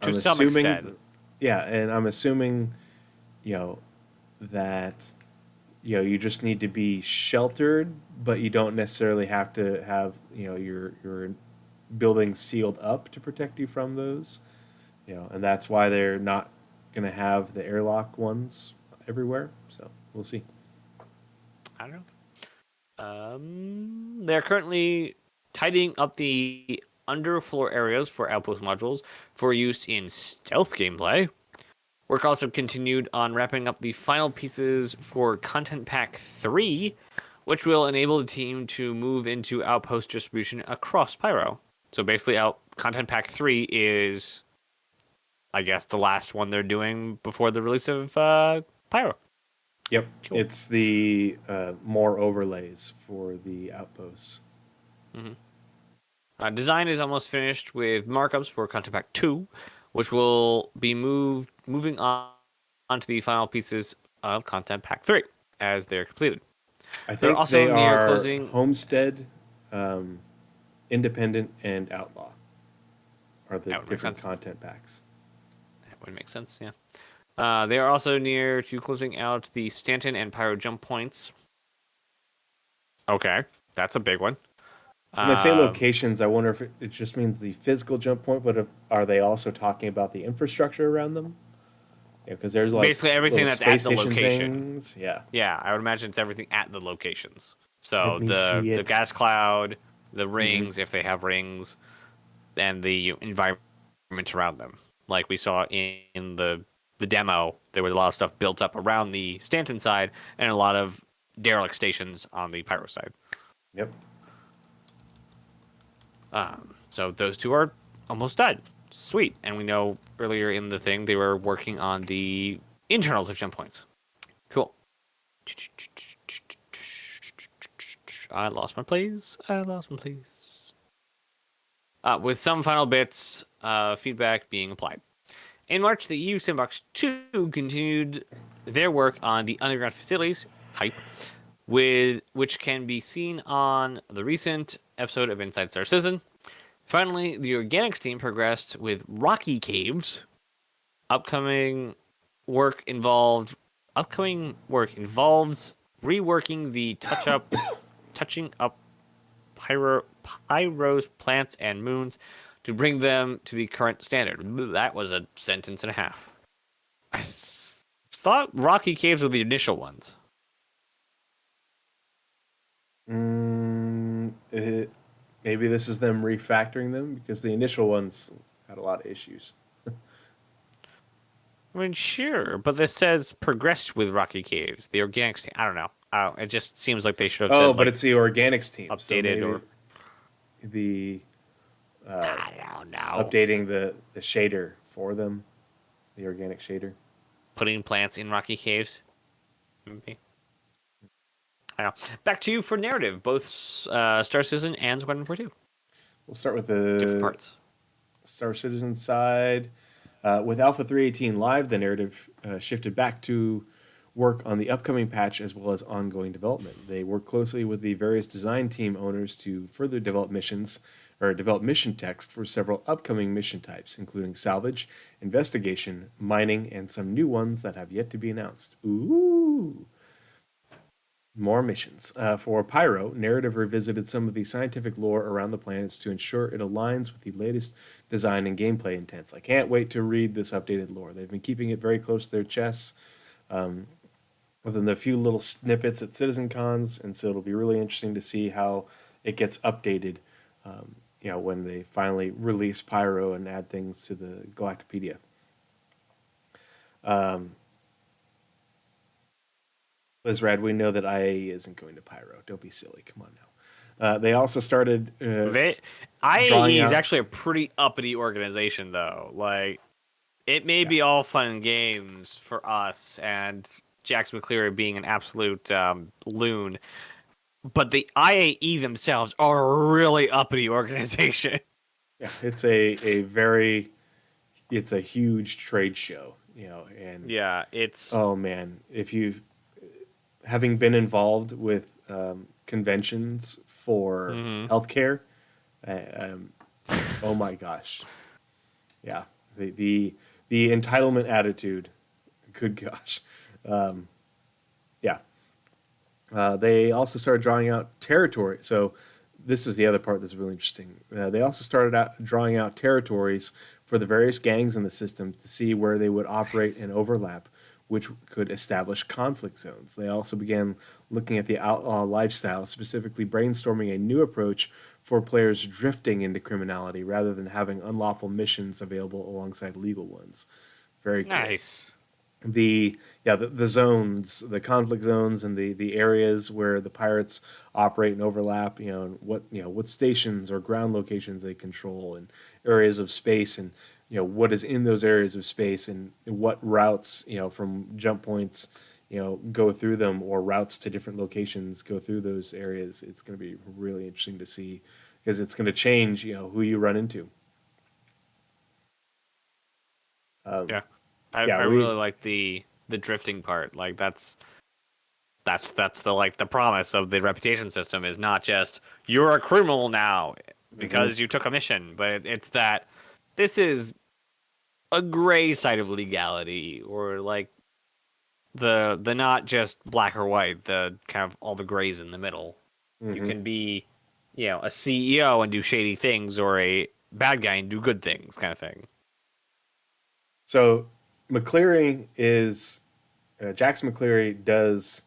Speaker 1: assuming, and I'm assuming, that you just need to be sheltered, but you don't necessarily have to have your building sealed up to protect you from those, and that's why they're not going to have the airlock ones everywhere. So we'll see.
Speaker 2: I don't know. They're currently tidying up the underfloor areas for outpost modules for use in stealth gameplay. Work also continued on wrapping up the final pieces for Content Pack 3, which will enable the team to move into outpost distribution across Pyro. So basically, Content Pack 3 is, I guess, the last one they're doing before the release of Pyro.
Speaker 1: Yep, cool. It's the more overlays for the outposts.
Speaker 2: Design is almost finished with markups for Content Pack 2, which will be moving on onto the final pieces of Content Pack 3 as they're completed.
Speaker 1: I think
Speaker 2: also
Speaker 1: they
Speaker 2: near
Speaker 1: are
Speaker 2: closing...
Speaker 1: Homestead, Independent, and Outlaw are the different content packs.
Speaker 2: That would make sense, yeah. They are also near to closing out the Stanton and Pyro jump points. Okay, that's a big one.
Speaker 1: When they say locations, I wonder if it just means the physical jump point, but are they also talking about the infrastructure around them? Because there's like
Speaker 2: basically everything that's at the location.
Speaker 1: Things. Yeah.
Speaker 2: Yeah, I would imagine it's everything at the locations. So the gas cloud, the rings, if they have rings, and the environment around them. Like we saw in the demo, there was a lot of stuff built up around the Stanton side and a lot of derelict stations on the Pyro side.
Speaker 1: Yep.
Speaker 2: So those two are almost done. Sweet. And we know earlier in the thing they were working on the internals of jump points. Cool. I lost my place. With some final bits, feedback being applied. In March, the EU Sandbox 2 continued their work on the underground facilities, hype, which can be seen on the recent episode of Inside Star Citizen. Finally, the organics team progressed with Rocky Caves. Upcoming work involves reworking the touching up Pyro's plants and moons to bring them to the current standard. That was a sentence and a half. I thought Rocky Caves were the initial ones.
Speaker 1: Maybe this is them refactoring them because the initial ones had a lot of issues.
Speaker 2: I mean, sure, but this says progressed with Rocky Caves. The organics team. I don't know. It just seems like they should have said,
Speaker 1: but it's the organics team.
Speaker 2: Updated
Speaker 1: so
Speaker 2: or... I don't know.
Speaker 1: Updating the shader for them. The organic shader.
Speaker 2: Putting plants in Rocky Caves. Maybe. I don't know. Back to you for narrative, both Star Citizen and Squadron 42.
Speaker 1: We'll start with the
Speaker 2: different parts.
Speaker 1: Star Citizen side. With Alpha 3.18 live, the narrative shifted back to work on the upcoming patch as well as ongoing development. They work closely with the various design team owners to further develop missions or develop mission text for several upcoming mission types, including salvage, investigation, mining, and some new ones that have yet to be announced. Ooh. More missions. For Pyro, narrative revisited some of the scientific lore around the planets to ensure it aligns with the latest design and gameplay intents. I can't wait to read this updated lore. They've been keeping it very close to their chests, within the few little snippets at Citizen Cons, and so it'll be really interesting to see how it gets updated. When they finally release Pyro and add things to the Galactopedia. Lizrad, we know that IAE isn't going to Pyro. Don't be silly. Come on now. They also started.
Speaker 2: IAE is actually a pretty uppity organization, though. Like, it may be all fun and games for us, and Jax McCleary being an absolute loon, but the IAE themselves are a really uppity organization.
Speaker 1: Yeah, it's it's a huge trade show, and
Speaker 2: yeah, it's
Speaker 1: oh man, if you having been involved with conventions for healthcare, oh my gosh, yeah, the entitlement attitude, good gosh, yeah. They also started drawing out territory. So this is the other part that's really interesting. They also started out drawing out territories for the various gangs in the system to see where they would operate and overlap, which could establish conflict zones. They also began looking at the outlaw lifestyle, specifically brainstorming a new approach for players drifting into criminality rather than having unlawful missions available alongside legal ones. Very cool.
Speaker 2: Nice.
Speaker 1: The zones, the conflict zones, and the areas where the pirates operate and overlap. What stations or ground locations they control, and areas of space, and what is in those areas of space, and what routes from jump points go through them, or routes to different locations go through those areas. It's going to be really interesting to see because it's going to change who you run into.
Speaker 2: I really like the drifting part. Like that's the promise of the reputation system is not just you're a criminal now because you took a mission, but it's that this is a gray side of legality, or like the not just black or white, the kind of all the grays in the middle. You can be a CEO and do shady things, or a bad guy and do good things, kind of thing.
Speaker 1: So McCleary is Jax McCleary does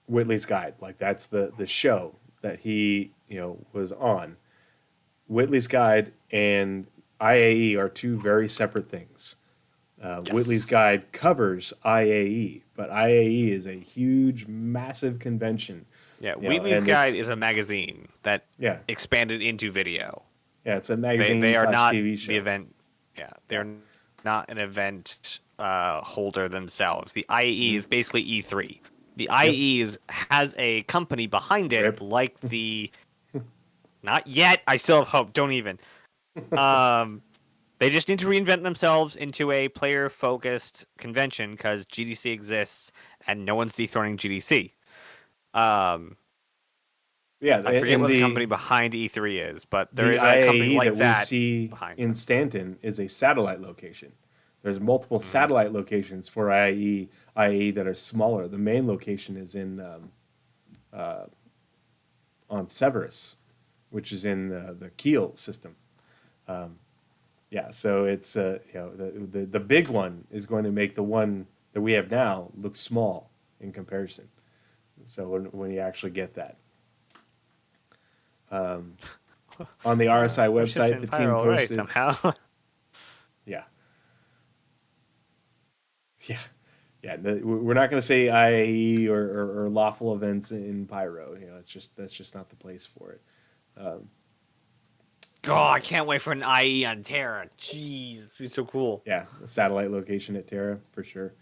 Speaker 1: Whitley's Guide. Like that's the show that he was on. Whitley's Guide and IAE are two very separate things.
Speaker 2: Yes.
Speaker 1: Whitley's Guide covers IAE, but IAE is a huge, massive convention.
Speaker 2: Yeah, Whitley's Guide is a magazine that expanded into video.
Speaker 1: Yeah, it's a magazine.
Speaker 2: They are not
Speaker 1: TV show.
Speaker 2: The event. Yeah, they're not an event holder themselves. The IAE is basically E3. The IAE has a company behind it, like the. Not yet. I still have hope. Don't even. They just need to reinvent themselves into a player-focused convention because GDC exists and no one's dethroning GDC. I forget what the company behind E3 is, but there is a company like that.
Speaker 1: We see in Stanton is a satellite location. There's multiple satellite locations for IAE that are smaller. The main location is in on Severus, which is in the Kiel system. So it's the big one is going to make the one that we have now look small in comparison. So when you actually get that. On the RSI website, the team posted
Speaker 2: somehow.
Speaker 1: Yeah. We're not going to say IAE or lawful events in Pyro. That's just not the place for it.
Speaker 2: I can't wait for an IE on Terra. Jeez, it's be so cool.
Speaker 1: Yeah, a satellite location at Terra for sure.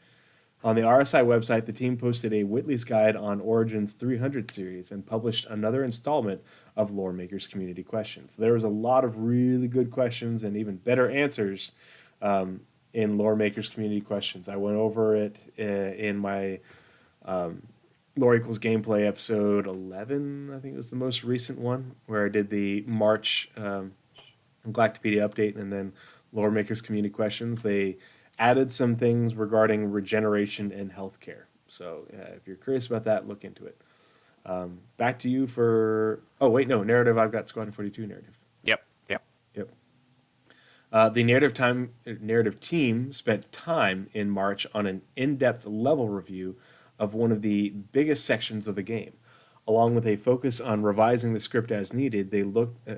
Speaker 1: On the RSI website, the team posted a Whitley's Guide on Origin's 300 series and published another installment of Lore Makers Community Questions. There was a lot of really good questions and even better answers in Lore Makers Community Questions. I went over it in my Lore Equals Gameplay episode 11, I think it was the most recent one, where I did the March Galactopedia update and then Lore Makers Community Questions. They added some things regarding regeneration and healthcare. So if you're curious about that, look into it. Back to you for... Oh, wait, no, narrative. I've got Squadron 42 narrative. Yep. The narrative team spent time in March on an in-depth level review of one of the biggest sections of the game. Along with a focus on revising the script as needed, they looked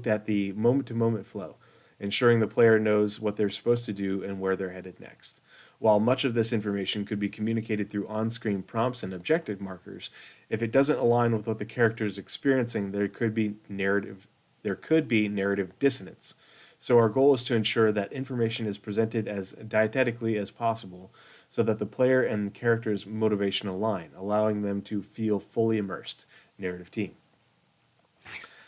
Speaker 1: at the moment-to-moment flow, ensuring the player knows what they're supposed to do and where they're headed next. While much of this information could be communicated through on-screen prompts and objective markers, if it doesn't align with what the character is experiencing, there could be narrative dissonance. So our goal is to ensure that information is presented as diegetically as possible so that the player and the character's motivation align, allowing them to feel fully immersed. Narrative team.
Speaker 2: Nice.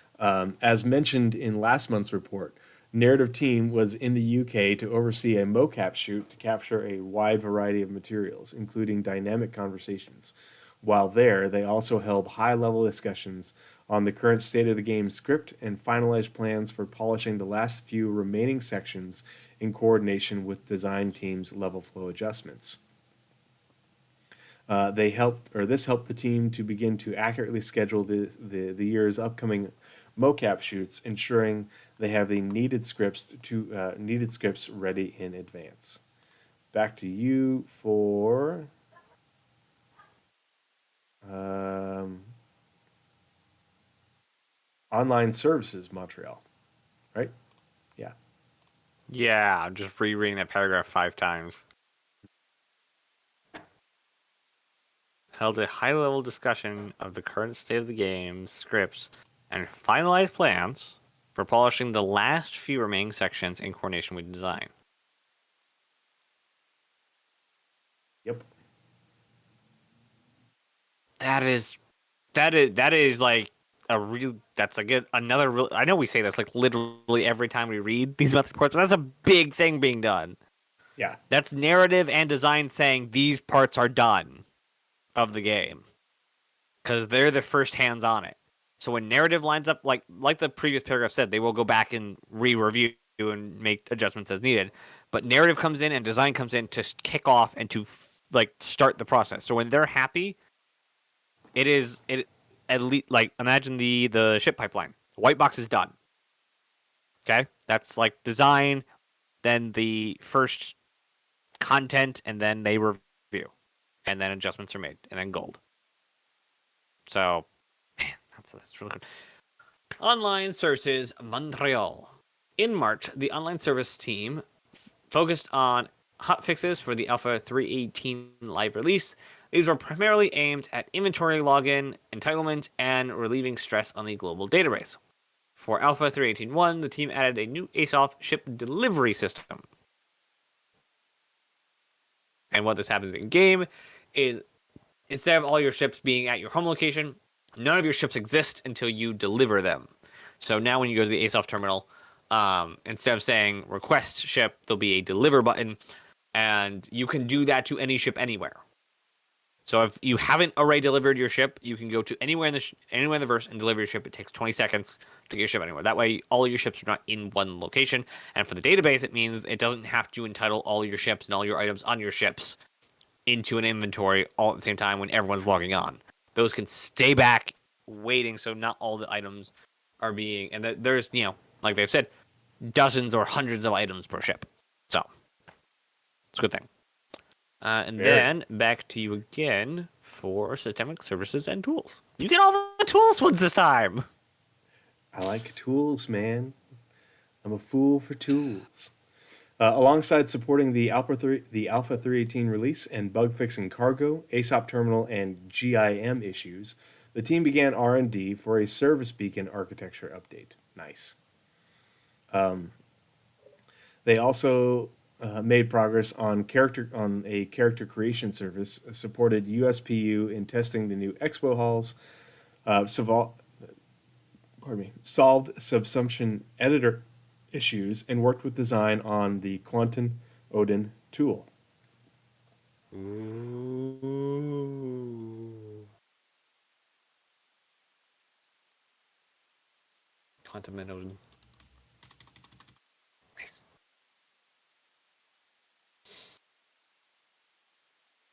Speaker 1: As mentioned in last month's report, Narrative Team was in the UK to oversee a mocap shoot to capture a wide variety of materials, including dynamic conversations. While there, they also held high-level discussions on the current state of the game script and finalized plans for polishing the last few remaining sections in coordination with design team's level flow adjustments. This helped the team to begin to accurately schedule the year's upcoming mocap shoots, ensuring they have the needed scripts ready in advance. Back to you for online services, Montreal, right? Yeah.
Speaker 2: Yeah, I'm just rereading that paragraph 5 times. Held a high-level discussion of the current state of the game, scripts, and finalized plans for polishing the last few remaining sections in coordination with design.
Speaker 1: Yep.
Speaker 2: That is like another real. I know we say this like literally every time we read these monthly reports, but that's a big thing being done.
Speaker 1: Yeah.
Speaker 2: That's narrative and design saying these parts are done of the game because they're the first hands on it. So when narrative lines up, like the previous paragraph said, they will go back and re-review and make adjustments as needed. But narrative comes in and design comes in to kick off and to like start the process. So when they're happy, it at least like imagine the ship pipeline. White box is done. Okay, that's like design, then the first content, and then they review, and then adjustments are made, and then gold. So, man, that's really good. Online Services Montreal. In March, the online service team focused on hot fixes for the Alpha 318 live release. These were primarily aimed at inventory login, entitlement, and relieving stress on the global database. For Alpha 318.1, the team added a new ASOF ship delivery system. And what this happens in game is instead of all your ships being at your home location, none of your ships exist until you deliver them. So now when you go to the ASOF terminal, instead of saying request ship, there'll be a deliver button, and you can do that to any ship anywhere. So if you haven't already delivered your ship, you can go to anywhere in the verse and deliver your ship. It takes 20 seconds to get your ship anywhere. That way, all your ships are not in one location. And for the database, it means it doesn't have to entitle all your ships and all your items on your ships into an inventory all at the same time when everyone's logging on. Those can stay back waiting, so not all the items are being... And there's, like they've said, dozens or hundreds of items per ship. So, it's a good thing. And then back to you again for systemic services and tools. You get all the tools ones this time.
Speaker 1: I like tools, man. I'm a fool for tools. Alongside supporting the Alpha 318 release and bug fixing cargo, ASOP terminal, and GIM issues, the team began R&D for a service beacon architecture update. Nice. They also made progress on a character creation service, supported USPU in testing the new expo halls, Savol, solved subsumption editor issues, and worked with design on the Quantum Odin tool.
Speaker 2: Ooh. Quantum Odin. Nice.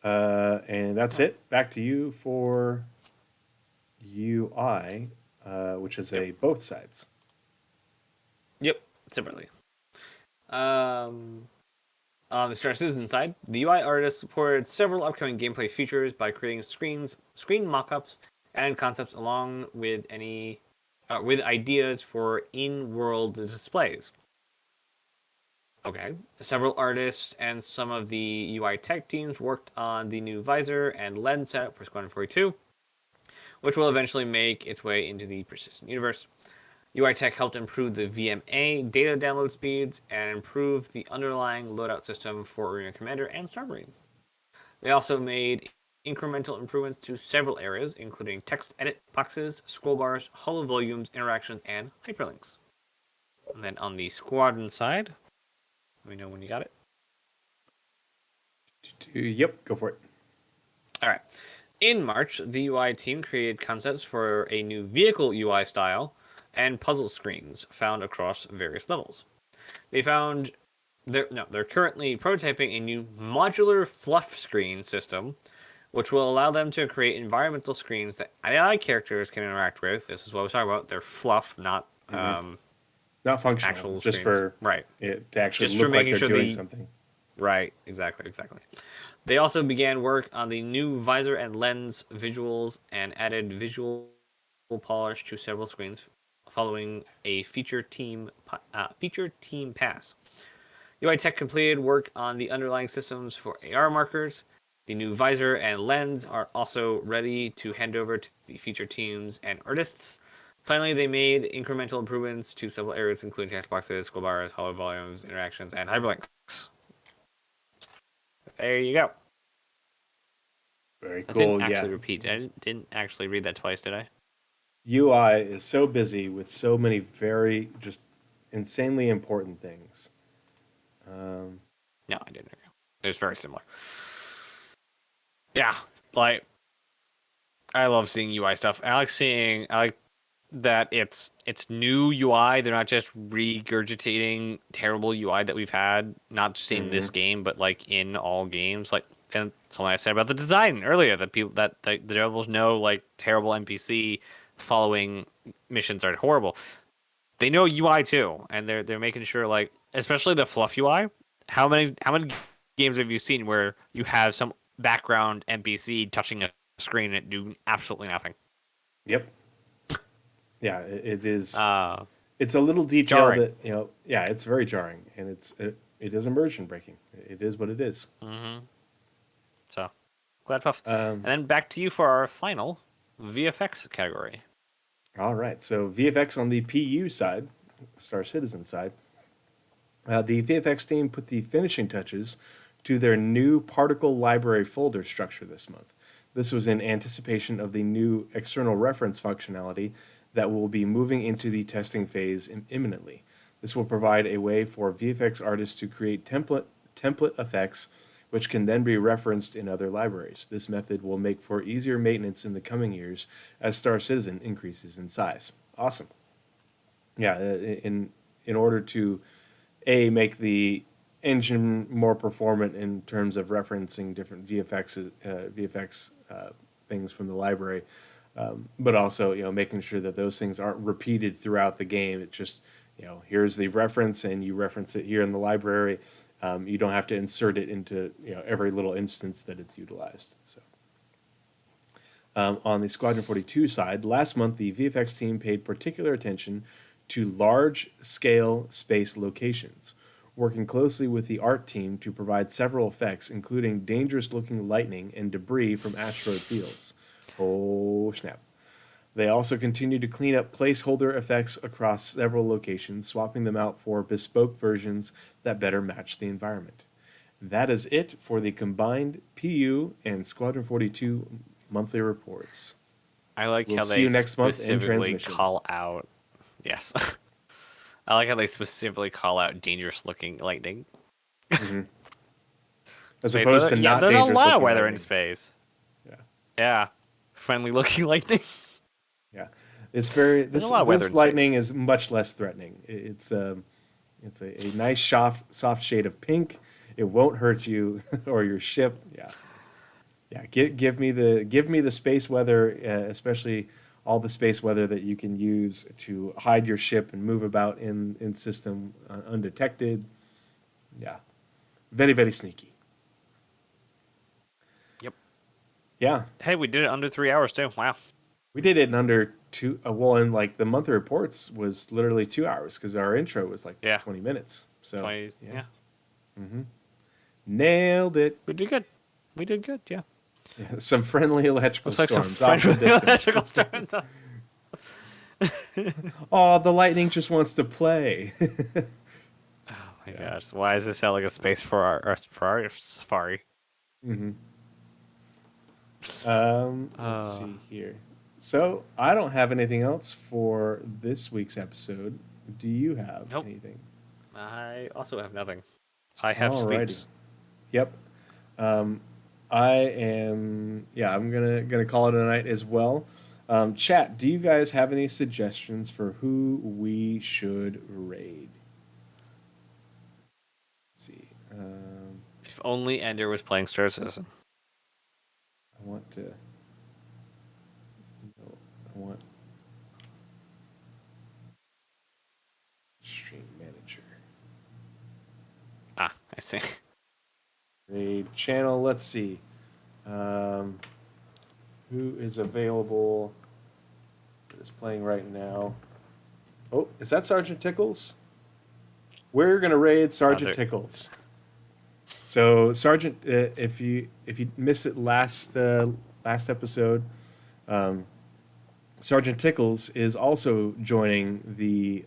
Speaker 1: And that's it. Back to you for UI, which is a both sides.
Speaker 2: Yep, separately. On the Star Citizen side, the UI artist supported several upcoming gameplay features by creating screen mock-ups, and concepts along with with ideas for in-world displays. Okay. Several artists and some of the UI tech teams worked on the new visor and lens setup for Squadron 42, which will eventually make its way into the persistent universe. UI tech helped improve the VMA data download speeds and improve the underlying loadout system for Arena Commander and Starmarine. They also made incremental improvements to several areas, including text edit boxes, scroll bars, holo volumes, interactions, and hyperlinks. And then on the Squadron side, let me know when you got it.
Speaker 1: Yep, go for it.
Speaker 2: All right. In March, the UI team created concepts for a new vehicle UI style and puzzle screens found across various levels. They're currently prototyping a new modular fluff screen system, which will allow them to create environmental screens that AI characters can interact with. This is what I was talking about. They're fluff, not
Speaker 1: Not functional,
Speaker 2: actual
Speaker 1: just
Speaker 2: screens.
Speaker 1: for
Speaker 2: Right.
Speaker 1: it to actually
Speaker 2: Just for
Speaker 1: look like
Speaker 2: making
Speaker 1: they're
Speaker 2: sure
Speaker 1: doing something.
Speaker 2: Right, exactly. They also began work on the new visor and lens visuals and added visual polish to several screens following a feature team pass. UI Tech completed work on the underlying systems for AR markers. The new visor and lens are also ready to hand over to the feature teams and artists. Finally, they made incremental improvements to several areas, including text boxes, scroll bars, holo volumes, interactions, and hyperlinks. There you go.
Speaker 1: Very
Speaker 2: I
Speaker 1: cool.
Speaker 2: didn't actually
Speaker 1: Yeah.
Speaker 2: repeat. I didn't actually read that twice, did I?
Speaker 1: UI is so busy with so many very just insanely important things.
Speaker 2: No, I didn't. It was very similar. Yeah, like I love seeing UI stuff. I like that it's new UI. They're not just regurgitating terrible UI that we've had, not just in this game, but like in all games. Like, and something I said about the design earlier, that people that the developers know like terrible NPC following missions are horrible. They know UI too, and they're making sure, like, especially the fluff UI. How many games have you seen where you have some background NPC touching a screen and do absolutely nothing?
Speaker 1: Yep. Yeah, it is.
Speaker 2: Uh,
Speaker 1: It's a little detail
Speaker 2: jarring.
Speaker 1: that Yeah, it's very jarring, and it is immersion breaking. It is what it is.
Speaker 2: So glad puff. And then back to you for our final VFX category.
Speaker 1: All right, so VFX on the PU side, Star Citizen side. The VFX team put the finishing touches to their new particle library folder structure this month. This was in anticipation of the new external reference functionality that will be moving into the testing phase imminently. This will provide a way for VFX artists to create template effects which can then be referenced in other libraries. This method will make for easier maintenance in the coming years as Star Citizen increases in size. Awesome. Yeah, in order to make the engine more performant in terms of referencing different VFX things from the library, but also making sure that those things aren't repeated throughout the game. It's just here's the reference and you reference it here in the library. You don't have to insert it into every little instance that it's utilized. So. On the Squadron 42 side, last month the VFX team paid particular attention to large-scale space locations, working closely with the art team to provide several effects, including dangerous-looking lightning and debris from asteroid fields. Oh, snap. They also continue to clean up placeholder effects across several locations, swapping them out for bespoke versions that better match the environment. That is it for the combined PU and Squadron 42 monthly reports.
Speaker 2: I like
Speaker 1: We'll
Speaker 2: how
Speaker 1: see
Speaker 2: they
Speaker 1: you next month in
Speaker 2: specifically
Speaker 1: transmission.
Speaker 2: call out. Yes. I like how they specifically call out dangerous looking lightning.
Speaker 1: As
Speaker 2: Space
Speaker 1: opposed to
Speaker 2: weather? Yeah,
Speaker 1: not
Speaker 2: there's a
Speaker 1: dangerous
Speaker 2: lot of
Speaker 1: looking
Speaker 2: weather in
Speaker 1: lightning.
Speaker 2: space.
Speaker 1: Yeah.
Speaker 2: Yeah. Friendly looking lightning.
Speaker 1: Yeah. It's very
Speaker 2: There's
Speaker 1: this
Speaker 2: a lot of weather
Speaker 1: this
Speaker 2: in
Speaker 1: lightning
Speaker 2: space.
Speaker 1: is much less threatening. It's a nice soft shade of pink. It won't hurt you or your ship. Yeah. Yeah, give me the space weather, especially all the space weather that you can use to hide your ship and move about in system undetected. Yeah, very very sneaky.
Speaker 2: Yep.
Speaker 1: Yeah,
Speaker 2: Hey, we did it under 3 hours too. Wow.
Speaker 1: we did it in under two. Well, and like the monthly reports was literally 2 hours because our intro was like
Speaker 2: Yeah.
Speaker 1: 20 minutes. So
Speaker 2: 20.
Speaker 1: yeah,
Speaker 2: Yeah.
Speaker 1: nailed it.
Speaker 2: We did good. We did good. Yeah.
Speaker 1: Yeah, some friendly electrical
Speaker 2: Looks like some
Speaker 1: storms off
Speaker 2: French
Speaker 1: in the distance.
Speaker 2: electrical storms.
Speaker 1: Oh, the lightning just wants to play.
Speaker 2: Oh my gosh. Why does this sound like a space for our safari?
Speaker 1: Let's see here. So I don't have anything else for this week's episode. Do you have
Speaker 2: Nope.
Speaker 1: anything?
Speaker 2: I also have nothing. I have
Speaker 1: Alrighty.
Speaker 2: sleeps.
Speaker 1: Yep. I am. Yeah, I'm gonna call it a night as well. Chat. Do you guys have any suggestions for who we should raid? Let's see.
Speaker 2: If only Ender was playing Star Citizen.
Speaker 1: I want to. No, I want stream manager.
Speaker 2: Ah, I see.
Speaker 1: Raid channel. Let's see. Who is available? That is playing right now. Oh, is that Sergeant Tickles? We're gonna raid Sergeant Tickles. So Sergeant, if you missed it last episode, Sergeant Tickles is also joining the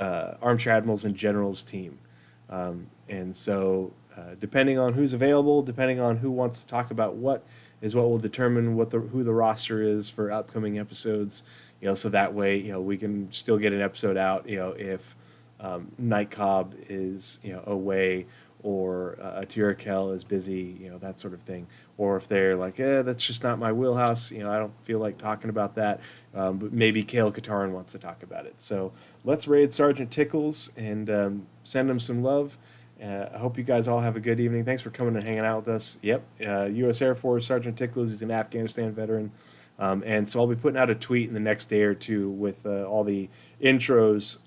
Speaker 1: Armchair Admirals and Generals team, and so depending on who's available, depending on who wants to talk about what, is what will determine who the roster is for upcoming episodes. So that way we can still get an episode out. If Night Cobb is away, or Tirakel is busy, that sort of thing. Or if they're like, that's just not my wheelhouse, I don't feel like talking about that. But maybe Kale Kataran wants to talk about it. So let's raid Sergeant Tickles and send him some love. I hope you guys all have a good evening. Thanks for coming and hanging out with us. Yep, U.S. Air Force Sergeant Tickles is an Afghanistan veteran. And so I'll be putting out a tweet in the next day or two with all the intros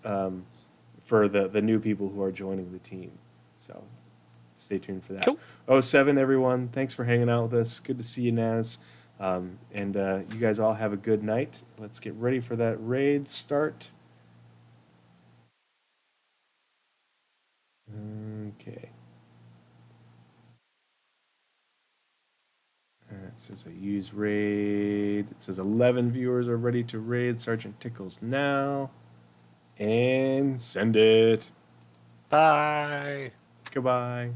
Speaker 1: for the new people who are joining the team. So stay tuned for that.
Speaker 2: Cool.
Speaker 1: 07, everyone. Thanks for hanging out with us. Good to see you, Naz. And you guys all have a good night. Let's get ready for that raid start. Okay. It says I use raid. It says 11 viewers are ready to raid Sergeant Tickles now. And send it.
Speaker 2: Bye.
Speaker 1: Goodbye.